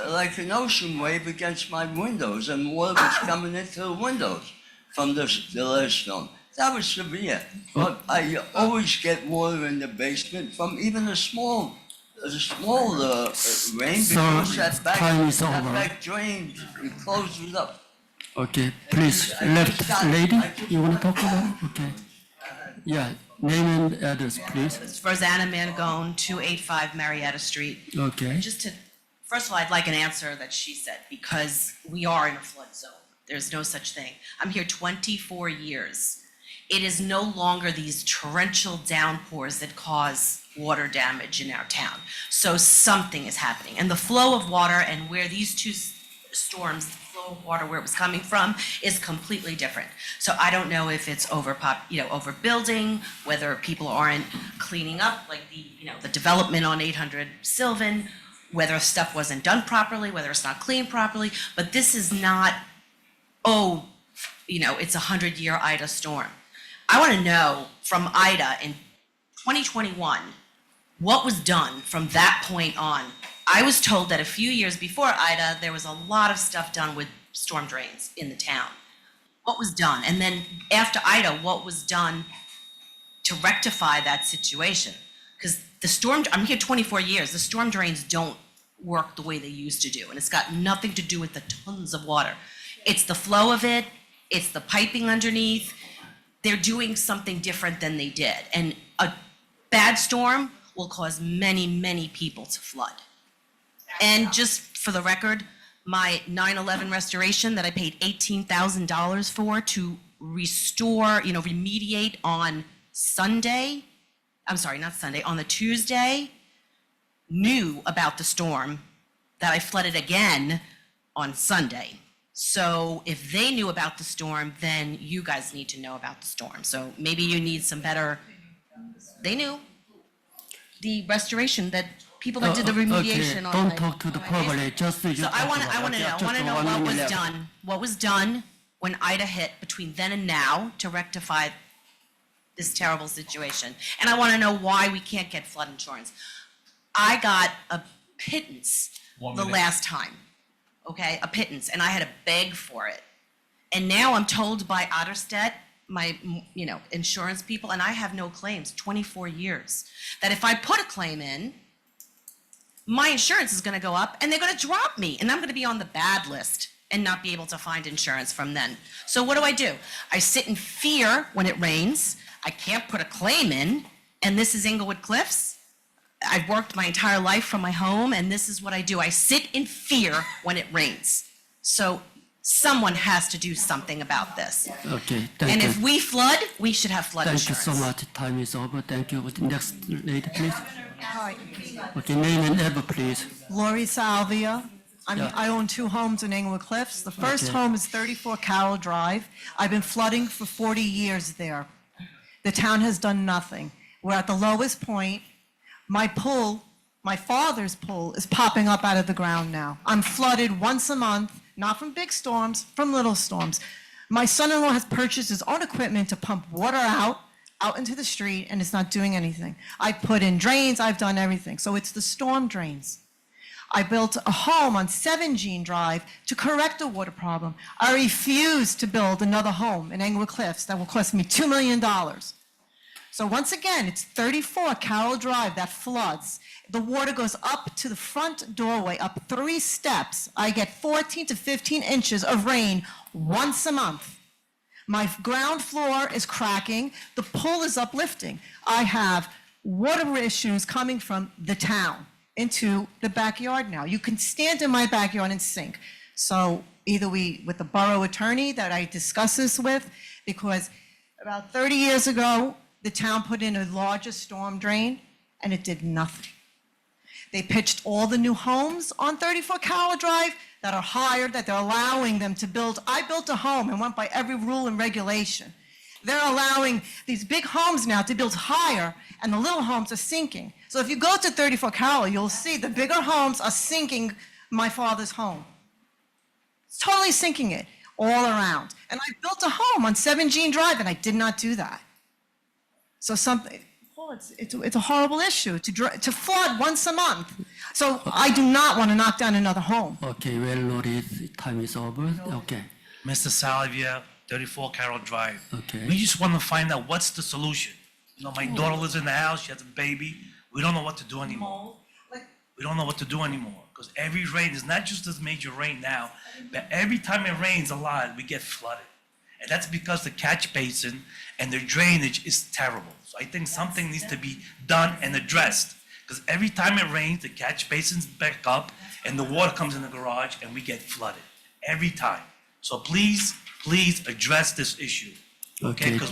like an ocean wave against my windows, and water was coming into the windows from the last storm. That was severe. But I always get water in the basement from even a small rain, because that back drain, it closes up. Okay, please, left lady, you want to talk about it? Okay. Yeah, name and address, please. It's Rosanna Mangone, 285 Marietta Street. Okay. First of all, I'd like an answer that she said, because we are in a flood zone. There's no such thing. I'm here 24 years. It is no longer these torrential downpours that cause water damage in our town. So something is happening. And the flow of water and where these 2 storms, the flow flow of water, where it was coming from, is completely different. So I don't know if it's overbuilding, whether people aren't cleaning up, like the development on 800 Sylvan, whether stuff wasn't done properly, whether it's not cleaned properly, but this is not, it's a 100-year Ida storm. I want to know from Ida in 2021, what was done from that point on? I was told that a few years before Ida, there was a lot of stuff done with storm drains in the town. What was done? And then after Ida, what was done to rectify that situation? Because I'm here 24 years, the storm drains don't work the way they used to do, and it's got nothing to do with the tons of water. It's the flow of it, it's the piping underneath. They're doing something different than they did. And a bad storm will cause many, many people to flood. And just for the record, my 9/11 restoration that I paid $18,000 for to restore, remediate on Sunday, on the Tuesday, knew about the storm that I flooded again on Sunday. So if they knew about the storm, then you guys need to know about the storm. So maybe you need some better, they knew the restoration that people that did the remediation on Don't my- talk to the public, just you So talk I want about it. to Just know 1 what was minute. done. What was done when Ida hit between then and now to rectify this terrible situation? And I want to know why we can't get flood insurance. I got a pittance the last time, okay? A pittance, and I had to beg for it. And now I'm told by Otterstedt, my, insurance people, and I have no claims, 24 years, that if I put a claim in, my insurance is gonna go up and they're gonna drop me and I'm gonna be on the bad list and not be able to find insurance from then. So what do? I sit in fear when it rains. I can't put a claim in, and this is Englewood Cliffs. I've worked my entire life from my home, and this is what I do. I sit in fear when it rains. So someone has to do something about this. Okay, thank And you. if we flood, we should have flood Thank you insurance. so much. Time is over. Thank you. Next lady, please. Hi, Okay, name and number, please. Lori Salvia. Yeah. I own 2 homes in Englewood Cliffs. The first Okay. home is 34 Carroll Drive. I've been flooding for 40 years there. The town has done nothing. We're at the lowest point. My pool, my father's pool, is popping up out of the ground now. I'm flooded once a month, not from big storms, from little storms. My son-in-law has purchased his own equipment to pump water out into the street, and it's not doing anything. I put in drains, I've done everything. So it's the storm drains. I built a home on 7 Jean Drive to correct a water problem. I refuse to build another home in Englewood Cliffs that will cost me $2 million. So once again, it's 34 Carroll Drive that floods. The water goes up to the front doorway, up 3 steps. I get 14 to 15 inches of rain once a month. My ground floor is cracking. The pool is uplifting. I have water issues coming from the town into the backyard now. You can stand in my backyard and sink. So either with the borough attorney that I discuss this with, because about 30 years ago, the town put in a larger storm drain and it did nothing. They pitched all the new homes on 34 Carroll Drive that are higher, that they're allowing them to build. I built a home and went by every rule and regulation. They're allowing these big homes now to build higher, and the little homes are sinking. So if you go to 34 Carroll, you'll see the bigger homes are sinking my father's home. It's totally sinking it all around. And I built a home on 7 Jean Drive, and I did not do that. So it's a horrible issue to flood once a month. So I do not want to knock down another home. Okay, well noted. Time is over. Okay. Mr. Salvia, 34 Carroll Drive. Okay. We just want to find out what's the solution. My daughter lives in the house, she has a baby. We don't know what to do anymore. We don't know what to do anymore. Because every rain, it's not just this major rain now, but every time it rains a lot, we get flooded. And that's because the catch basin and the drainage is terrible. So I think something needs to be done and addressed. Because every time it rains, the catch basins back up and the water comes in the garage and we get flooded. Every time. So please address this issue. Okay? Because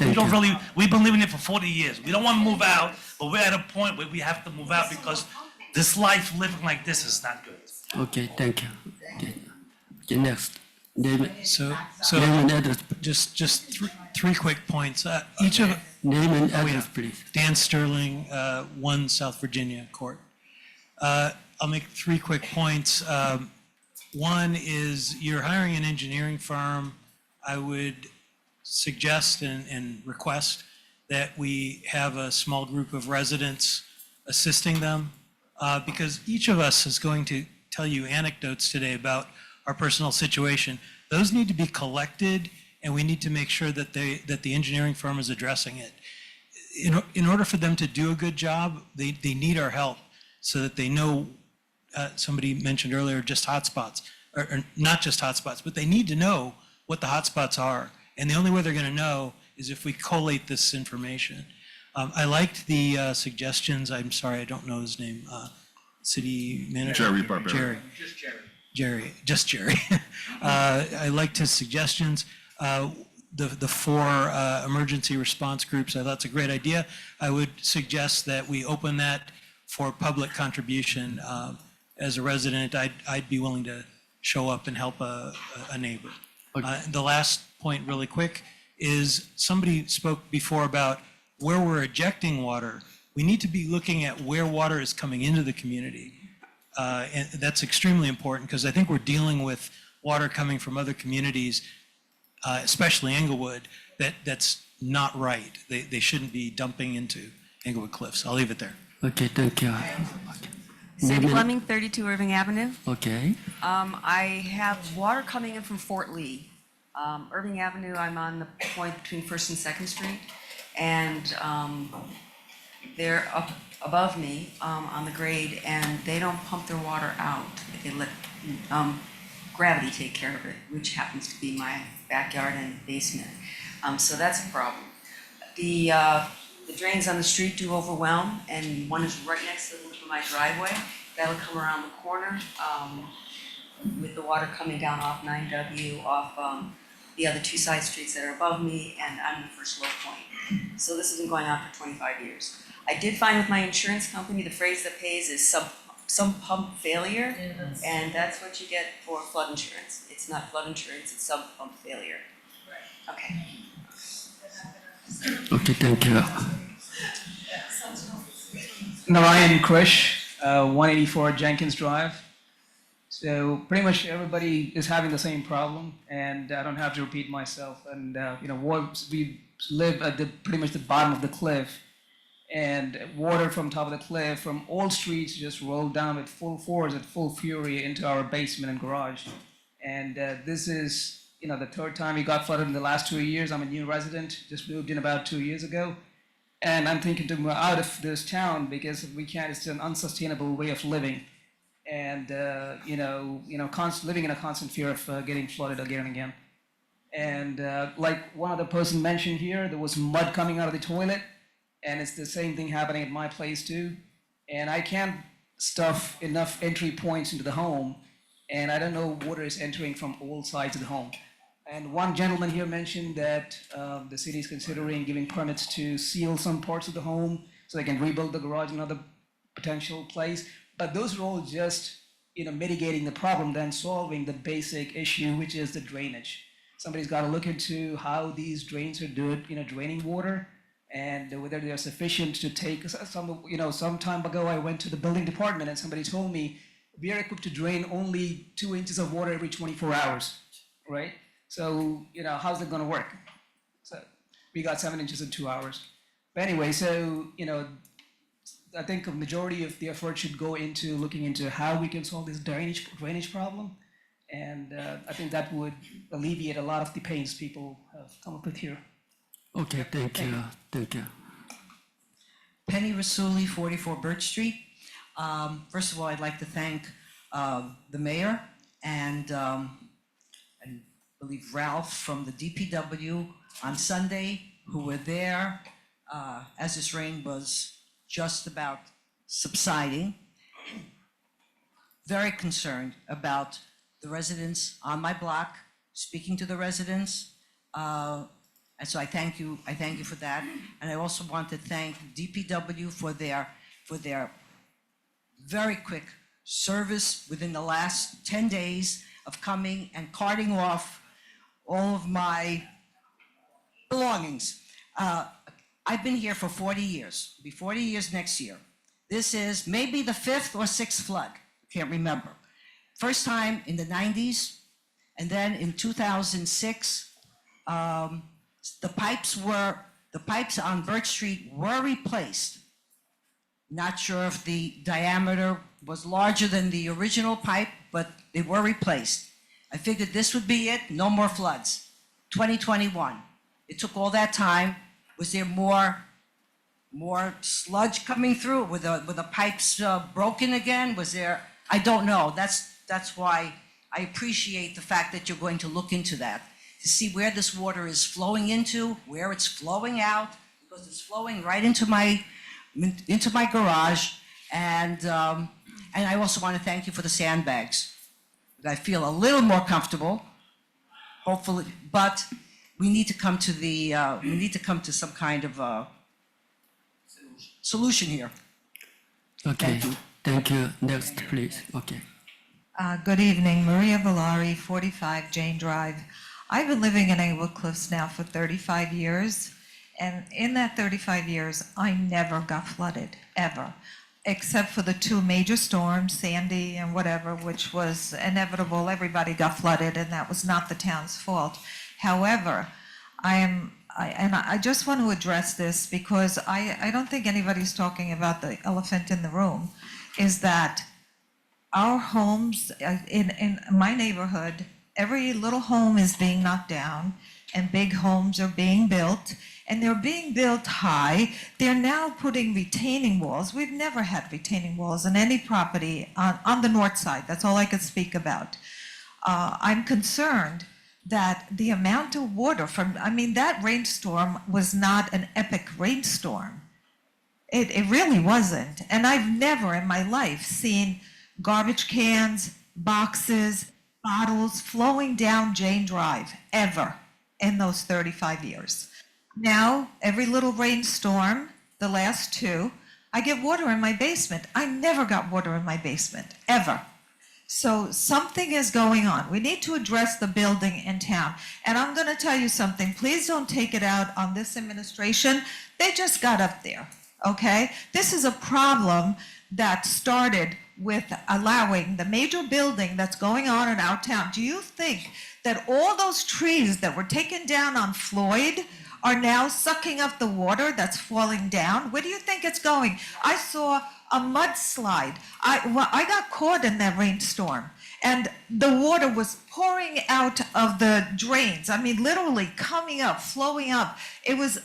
we've been living here for 40 years. We don't want to move out, but we're at a point where we have to move out because this life living like this is not good. Okay, thank you. Okay, next. Name, So, name and address, just three quick points. Each of, name and Oh, yeah. address, please. Dan Sterling, 1 South Virginia Court. I'll make three quick points. One is you're hiring an engineering firm. I would suggest and request that we have a small group of residents assisting them, because each of us is going to tell you anecdotes today about our personal situation. Those need to be collected, and we need to make sure that the engineering firm is addressing it. In order for them to do a good job, they need our help so that they know, somebody mentioned earlier, just hotspots, or not just hotspots, but they need to know what the hotspots are. And the only way they're going to know is if we collate this information. I liked the suggestions. I'm sorry, I don't know his name. City manager? Jerry Barbera. Jerry. Just Jerry. I liked his suggestions. The 4 emergency response groups, I thought it's a great idea. I would suggest that we open that for public contribution. As a resident, I'd be willing to show up and help a neighbor. The last point, really quick, is somebody spoke before about where we're ejecting water. We need to be looking at where water is coming into the community. And that's extremely important, because I think we're dealing with water coming from other communities, especially Englewood, that's not right. They shouldn't be dumping into Englewood Cliffs. I'll leave it there. Okay, thank you. Sandy Name and- Fleming, 32 Irving Avenue. Okay, I have water coming in from Fort Lee. Irving Avenue, I'm on the point between First and Second Street. And they're up above me on the grade, and they don't pump their water out. They let gravity take care of it, which happens to be my backyard and basement. So that's a problem. The drains on the street do overwhelm, and one is right next to the lip of my driveway. That'll come around the corner with the water coming down off 9W, off the other 2 side streets that are above me, and I'm the first low point. So this has been going on for 25 years. I did find with my insurance company, the phrase that pays is some pump failure, and that's what you get for flood insurance. It's not flood insurance, it's some pump failure. Okay. okay, thank you. Narayan Krish, 184 Jenkins Drive. So pretty much everybody is having the same problem, and I don't have to repeat myself. And we live at pretty much the bottom of the cliff, and water from top of the cliff from all streets just rolled down with full force, at full fury into our basement and garage. And this is the 3rd time we got flooded in the last 2 years. I'm a new resident, just moved in about 2 years ago. And I'm thinking to move out of this town because we can't, it's an unsustainable way of living. And, living in a constant fear of getting flooded again and again. And like one other person mentioned here, there was mud coming out of the toilet, and it's the same thing happening at my place too. And I can't stuff enough entry points into the home, and I don't know water is entering from all sides of the home. And one gentleman here mentioned that the city is considering giving permits to seal some parts of the home so they can rebuild the garage in another potential place. But those are all just, mitigating the problem, then solving the basic issue, which is the drainage. Somebody's got to look into how these drains are doing, draining water, and whether they are sufficient to take some time ago I went to the building department and somebody told me we are equipped to drain only 2 inches of water every 24 hours, right? So, how's it going to work? So we got 7 inches in 2 hours. But anyway, so, I think a majority of the effort should go into looking into how we can solve this drainage problem. And I think that would alleviate a lot of the pains people have come up with here. Okay, thank you, thank you. Penny Rasuli, 44 Birch Street. First of all, I'd like to thank the mayor and I believe Ralph from the DPW on Sunday, who were there as this rain was just about subsiding. Very concerned about the residents on my block, speaking to the residents. And so I thank you for that. And I also want to thank DPW for their very quick service within the last 10 days. of coming and carting off all of my belongings. I've been here for 40 years, be 40 years next year. This is maybe the 5th or 6th flood, can't remember. First time in the 90s, and then in 2006, the pipes on Birch Street were replaced. Not sure if the diameter was larger than the original pipe, but they were replaced. I figured this would be it, no more floods. 2021, it took all that time. Was there more sludge coming through? Were the pipes broken again? Was there, I don't know. That's why I appreciate the fact that you're going to look into that, to see where this water is flowing into, where it's flowing out, because it's flowing right into my garage. And I also want to thank you for the sandbags. I feel a little more comfortable, hopefully, but we need to come to some kind of solution here. Okay, thank you. Next, please. Okay. Good evening, Maria Valari, 45 Jane Drive. I've been living in Englewood Cliffs now for 35 years, and in that 35 years, I never got flooded, ever, except for the 2 major storms, Sandy and whatever, which was inevitable. Everybody got flooded, and that was not the town's fault. However, I just want to address this because I don't think anybody's talking about the elephant in the room, is that our homes, in my neighborhood, every little home is being knocked down and big homes are being built, and they're being built high. They're now putting retaining walls. We've never had retaining walls on any property on the north side. That's all I could speak about. I'm concerned that the amount of water that rainstorm was not an epic rainstorm. It really wasn't. And I've never in my life seen garbage cans, boxes, bottles flowing down Jane Drive, ever, in those 35 years. Now, every little rainstorm, the last 2, I get water in my basement. I never got water in my basement, ever. So something is going on. We need to address the building in town. And I'm going to tell you something. Please don't take it out on this administration. They just got up there, okay? This is a problem that started with allowing the major building that's going on in our town. Do you think that all those trees that were taken down on Floyd are now sucking up the water that's falling down? Where do you think it's going? I saw a mudslide. I got caught in that rainstorm, and the water was pouring out of the drains. I mean, literally coming up, flowing up. It was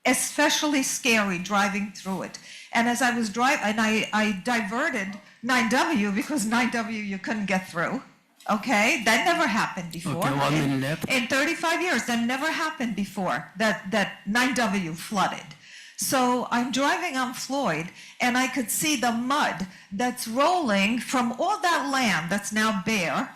especially scary driving through it. And as I was driving, and I diverted 9W because 9W you couldn't get through. Okay, that never happened before. Okay, 1 minute left. In 35 years, that never happened before, that 9W flooded. So I'm driving on Floyd, and I could see the mud that's rolling from all that land that's now bare.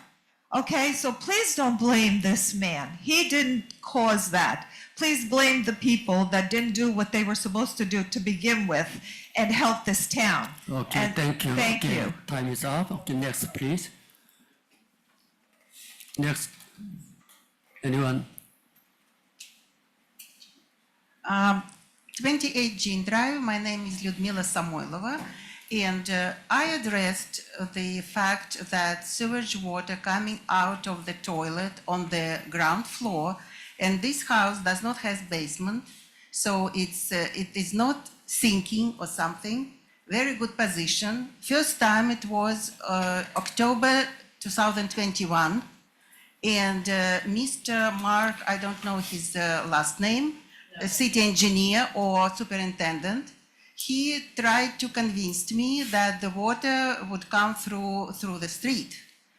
Okay, so please don't blame this man. He didn't cause that. Please blame the people that didn't do what they were supposed to do to begin with and help this town. Okay, And thank you. Thank Okay, you. time is up. Okay, next, please. Next. Anyone? 28 Jean Drive. My name is Lyudmila Samoilova, and I addressed the fact that sewage water coming out of the toilet on the ground floor, and this house does not have basement, so it is not sinking or something. Very good position. First time it was October 2021, and Mr. Mark, I don't know his last name, a city engineer or superintendent, he tried to convince me that the water would come through the street,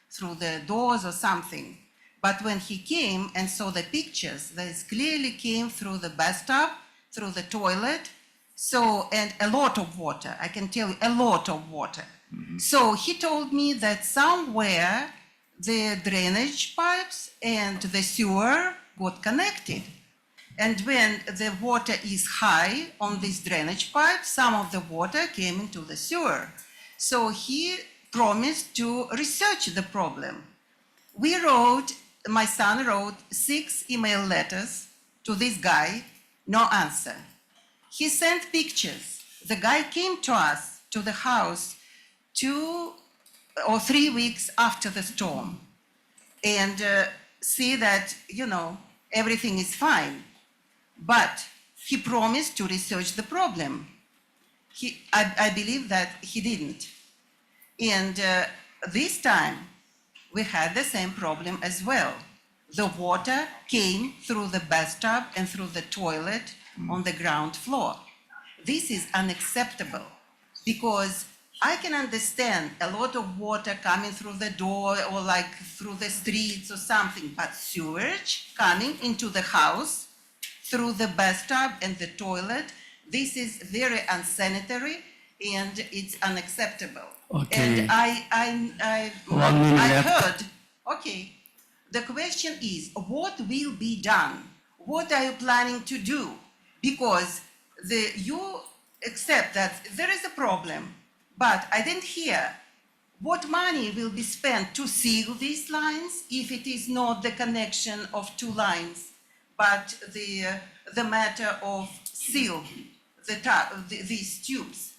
through the doors or something. But when he came and saw the pictures, this clearly came through the bathtub, through the toilet, and a lot of water, I can tell you, a lot of water. So he told me that somewhere the drainage pipes and the sewer got connected. And when the water is high on this drainage pipe, some of the water came into the sewer. So he promised to research the problem. My son wrote 6 email letters to this guy, no answer. He sent pictures. The guy came to us, to the house, 2 or 3 weeks after the storm, and see that, everything is fine. But he promised to research the problem. I believe that he didn't. And this time, we had the same problem as well. The water came through the bathtub and through the toilet on the ground floor. This is unacceptable because I can understand a lot of water coming through the door or like through the streets or something, but sewage coming into the house through the bathtub and the toilet, this is very unsanitary and it's unacceptable. Okay. And I 1 minute left. heard, okay, the question is, what will be done? What are you planning to do? Because you accept that there is a problem, but I didn't hear what money will be spent to seal these lines if it is not the connection of 2 lines, but the matter of seal these tubes.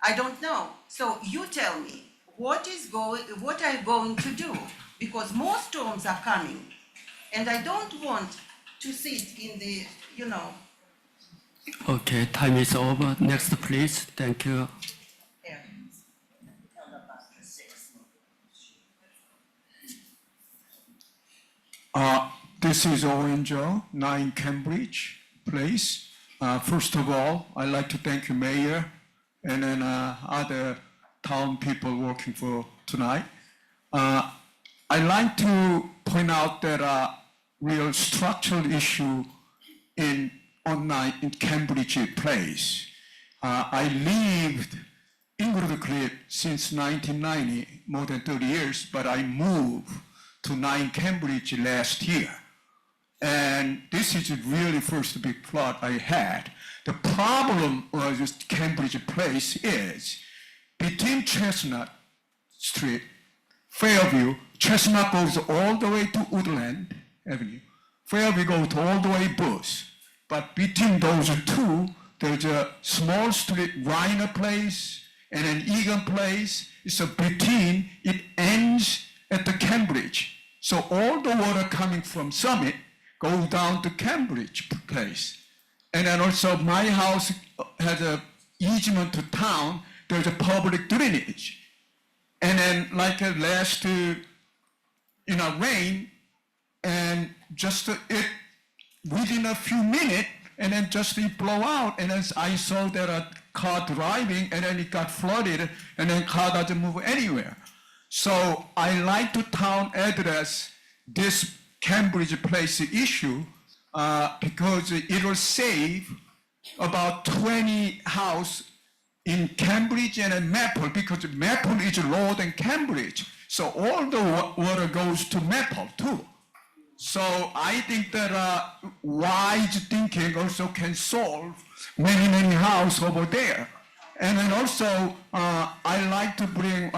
I don't know. So you tell me, what are you going to do? Because more storms are coming, and I don't want to sit in the, Okay, time is over. Next, please. Thank you. This is Owen Joe, 9 Cambridge Place. First of all, I'd like to thank you, Mayor, and then other town people working for tonight. I'd like to point out that real structural issue in Cambridge Place. I lived in Grotto Cliff since 1990, more than 30 years, but I moved to 9 Cambridge last year. And this is really first big flood I had. The problem with Cambridge Place is between Chestnut Street, Fairview, Chestnut goes all the way to Woodland Avenue. Fairview goes all the way Booth. But between those 2, there's a small street, Reiner Place, and an Egan Place. So between, it ends at the Cambridge. So all the water coming from Summit goes down to Cambridge Place. And then also my house has an easement to town. There's a public drainage. And then like last, rain, and just it within a few minutes, and then just it blow out. And then I saw that a car driving, and then it got flooded, and then car doesn't move anywhere. So I like to town address this Cambridge Place issue because it will save about 20 houses in Cambridge and in Maple, because Maple is lower than Cambridge. So all the water goes to Maple too. So I think that wise thinking also can solve many houses over there. And then also, I like to bring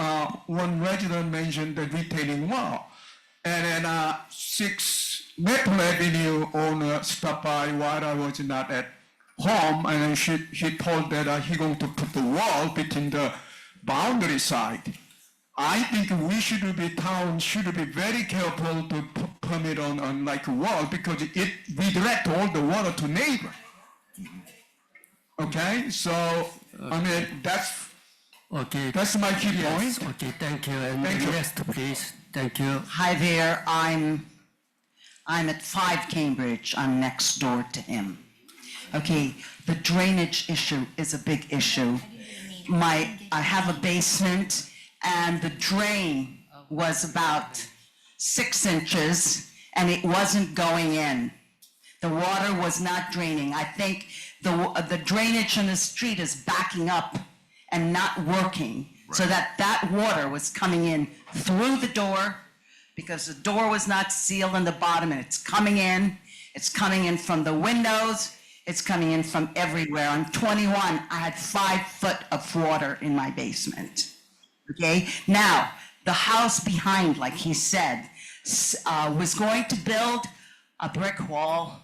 one resident mentioned the retaining wall. And then 6 Maple Avenue owner stopped by while I was not at home, and then he told that he going to put the wall between the boundary side. I think town should be very careful to permit on like a wall, because it redirect all the water to neighbor. Okay, so that's my key point. Okay, thank you. And Thank you. next, please. Thank you. Hi there, I'm at 5 Cambridge, I'm next door to him. Okay, the drainage issue is a big issue. I have a basement, and the drain was about 6 inches, and it wasn't going in. The water was not draining. I think the drainage in the street is backing up and not working, so that water was coming in through the door, because the door was not sealed on the bottom, and it's coming in from the windows, it's coming in from everywhere. On 21, I had 5 foot of water in my basement. Okay, now, The house behind, like he said, was going to build a brick wall.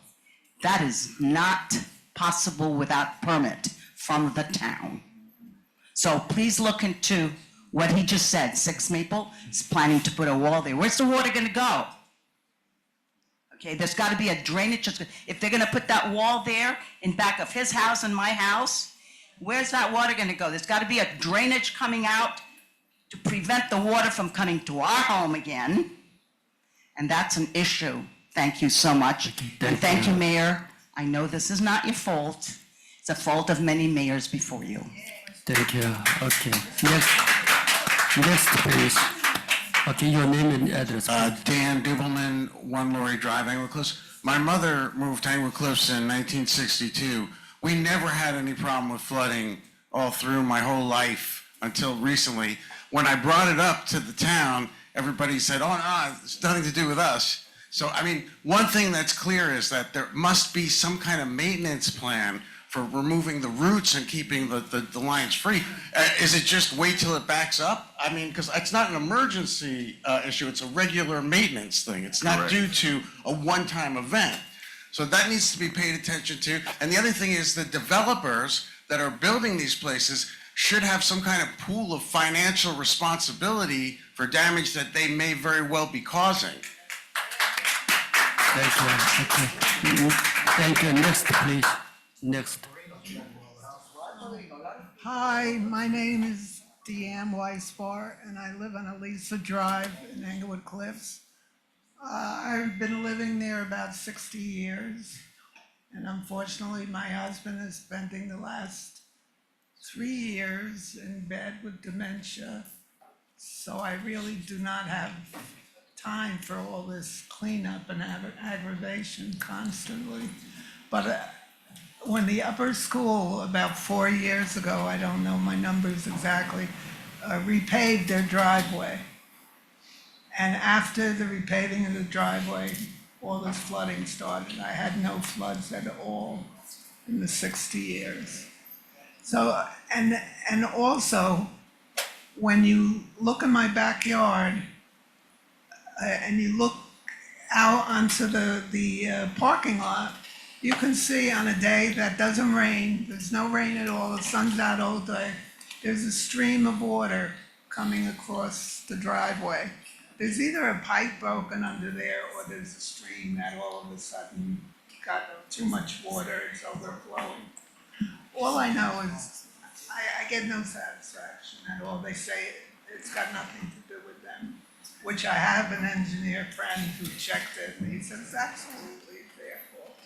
That is not possible without permit from the town. So please look into what he just said. Six Maple is planning to put a wall there. Where's the water gonna go? Okay, there's gotta be a drainage. If they're gonna put that wall there in back of his house and my house, where's that water gonna go? There's gotta be a drainage coming out to prevent the water from coming to our home again. And that's an issue. Thank you so much. And thank you, Mayor. I know this is not your fault. It's a fault of many mayors before you. Thank you. Okay. Next, please. Okay, your name and address. Dan Dubelman, 1 Laurie Drive, Englewood Cliffs. My mother moved to Englewood Cliffs in 1962. We never had any problem with flooding all through my whole life until recently. When I brought it up to the town, everybody said, oh, no, it's nothing to do with us. So, I mean, one thing that's clear is that there must be some kind of maintenance plan for removing the roots and keeping the lines free. Is it just wait till it backs up? I mean, because it's not an emergency issue, it's a regular maintenance thing. It's not Correct. due to a one-time event. So that needs to be paid attention to. And the other thing is the developers that are building these places should have some kind of pool of financial responsibility for damage that they may very well be causing. Thank you. Okay. Thank you. Next, please. Next. Hi, my name is Deanne Weisbar, and I live on Elisa Drive in Englewood Cliffs. I've been living there about 60 years, and unfortunately, my husband is spending the last 3 years in bed with dementia, so I really do not have time for all this cleanup and aggravation constantly. But when the upper school, about 4 years ago, I don't know my numbers exactly, repaved their driveway. And after the repaving of the driveway, all this flooding started. I had no floods at all in the 60 years. So, and also, when you look in my backyard, and you look out onto the parking lot, you can see on a day that doesn't rain, there's no rain at all, the sun's out all day, there's a stream of water coming across the driveway. There's either a pipe broken under there or there's a stream that all of a sudden got too much water, it's overflowing. All I know is I get no satisfaction at all. They say it's got nothing to do with them, which I have an engineer friend who checked it and he says it's absolutely their fault.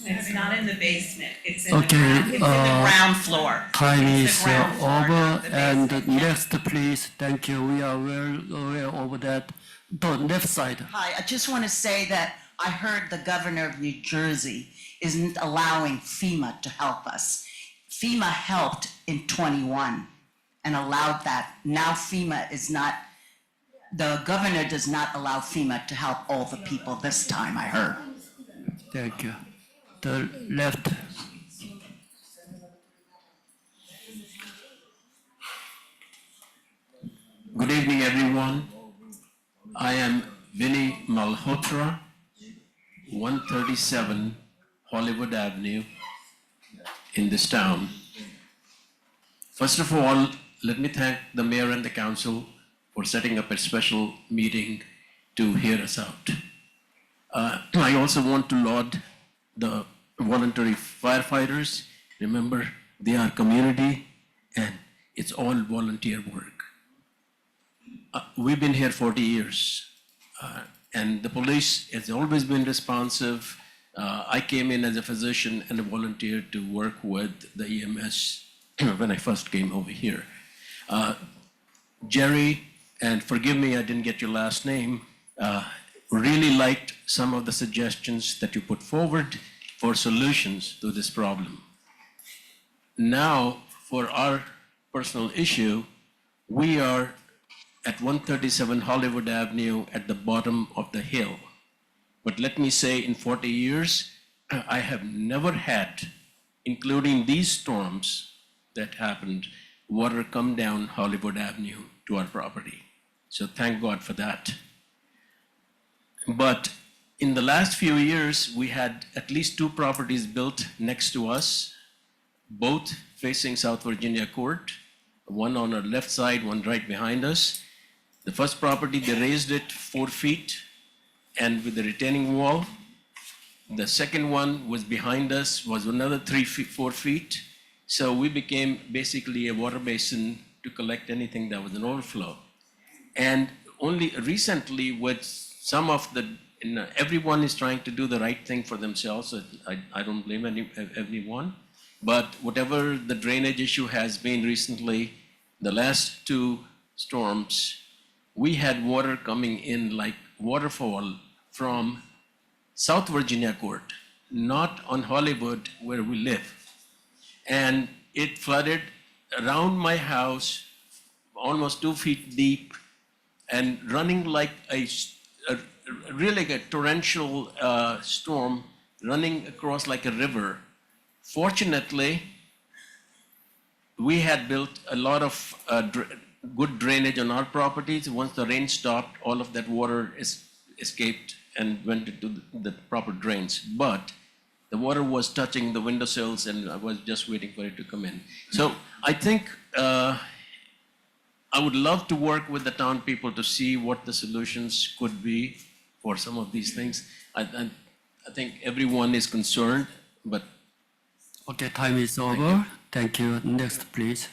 It's not in the basement, it's in Okay, the ground floor. Time It's is the ground floor, over, not the and basement, yeah. next, please. Thank you. We are well aware of that. The left side. Hi, I just want to say that I heard the governor of New Jersey isn't allowing FEMA to help us. FEMA helped in 21 and allowed that. Now FEMA is not, the governor does not allow FEMA to help all the people this time, I heard. Thank you. The left. Good evening, everyone. I am Vinny Malhotra, 137 Hollywood Avenue in this town. First of all, let me thank the mayor and the council for setting up a special meeting to hear us out. I also want to laud the voluntary firefighters. Remember, they are community and it's all volunteer work. We've been here 40 years and the police has always been responsive. I came in as a physician and a volunteer to work with the EMS when I first came over here. Jerry, and forgive me, I didn't get your last name, really liked some of the suggestions that you put forward for solutions to this problem. Now, for our personal issue, we are at 137 Hollywood Avenue at the bottom of the hill. But let me say, in 40 years, I have never had, including these storms that happened, water come down Hollywood Avenue to our property. So thank God for that. But in the last few years, we had at least 2 properties built next to us, both facing South Virginia Court, one on our left side, one right behind us. The first property, they raised it 4 feet and with the retaining wall. The second one was behind us, was another 3 feet, 4 feet. So we became basically a water basin to collect anything that was an overflow. And only recently with some of the, everyone is trying to do the right thing for themselves. So I don't blame anyone. But whatever the drainage issue has been recently, the last 2 storms, we had water coming in like waterfall from South Virginia Court, not on Hollywood where we live. And it flooded around my house, almost 2 feet deep, and running like really like a torrential storm, running across like a river. Fortunately, we had built a lot of good drainage on our properties. Once the rain stopped, all of that water escaped and went into the proper drains. But the water was touching the windowsills and I was just waiting for it to come in. So I think I would love to work with the town people to see what the solutions could be for some of these things. I think everyone is concerned, but. Okay, time is over. Thank you. Next, please.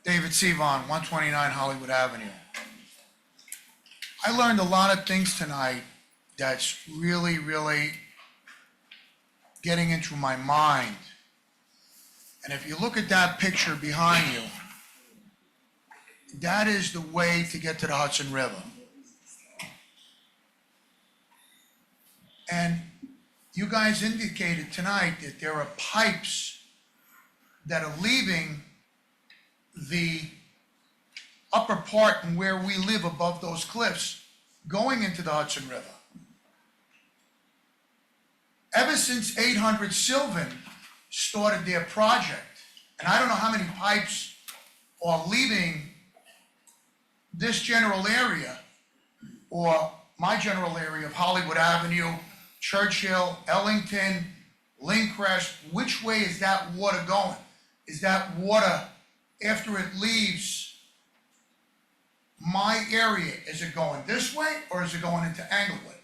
David Sevon, 129 Hollywood Avenue. I learned a lot of things tonight that's really, really getting into my mind. And if you look at that picture behind you, that is the way to get to the Hudson River. And you guys indicated tonight that there are pipes that are leaving the upper part and where we live above those cliffs going into the Hudson River. Ever since 800 Sylvan started their project, and I don't know how many pipes are leaving this general area or my general area of Hollywood Avenue, Churchill, Ellington, Lindcrest, which way is that water going? Is that water, after it leaves my area, is it going this way or is it going into Englewood?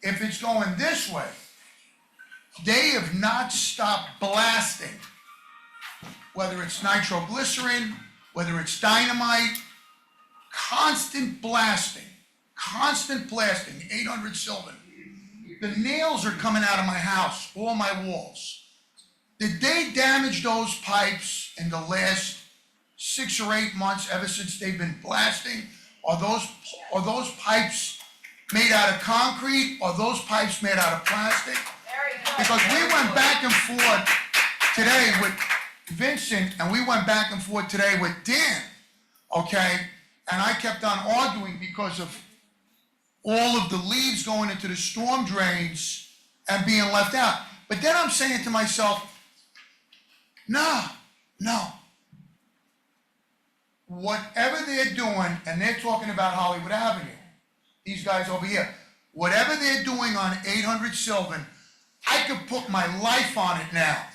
If it's going this way, they have not stopped blasting, whether it's nitroglycerin, whether it's dynamite, constant blasting, 800 Sylvan. The nails are coming out of my house, all my walls. Did they damage those pipes in the last 6 or 8 months ever since they've been blasting? Are those pipes made out of concrete? Are those pipes made out of plastic? Because we went back and forth today with Vincent and we went back and forth today with Dan, okay? And I kept on arguing because of all of the leaves going into the storm drains and being left out. But then I'm saying to myself, no. Whatever they're doing, and they're talking about Hollywood Avenue, these guys over here, whatever they're doing on 800 Sylvan, I could put my life on it now.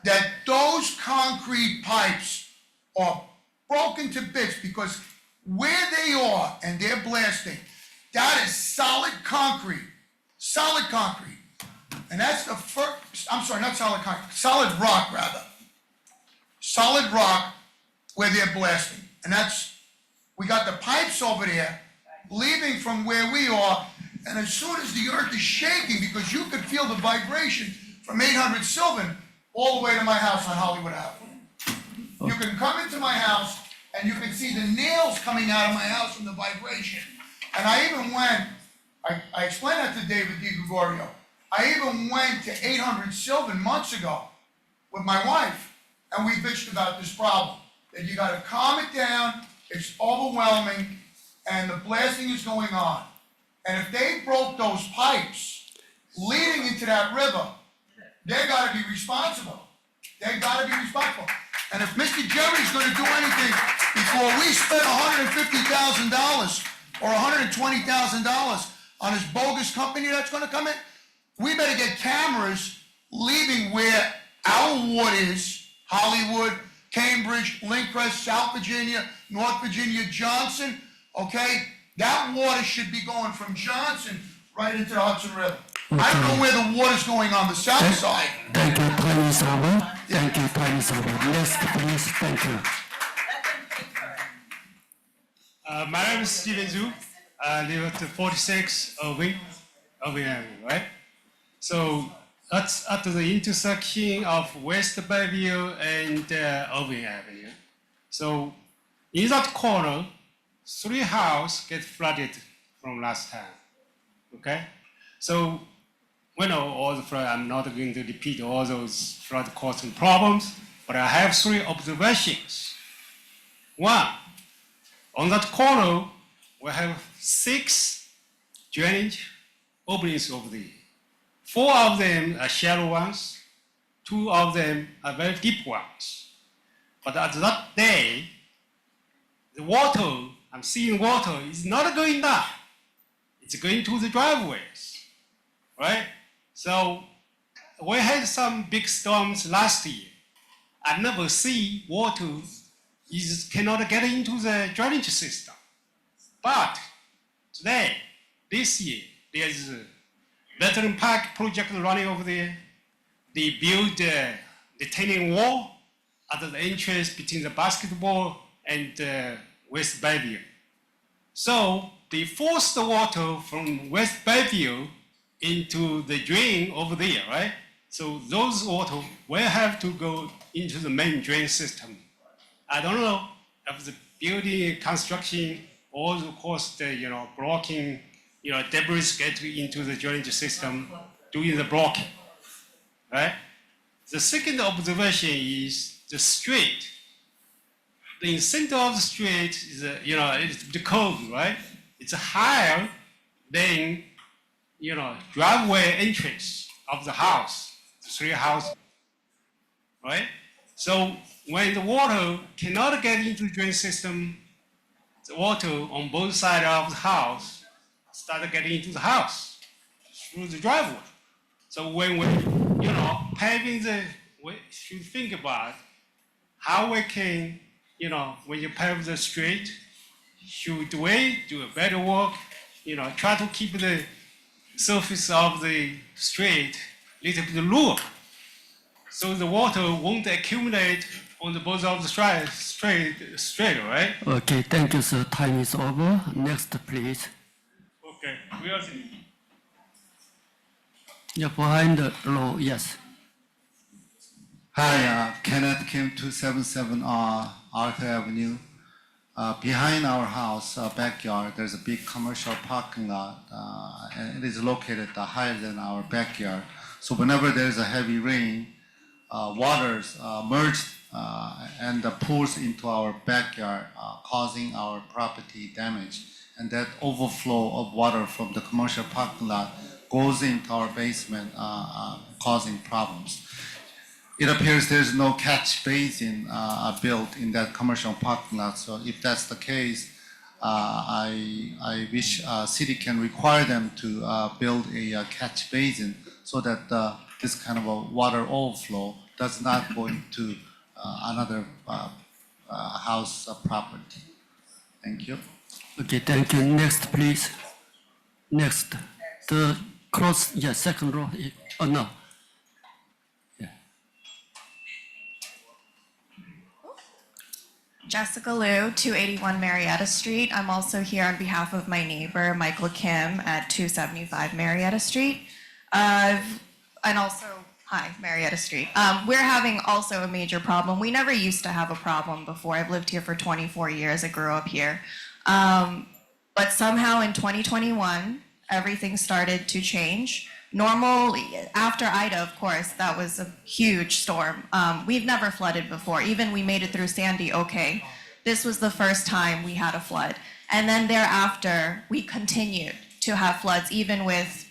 That those concrete pipes are broken to bits because where they are and they're blasting, that is solid concrete. And that's the first, I'm sorry, not solid concrete, solid rock rather. Solid rock where they're blasting. And that's, we got the pipes over there leaving from where we are, and as soon as the earth is shaking, because you could feel the vibration from 800 Sylvan all the way to my house on Hollywood Avenue. You can come into my house and you can see the nails coming out of my house from the vibration. And I even went, I explained that to David DiGregorio. I even went to 800 Sylvan months ago with my wife, and we bitched about this problem. That you gotta calm it down, it's overwhelming, and the blasting is going on. And if they broke those pipes leading into that river, they gotta be responsible. They gotta be responsible. And if Mr. Jerry's gonna do anything before we spend $150,000 or $120,000 on this bogus company that's gonna come in, we better get cameras leaving where our ward is, Hollywood, Cambridge, Lincrest, South Virginia, North Virginia, Johnson, okay? That water should be going from Johnson right into the Hudson River. I don't know where the water's going on the south side. Thank you, time is over. Thank you, time is over. Next, please, thank you. My name is Steven Zhu. I live at 46 Irving Avenue, right? So that's at the intersection of West Bayview and Irving Avenue. So in that corner, 3 houses get flooded from last time, okay? So we know all the flood. I'm not going to repeat all those flood causing problems, but I have 3 observations. One, on that corner, we have 6 drainage openings over there. 4 of them are shallow ones, 2 of them are very deep ones. But at that day, the water, I'm seeing water, is not going down. It's going to the driveways, right? So we had some big storms last year. I never see water cannot get into the drainage system. But today, this year, there's a Veteran Park project running over there. They built a retaining wall at the entrance between the basketball and West Bayview. So they forced the water from West Bayview into the drain over there, right? So those water will have to go into the main drain system. I don't know if the building construction or the cost, blocking, debris get into the drainage system doing the blocking, right? The second observation is the street. The center of the street is, it's the curve, right? It's higher than, driveway entrance of the house, the 3 houses, right? So when the water cannot get into the drain system, the water on both sides of the house started getting into the house through the driveway. So when we're, paving we should think about how we can, when you pave the street, should we do a better work, try to keep the surface of the street a little bit lower, so the water won't accumulate on the both of the straight, right? Okay, thank you, sir. Time is over. Next, please. Okay, we are seeing. Yeah, behind the row, yes. Hi, Kenneth Kim, 277 Arthur Avenue. Behind our house, backyard, there's a big commercial parking lot, and it is located higher than our backyard. So whenever there's a heavy rain, waters merge and pours into our backyard, causing our property damage. And that overflow of water from the commercial parking lot goes into our basement, causing problems. It appears there's no catch basin built in that commercial parking lot. So if that's the case, I wish city can require them to build a catch basin so that this kind of a water overflow does not go into another house property. Thank you. Okay, thank you. Next, please. Next. The cross, yeah, second row. Oh, no. Jessica Liu, 281 Marietta Street. I'm also here on behalf of my neighbor, Michael Kim, at 275 Marietta Street. And also, hi, Marietta Street. We're having also a major problem. We never used to have a problem before. I've lived here for 24 years. I grew up here. But somehow in 2021, everything started to change. After Ida, of course, that was a huge storm. We've never flooded before. Even we made it through Sandy, okay. This was the first time we had a flood. And then thereafter, we continued to have floods, even with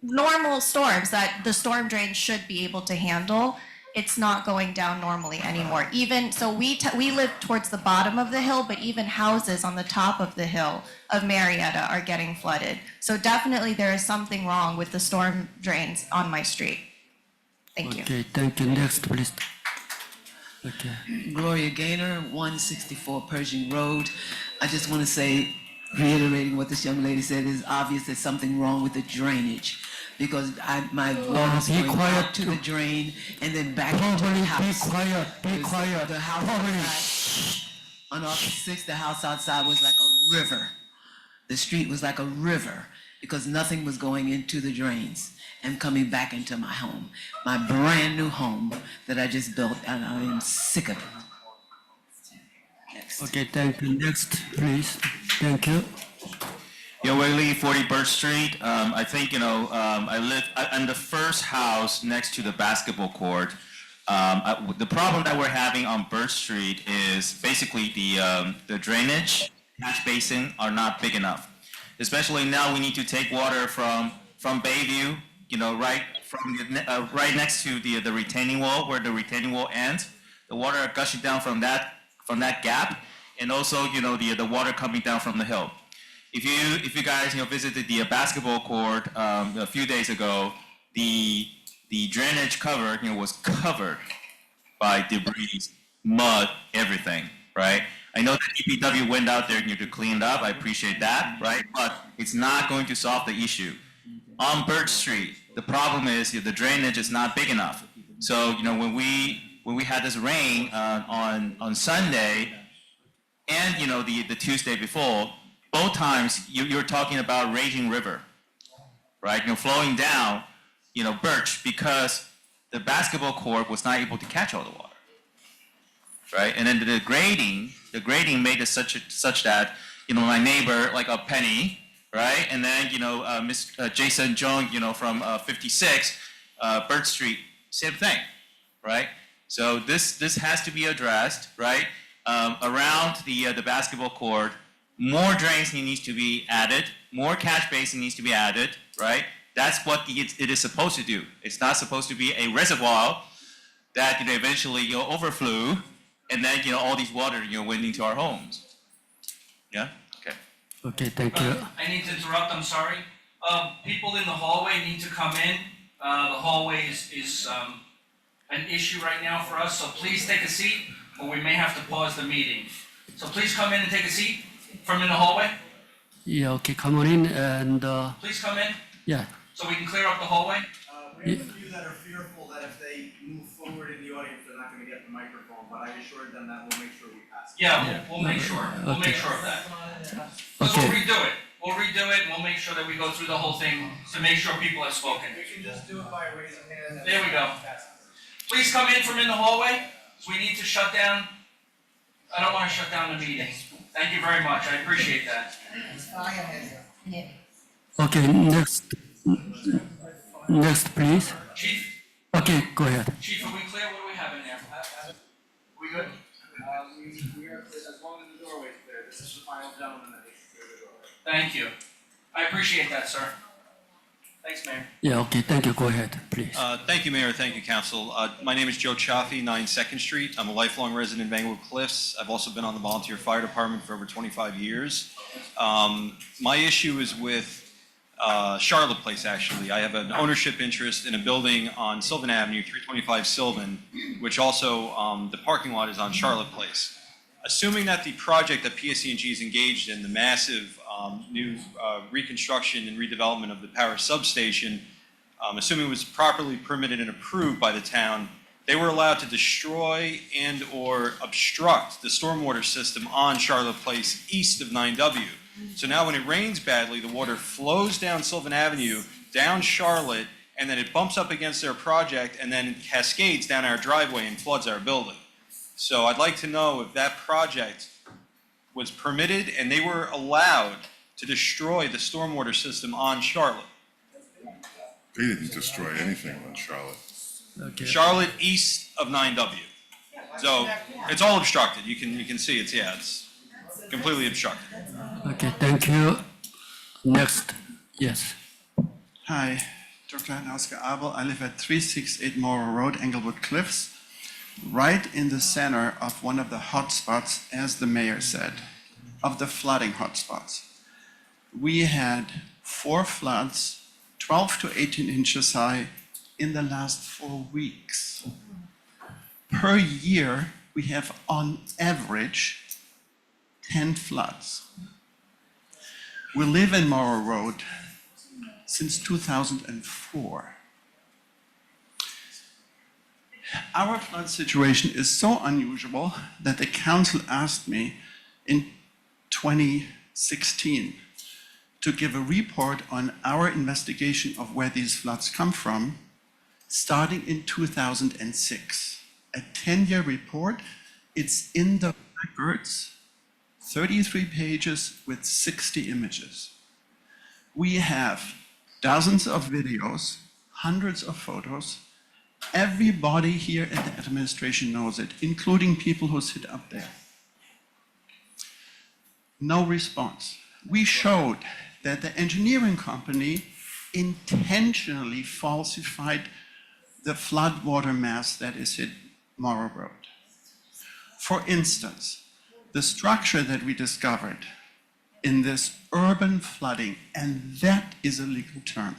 normal storms that the storm drain should be able to handle. it's not going down normally anymore. Even, so we live towards the bottom of the hill, but even houses on the top of the hill of Marietta are getting flooded. So definitely there is something wrong with the storm drains on my street. Thank you. Okay, thank you. Next, please. Okay. Gloria Gaynor, 164 Pershing Road. I just want to say, reiterating what this young lady said, is obvious there's something wrong with the drainage. Because my water's be going quiet out to the drain and then back into the house. Be quiet. The house outside, on August 6th, the house outside was like a river. The street was like a river because nothing was going into the drains and coming back into my home. My brand new home that I just built, and I am sick of it. Next. Okay, thank you. Next, please. Thank you. Yo, Lee, 40 Birch Street. I think, I live in the first house next to the basketball court. The problem that we're having on Birch Street is basically the drainage, catch basin are not big enough. Especially now we need to take water from Bayview, right next to the retaining wall, where the retaining wall ends. The water are gushing down from that gap, and also, the water coming down from the hill. If you guys visited the basketball court a few days ago, the drainage cover was covered by debris, mud, everything, right? I know that DPW went out there to clean it up. I appreciate that, right? But it's not going to solve the issue. On Birch Street, the problem is the drainage is not big enough. So when we had this rain on Sunday, and the Tuesday before. Both times you're talking about raging river, right? Flowing down, Birch, because the basketball court was not able to catch all the water, right? And then the grading made it such that my neighbor, like a Penny, right? And then Jason Jung, from 56 Birch Street, same thing, right? So this has to be addressed, right? Around the basketball court. More drains needs to be added, more catch basin needs to be added, right? That's what it is supposed to do. It's not supposed to be a reservoir that eventually overflow, and then all these water went into our homes. Yeah. Okay. Okay, thank you. I need to interrupt. I'm sorry. People in the hallway need to come in. The hallway is an issue right now for us. So please take a seat, or we may have to pause the meeting. So please come in and take a seat. From in the hallway? Yeah, okay, come on in and, Please come in, yeah. so we can clear up the hallway. We have a few that are fearful that if they move forward in the audience, they're not gonna get the microphone, but I assured them that we'll make sure we pass it. Yeah, we'll make sure, we'll make sure of that. We'll redo it, and we'll make sure that we go through the whole thing to make sure people have spoken. We can just do it by raising hand. There we go. Please come in from in the hallway, we need to shut down, I don't wanna shut down the meeting. Thank you very much, I appreciate that. Okay, next, please. Chief? Okay, go ahead. Chief, are we clear? What do we have in there? We good? We are, as long as the doorway's clear, this is the final gentleman that needs to clear the doorway. Thank you. I appreciate that, sir. Thanks, Mayor. Yeah, okay, thank you, go ahead, please. Thank you, Mayor. Thank you, Council. My name is Joe Chaffee, 9 2nd Street. I'm a lifelong resident of Englewood Cliffs. I've also been on the volunteer fire department for over 25 years. My issue is with Charlotte Place, actually. I have an ownership interest in a building on Sylvan Avenue, 325 Sylvan, which also, the parking lot is on Charlotte Place. Assuming that the project that PSE&G is engaged in, the massive new reconstruction and redevelopment of the power substation, assuming it was properly permitted and approved by the town, they were allowed to destroy and or obstruct the stormwater system on Charlotte Place east of 9W. So now when it rains badly, the water flows down Sylvan Avenue, down Charlotte, and then it bumps up against their project and then cascades down our driveway and floods our building. So I'd like to know if that project was permitted and they were allowed to destroy the stormwater system on Charlotte. They didn't destroy anything on Charlotte. Okay. Charlotte east of 9W. So it's all obstructed. You can see it's completely obstructed. Okay, thank you. Next, yes. Hi, Dr. Oscar Abel. I live at 368 Morrow Road, Englewood Cliffs, right in the center of one of the hotspots, as the mayor said, of the flooding hotspots. We had 4 floods, 12 to 18 inches high, in the last 4 weeks. Per year, we have on average 10 floods. We live in Morrow Road since 2004. Our flood situation is so unusual that the council asked me in 2016 to give a report on our investigation of where these floods come from, starting in 2006. A 10-year report. It's in the records, 33 pages with 60 images. We have dozens of videos, hundreds of photos. Everybody here in the administration knows it, including people who sit up there. No response. We showed that the engineering company intentionally falsified the flood water mass that is hit Morrow Road. For instance, the structure that we discovered in this urban flooding, and that is a legal term,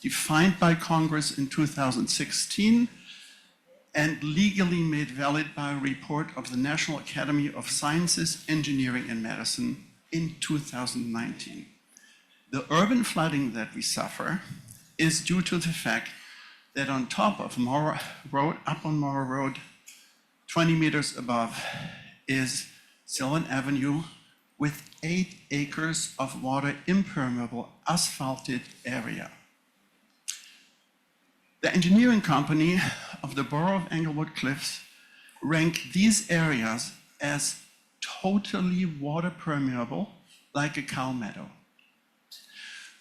defined by Congress in 2016 and legally made valid by a report of the National Academy of Sciences, Engineering, and Medicine in 2019. The urban flooding that we suffer is due to the fact that on top of Morrow Road, up on Morrow Road, 20 meters above, is Sylvan Avenue with 8 acres of water impermeable asphalted area. The engineering company of the Borough of Englewood Cliffs ranked these areas as totally water permeable, like a cow meadow.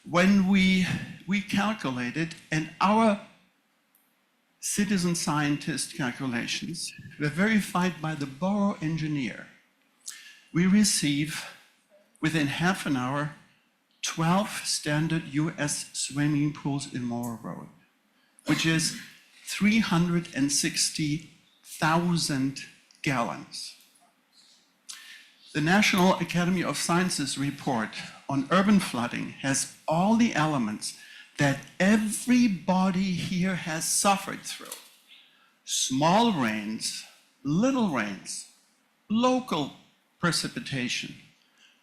When we calculated, and our citizen scientist calculations were verified by the borough engineer, we receive, within half an hour, 12 standard US swimming pools in Morrow Road, which is 360,000 gallons. The National Academy of Sciences report on urban flooding has all the elements that everybody here has suffered through. Small rains, little rains, local precipitation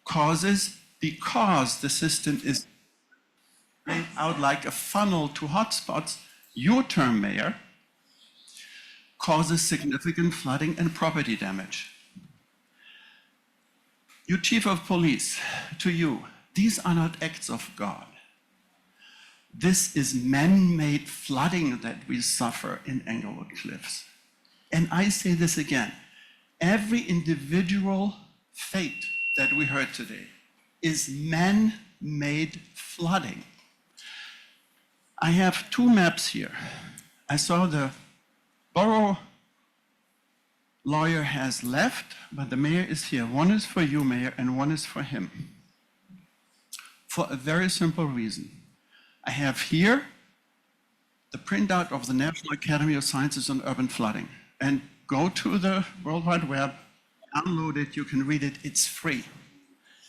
causes, because the system is laid out like a funnel to hotspots, your term, Mayor, causes significant flooding and property damage. You Chief of Police, to you, these are not acts of God. This is man-made flooding that we suffer in Englewood Cliffs. And I say this again, every individual fate that we heard today is man-made flooding. I have 2 maps here. I saw the borough lawyer has left, but the mayor is here. One is for you, Mayor, and one is for him. For a very simple reason. I have here the printout of the National Academy of Sciences on Urban Flooding. And go to the World Wide Web, download it, you can read it, it's free.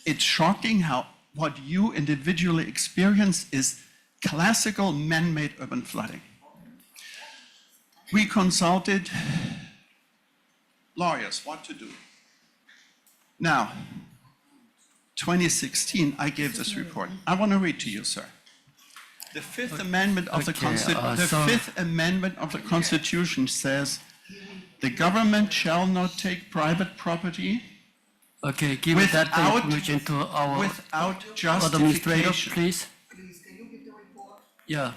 It's shocking how what you individually experience is classical man-made urban flooding. We consulted lawyers what to do. Now, 2016, I gave this report. I want to read to you, sir. The Fifth Amendment of the Fifth Amendment of the Constitution says, the government shall not take private property give that information to our without administrator, justification. please. Yeah.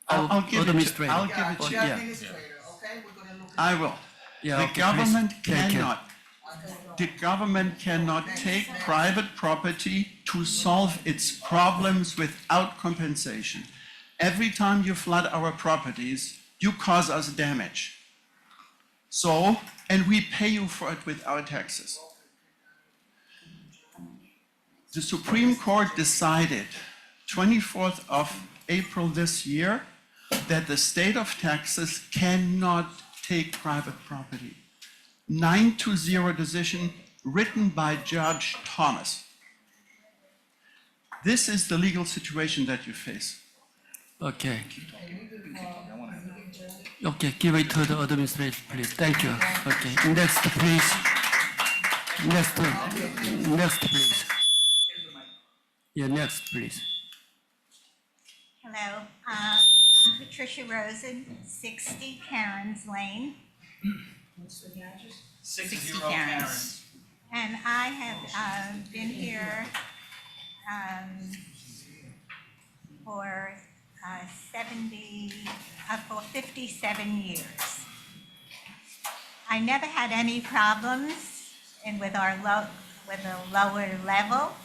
I'll give it to you. I'll give it to you. I will. Yeah, The okay, government please. Thank you. cannot. The government cannot take private property to solve its problems without compensation. Every time you flood our properties, you cause us damage. So, and we pay you for it with our taxes. The Supreme Court decided 24th of April this year that the state of Texas cannot take private property. 9-0 decision written by Judge Thomas. This is the legal situation that you face. Okay. Okay, give it to the administration, please. Thank you. Okay, next, please. Next, please. Yeah, next, please. Hello, I'm Patricia Rosen, 60 Karen's Lane. What's the address? 60 Karen's. And I have been here for 57 years. I never had any problems with a lower level.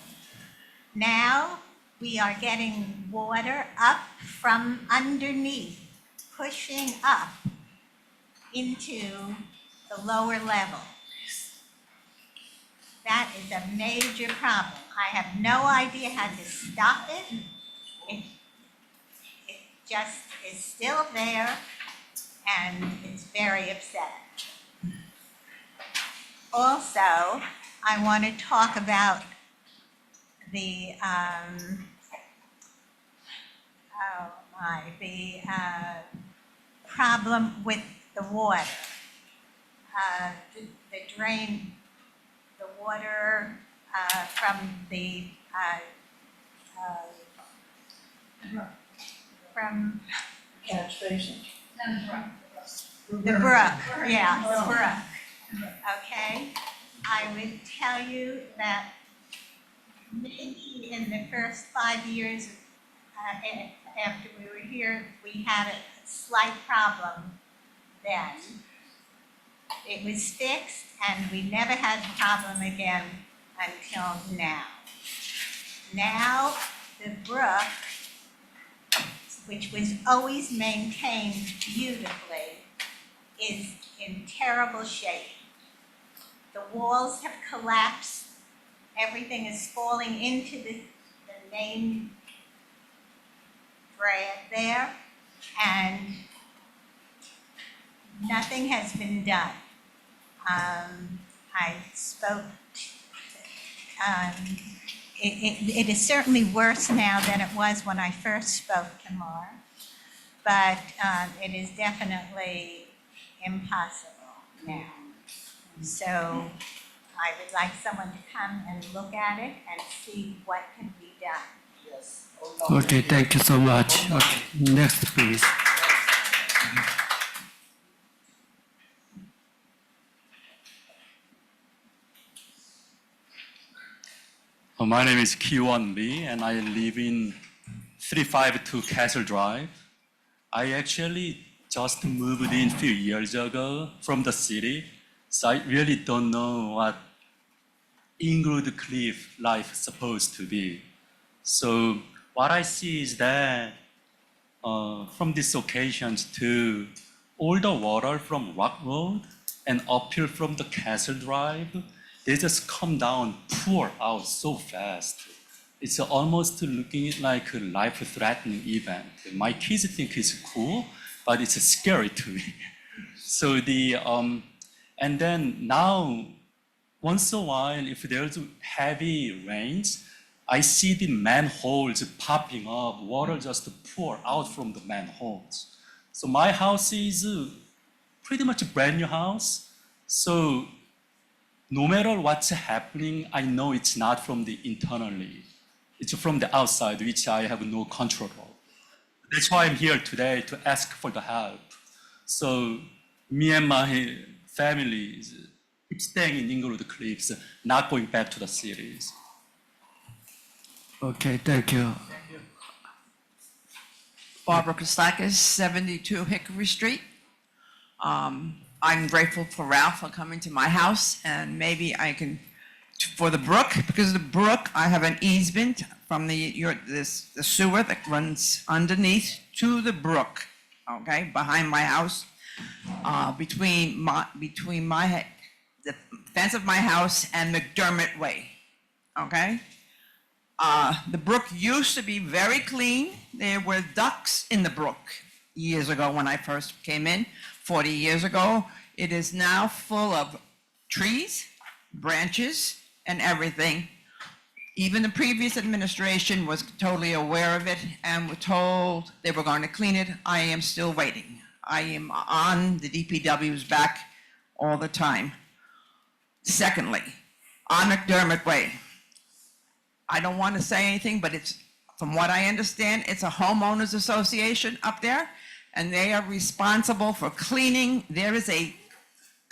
Now we are getting water up from underneath, pushing up into the lower level. That is a major problem. I have no idea how to stop it. It just is still there, and it's very upsetting. Also, I want to talk about the problem with the water. The drain, the water from the from Catch basin. the brook, yeah, the brook. Okay, I would tell you that maybe in the first 5 years after we were here, we had a slight problem then. It was fixed, and we never had a problem again until now. Now, the brook, which was always maintained beautifully, is in terrible shape. The walls have collapsed. Everything is falling into the main grade there, and nothing has been done. I spoke, it is certainly worse now than it was when I first spoke to Mark, but it is definitely impossible now. So I would like someone to come and look at it and see what can be done. Yes. Okay, thank you so much. Okay, next, please. My name is Kiwon Lee, and I live in 352 Castle Drive. I actually just moved in a few years ago from the city, so I really don't know what Inglewood Cliff life is supposed to be. So what I see is that from these occasions to all the water from Rock Road and uphill from the Castle Drive, they just come down, pour out so fast. It's almost looking like a life-threatening event. My kids think it's cool, but it's scary to me. So and then now, once in a while, if there's heavy rains, I see the manholes popping up, water just pour out from the manholes. So my house is pretty much a brand new house. So no matter what's happening, I know it's not from the internally. It's from the outside, which I have no control of. That's why I'm here today to ask for the help. So me and my family keep staying in Inglewood Cliffs, not going back to the cities. Okay, thank you. Barbara Kostakis, 72 Hickory Street. I'm grateful for Ralph for coming to my house, and maybe I can, for the brook, because of the brook, I have an easement from the sewer that runs underneath to the brook, okay, behind my house, between the fence of my house and McDermott Way, okay? The brook used to be very clean. There were ducks in the brook years ago when I first came in, 40 years ago. It is now full of trees, branches, and everything. Even the previous administration was totally aware of it and were told they were going to clean it. I am still waiting. I am on the DPW's back all the time. Secondly, on McDermott Way, I don't want to say anything, but it's, from what I understand, it's a homeowners association up there, and they are responsible for cleaning. There is a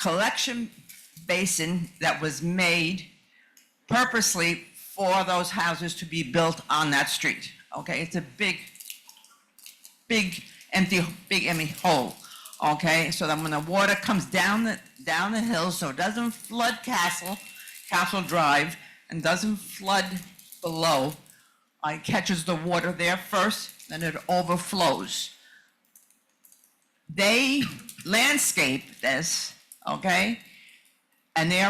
collection basin that was made purposely for those houses to be built on that street, okay? It's a big empty hole, okay? So that when the water comes down the hill, so it doesn't flood Castle Drive, and doesn't flood below, it catches the water there first, then it overflows. They landscape this, okay? And they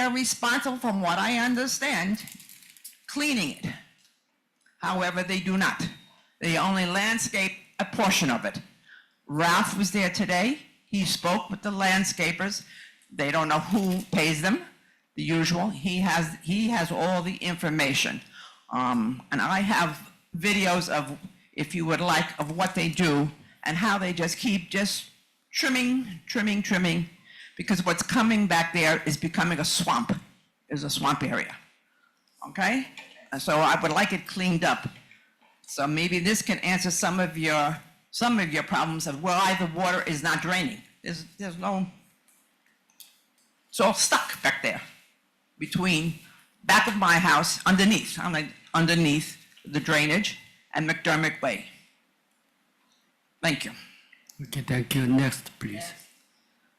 are responsible, from what I understand, cleaning it. However, they do not. They only landscape a portion of it. Ralph was there today. He spoke with the landscapers. They don't know who pays them, the usual. He has all the information. And I have videos of, if you would like, of what they do and how they just keep trimming, because what's coming back there is becoming a swamp, is a swamp area, okay? And so I would like it cleaned up. So maybe this can answer some of your problems of why the water is not draining. There's no, it's all stuck back there between back of my house, underneath the drainage and McDermott Way. Thank you. Okay, thank you. Next, please.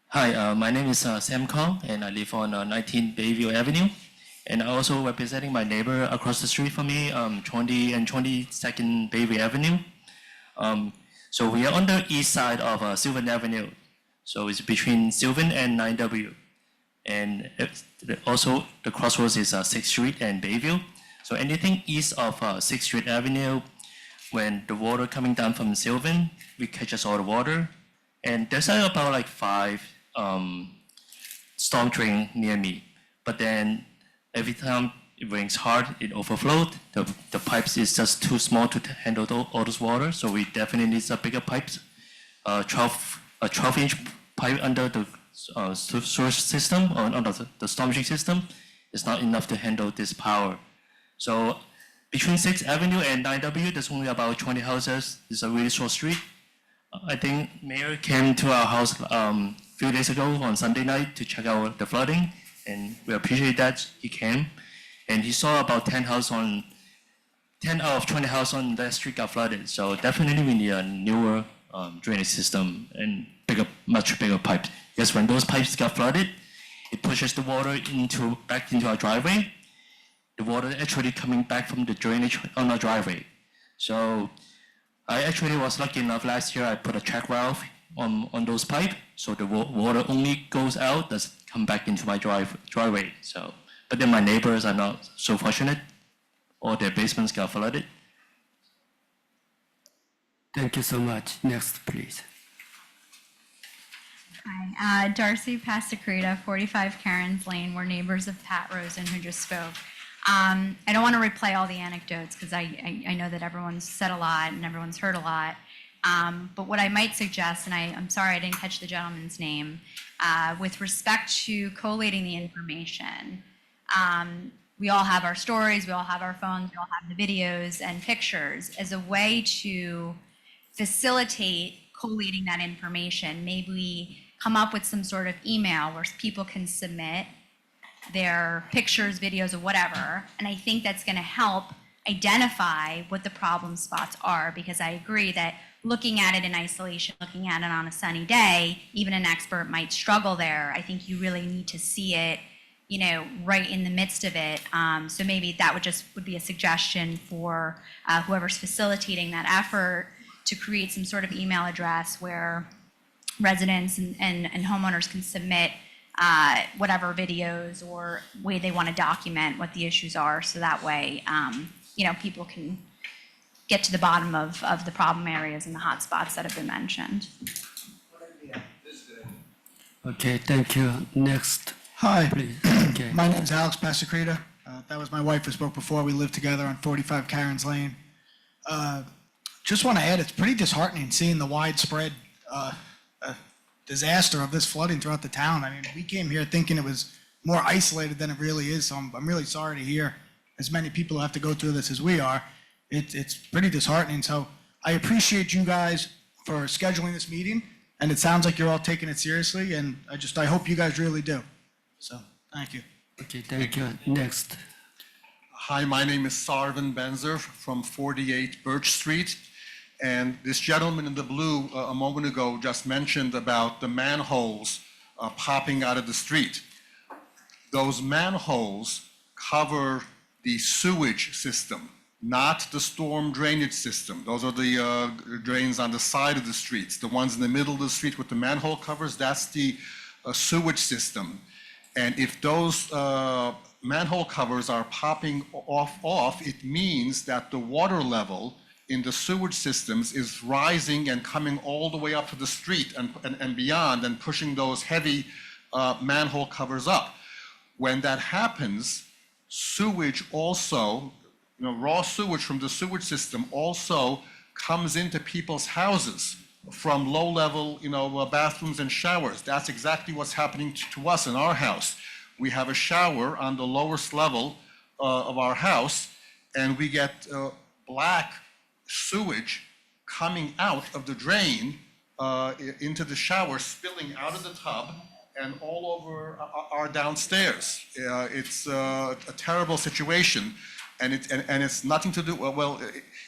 Hi, my name is Sam Kong, and I live on 19 Bayview Avenue. And I also representing my neighbor across the street from me, 20 and 22nd Bayview Avenue. So we are on the east side of Sylvan Avenue. So it's between Sylvan and 9W. And also the crossroads is 6th Street and Bayview. So anything east of 6th Street Avenue, when the water coming down from Sylvan, we catches all the water. And there's about like 5 storm drain near me. But then every time it rains hard, it overflowed. The pipes is just too small to handle all this water. So we definitely need a bigger pipes. A 12-inch pipe under the sewage system or under the storm drain system is not enough to handle this power. So between 6th Avenue and 9W, there's only about 20 houses. It's a really short street. I think Mayor came to our house a few days ago on Sunday night to check out the flooding, and we appreciate that he came. And he saw about 10 out of 20 houses on that street got flooded. So definitely we need a newer drainage system and much bigger pipes. Because when those pipes got flooded, it pushes the water back into our driveway. The water actually coming back from the drainage on our driveway. So I actually was lucky enough last year I put a check valve on those pipes, so the water only goes out, doesn't come back into my driveway. So, but then my neighbors are not so fortunate, or their basements got flooded. Thank you so much. Next, please. Hi, Darcy Pasticreta, 45 Karen's Lane. We're neighbors of Pat Rosen, who just spoke. I don't want to replay all the anecdotes because I know that everyone's said a lot and everyone's heard a lot. But what I might suggest, and I'm sorry I didn't catch the gentleman's name, with respect to collating the information, we all have our stories, we all have our phones, we all have the videos and pictures as a way to facilitate collating that information. Maybe we come up with some sort of email where people can submit their pictures, videos, or whatever. And I think that's going to help identify what the problem spots are, because I agree that looking at it in isolation, looking at it on a sunny day, even an expert might struggle there. I think you really need to see it, right in the midst of it. So maybe that would be a suggestion for whoever's facilitating that effort to create some sort of email address where residents and homeowners can submit whatever videos or way they want to document what the issues are. So that way, people can get to the bottom of the problem areas and the hot spots that have been mentioned. Okay, thank you. Next, Hi, please. Okay. my name's Alex Passacrita. That was my wife who spoke before. We lived together on 45 Karen's Lane. Just want to add, it's pretty disheartening seeing the widespread disaster of this flooding throughout the town. I mean, we came here thinking it was more isolated than it really is, so I'm really sorry to hear as many people who have to go through this as we are. It's pretty disheartening, so I appreciate you guys for scheduling this meeting, and it sounds like you're all taking it seriously, and I hope you guys really do. So, thank you. Okay, thank you. Next. Hi, my name is Sarvan Benzer from 48 Birch Street. And this gentleman in the blue a moment ago just mentioned about the manholes popping out of the street. Those manholes cover the sewage system, not the storm drainage system. Those are the drains on the side of the streets. The ones in the middle of the street with the manhole covers, that's the sewage system. And if those manhole covers are popping off, it means that the water level in the sewage systems is rising and coming all the way up to the street and beyond and pushing those heavy manhole covers up. When that happens, sewage also, raw sewage from the sewage system also comes into people's houses from low-level, bathrooms and showers. That's exactly what's happening to us in our house. We have a shower on the lowest level of our house, and we get black sewage coming out of the drain into the shower, spilling out of the tub and all over our downstairs. It's a terrible situation, and it's nothing to do,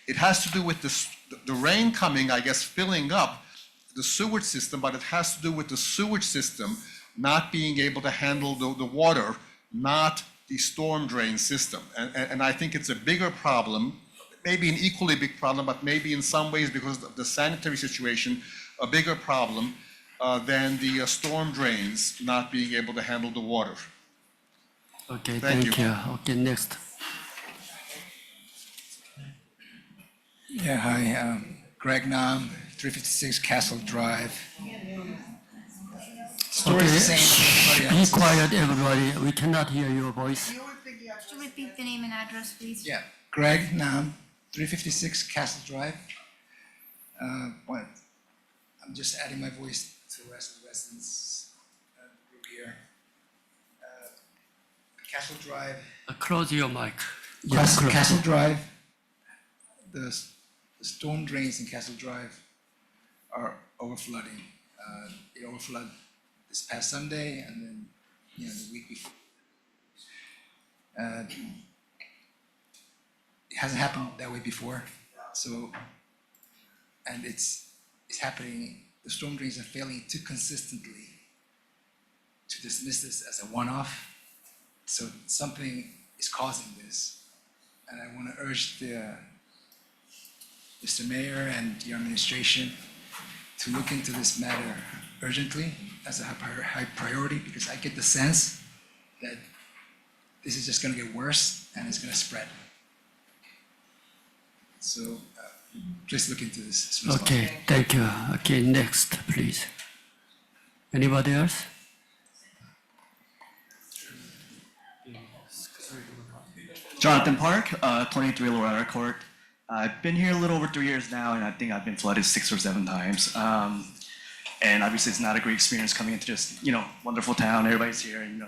it has to do with the rain coming, I guess, filling up the sewage system, but it has to do with the sewage system not being able to handle the water, not the storm drain system. And I think it's a bigger problem, maybe an equally big problem, but maybe in some ways, because of the sanitary situation, a bigger problem than the storm drains not being able to handle the water. Okay, Thank thank you. Okay, next. Yeah, hi, Greg Nam, 356 Castle Drive. Story's the same as everybody Be else's. quiet, everybody. We cannot hear your voice. Could you repeat the name and address, please? Yeah, Greg Nam, 356 Castle Drive. I'm just adding my voice to the rest of the residents group here. Castle Drive. Close your mic. Yes, close. Castle Drive. The storm drains in Castle Drive are overflooding. It overflooded this past Sunday and then, the week before. It hasn't happened that way before. So, and it's happening, the storm drains are failing too consistently to dismiss this as a one-off. So something is causing this. And I want to urge Mr. Mayor and your administration to look into this matter urgently as a high priority, because I get the sense that this is just going to get worse and it's going to spread. So please look into this as soon as Okay, possible. thank you. Okay, next, please. Anybody else? Jonathan Park, 23 Loretta Court. I've been here a little over 3 years now, and I think I've been flooded 6 or 7 times. And obviously, it's not a great experience coming into this, wonderful town. Everybody's here, and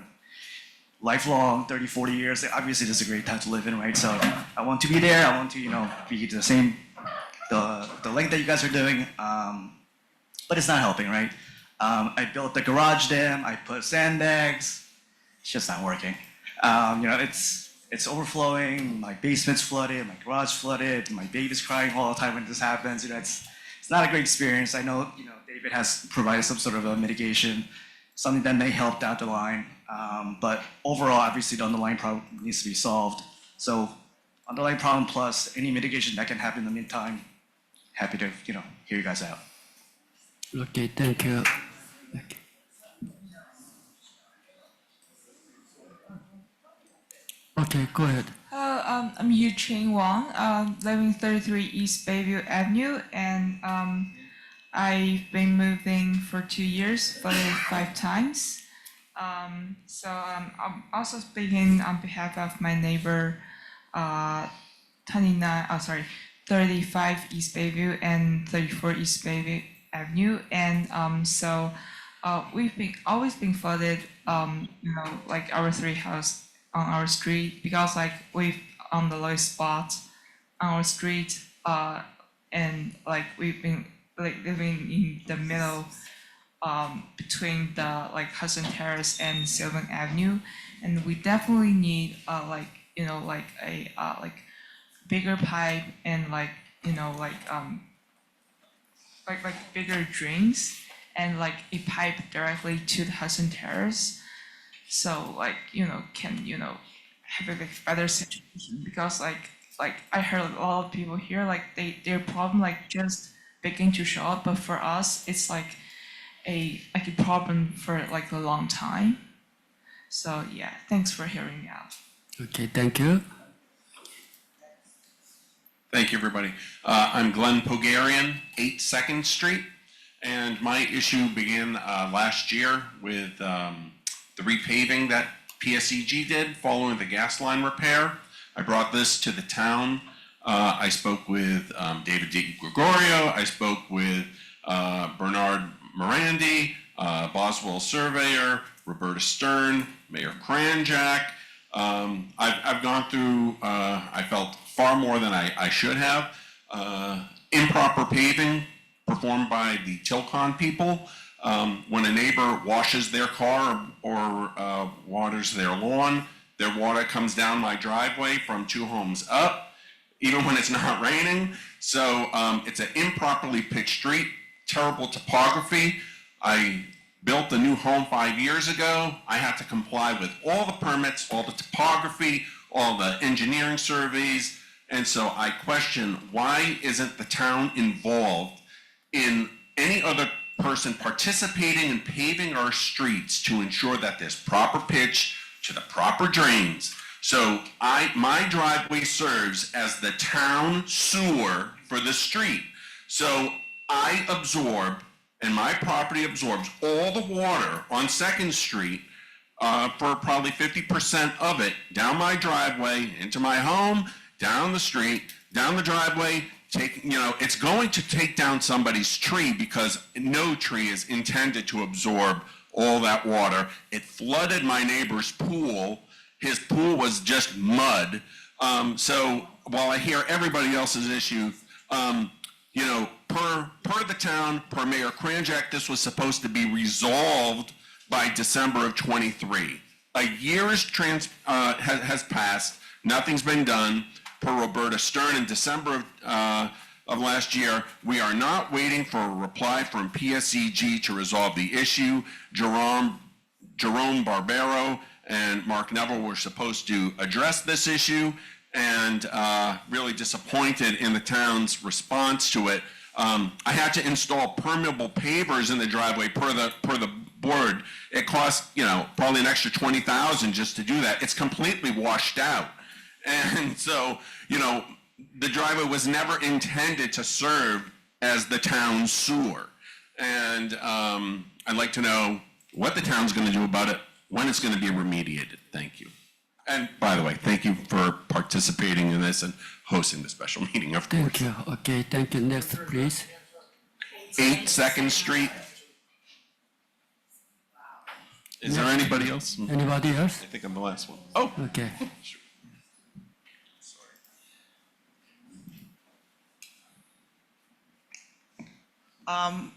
lifelong, 30, 40 years. Obviously, this is a great town to live in, right? So I want to be there. I want to, be the same, the length that you guys are doing. But it's not helping, right? I built the garage dam. I put sandbags. It's just not working. It's overflowing. My basement's flooded. My garage flooded. My baby's crying all the time when this happens. It's not a great experience. I know, David has provided some sort of a mitigation, something that may help down the line. But overall, obviously, the underlying problem needs to be solved. So, underlying problem plus any mitigation that can happen in the meantime. Happy to, hear you guys out. Okay, thank you. Okay, go ahead. I'm Yu Ching Wang, living 33 East Bayview Avenue, and I've been moving for 2 years, voted 5 times. I'm also speaking on behalf of my neighbor, 35 East Bayview and 34 East Bayview Avenue, and we've always been flooded, like our 3 house on our street, because like we've on the lowest spot on our street, and like we've been like living in the middle, between the like Hudson Terrace and Sylvan Avenue, and we definitely need a bigger pipe and like bigger drains and like a pipe directly to the Hudson Terrace. So like, can, have a better situation, because like I heard a lot of people here, like their problem like just begin to show up, but for us, it's like a problem for like a long time. So yeah, thanks for hearing me out. Okay, thank you. Thank you, everybody. I'm Glenn Pogarian, 8 2nd Street, and my issue began last year with the repaving that PSEG did following the gas line repair. I brought this to the town. I spoke with David D. Gregorio. I spoke with Bernard Morandi, Boswell Surveyor, Roberta Stern, Mayor Kranjak. I've gone through, I felt far more than I should have. Improper paving performed by the Tilcon people. When a neighbor washes their car or waters their lawn, their water comes down my driveway from 2 homes up, even when it's not raining. So it's an improperly pitched street, terrible topography. I built a new home 5 years ago. I had to comply with all the permits, all the topography, all the engineering surveys. And so I question, why isn't the town involved in any other person participating in paving our streets to ensure that there's proper pitch to the proper drains? So my driveway serves as the town sewer for the street. So I absorb, and my property absorbs all the water on 2nd Street for probably 50% of it down my driveway, into my home, down the street, down the driveway. It's going to take down somebody's tree, because no tree is intended to absorb all that water. It flooded my neighbor's pool. His pool was just mud. So while I hear everybody else's issue, per the town, per Mayor Kranjak, this was supposed to be resolved by December of '23. A year has passed. Nothing's been done. Per Roberta Stern, in December of last year, we are not waiting for a reply from PSEG to resolve the issue. Jerome Barbero and Mark Neville were supposed to address this issue, and really disappointed in the town's response to it. I had to install permeable pavers in the driveway per the board. It cost, probably an extra $20,000 just to do that. It's completely washed out. And so, the driveway was never intended to serve as the town's sewer. And I'd like to know what the town's going to do about it, when it's going to be remediated. Thank you. And by the way, thank you for participating in this and hosting the special meeting, of course. Thank you. Okay, thank you. Next, please. 8 2nd Street. Is there anybody else? Anybody else? I think I'm the last one. Oh. Okay.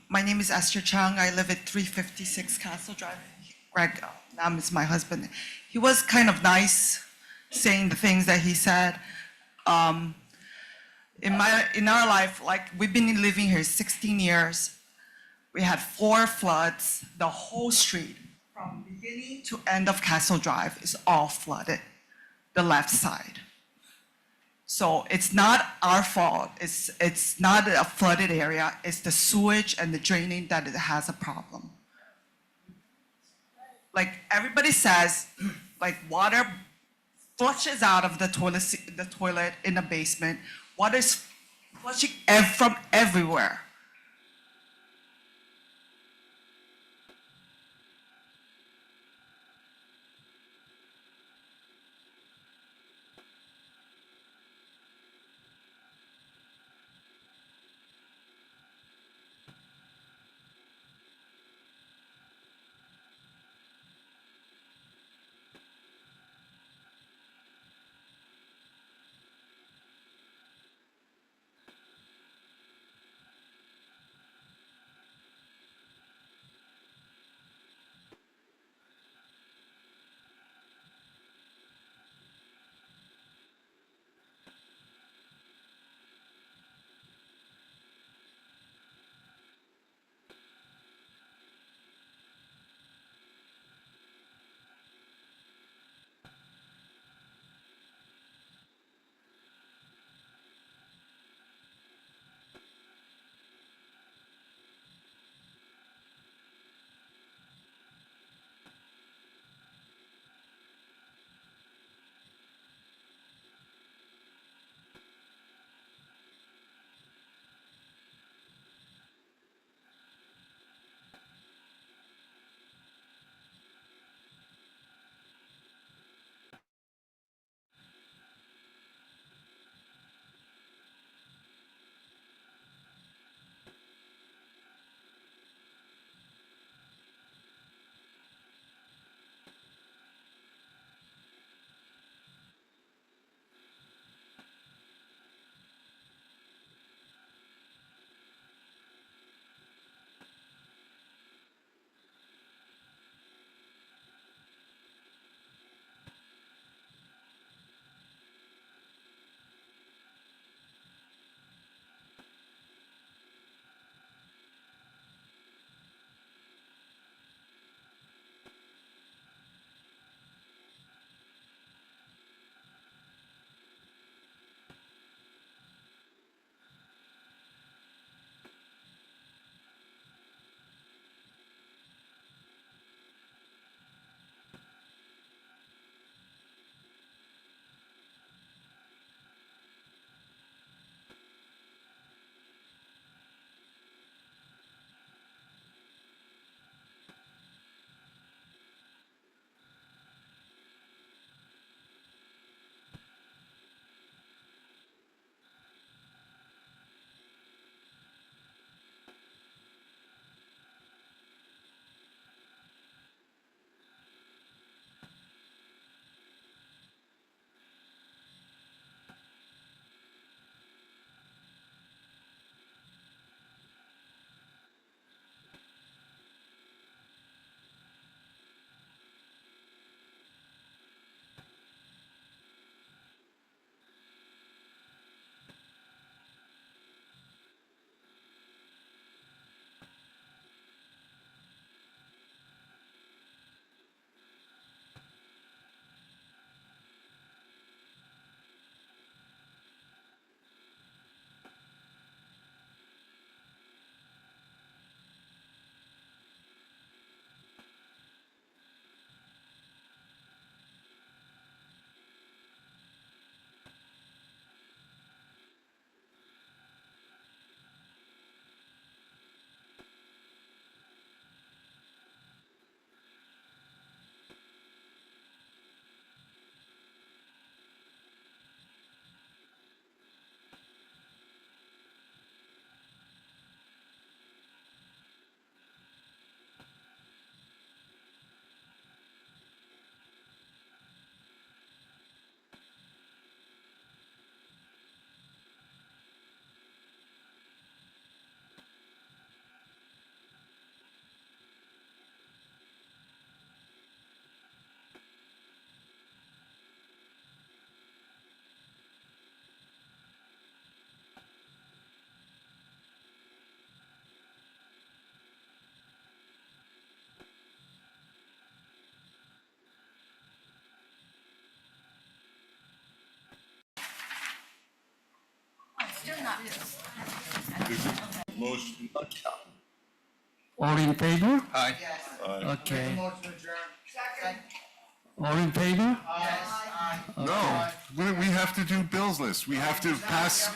My name is Esther Chung. I live at 356 Castle Drive. Greg Nam is my husband. He was kind of nice saying the things that he said. In our life, like we've been living here 16 years. We had 4 floods. The whole street, from beginning to end of Castle Drive, is all flooded, the left side. So it's not our fault. It's not a flooded area. It's the sewage and the draining that it has a problem. Like everybody says, like water flushes out of the toilet in the basement. Water is flushing from everywhere. Motion. All in favor? Aye. Okay. All in favor? No, we have to do bills list. We have to pass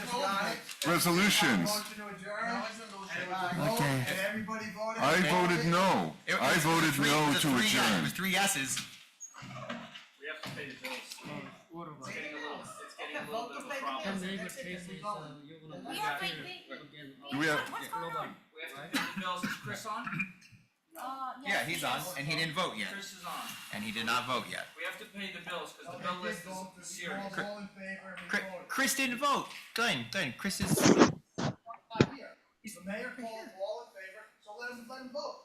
resolutions. Okay. I voted no. I voted no to adjourn. Three yeses. We have to pay the bills. It's getting a little bit of a problem. Do we have, We have to pay the bills. Is Chris on? Yeah, he's on, and he didn't vote yet, Chris is on. and he did not vote yet. We have to pay the bills because the bill list is serious. Chris didn't vote. Glenn, Chris is. The mayor called all in favor, so let him vote.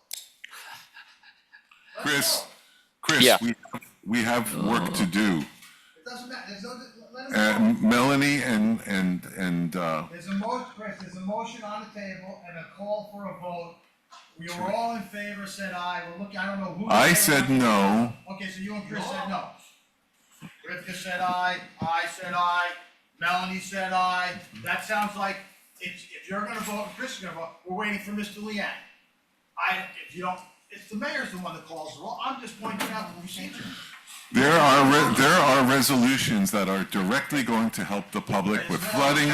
Chris, Yeah. we have work to do. It doesn't matter, let him vote. Melanie and, There's a motion, Chris, there's a motion on the table and a call for a vote. We were all in favor, said aye, we're looking, I don't know who. I said no. Okay, so you and Chris said no. Rivka said aye, I said aye, Melanie said aye. That sounds like, if you're gonna vote and Chris is gonna vote, we're waiting for Mr. Liang. If you don't, if the mayor's the one that calls the roll, I'm just pointing out the procedure. There are resolutions that are directly going to help the public with flooding.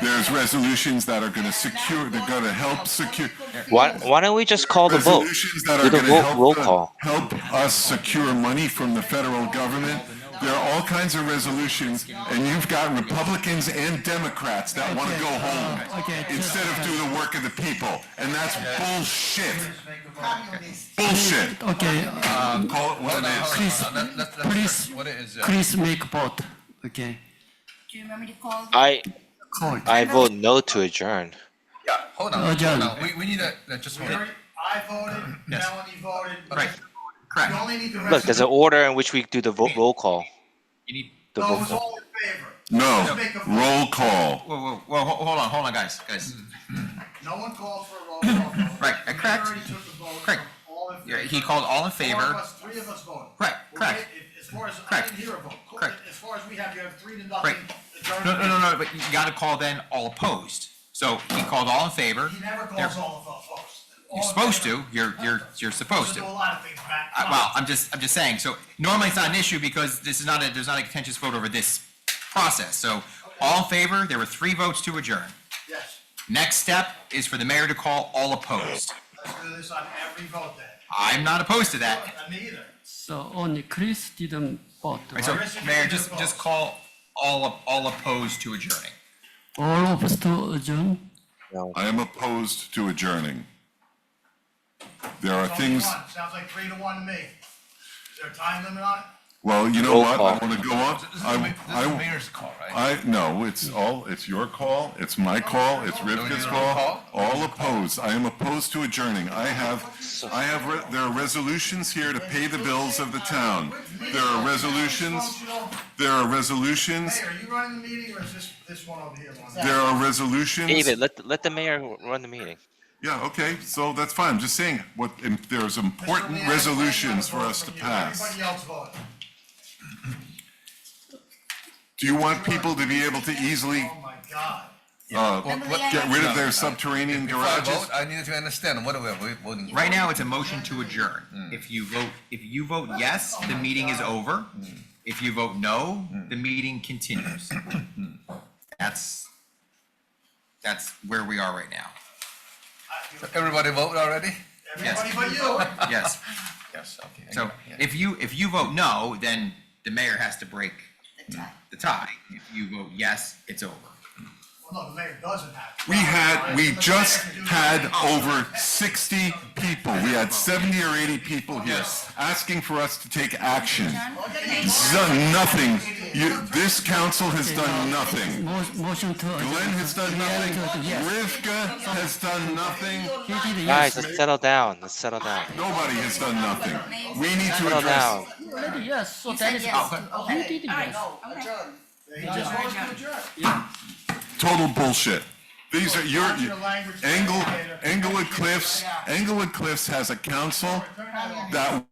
There's resolutions that are gonna secure, they're gonna help secure. Why don't we just call the vote? Resolutions that Do are the gonna roll call. help us secure money from the federal government. There are all kinds of resolutions, and you've got Republicans and Democrats that wanna go home instead of do the work of the people, and that's bullshit. Bullshit. Okay, Call it what it is. please make vote, okay? Do you want me to call? I vote no to adjourn. Yeah, hold on, Adjourn. we need to, just hold it. I voted, Melanie voted. Right, correct. You only need the Look, there's an order in which we do the roll call. You need, The No, it vote was call. all in favor. No, roll call. whoa, hold on, guys. No one called for a roll call vote. Right, correct. We already took the vote. Correct. All in Yeah, favor. he called all in Three favor. of us voted. Right, We're correct. wait- As far as, I Correct. didn't hear a vote. Correct. As far as we have, you have 3-0. Right. adjournment. No, but you gotta call then all opposed. So he called all in favor. He never There- calls all opposed. You're supposed to, you're supposed Do a to. lot of things, Matt. Well, I'm just saying, so normally it's not an issue because there's not a contentious vote over this process. So all in favor, there were 3 votes to adjourn. Yes, Next step is for the mayor to call all opposed. let's do this on every vote then. I'm not opposed to that. Me either. So only Chris didn't vote, Right, so right? Mayor, just call all opposed to adjourning. All of us to adjourn? I am opposed to adjourning. There are It's only things, one. Sounds like 3-1 to me. Is there a time limit on it? well, you know Roll what, I call. wanna go on. mayor's call, right? No, it's your call, it's my call, it's Rivka's call, all opposed. I am opposed to adjourning. There are resolutions here to pay the bills of the town. There are resolutions, Hey, are you running the meeting or is this one over here? there are resolutions. David, let the mayor run the meeting. Yeah, okay, so that's fine. I'm just saying, there's important resolutions for us to pass. Everybody else voted. Do you want people to be able to easily, Oh my God. get rid of their subterranean garages? I needed to understand, what are we voting? Right now, it's a motion to adjourn. If you vote yes, the meeting is over. If you vote no, the meeting continues. That's where we are right now. Everybody voted already? Yes. Everybody but you. Yes. Yes, okay. So if you vote no, then the mayor has to break the tie. If you vote yes, it's over. Well, no, the mayor doesn't have. We just had over 60 people. We had 70 or 80 people here asking for us to take action. Done nothing. This council has done nothing. Motion to adjourn. Glenn has done nothing. Rivka has done nothing. He did Guys, yes. let's settle down. Let's settle down. Nobody has done nothing. We need to Settle address. down. You already yes, so You that said is, yes. you did yes. He just wants to adjourn. Total bullshit. These are Englewood Cliffs has a council that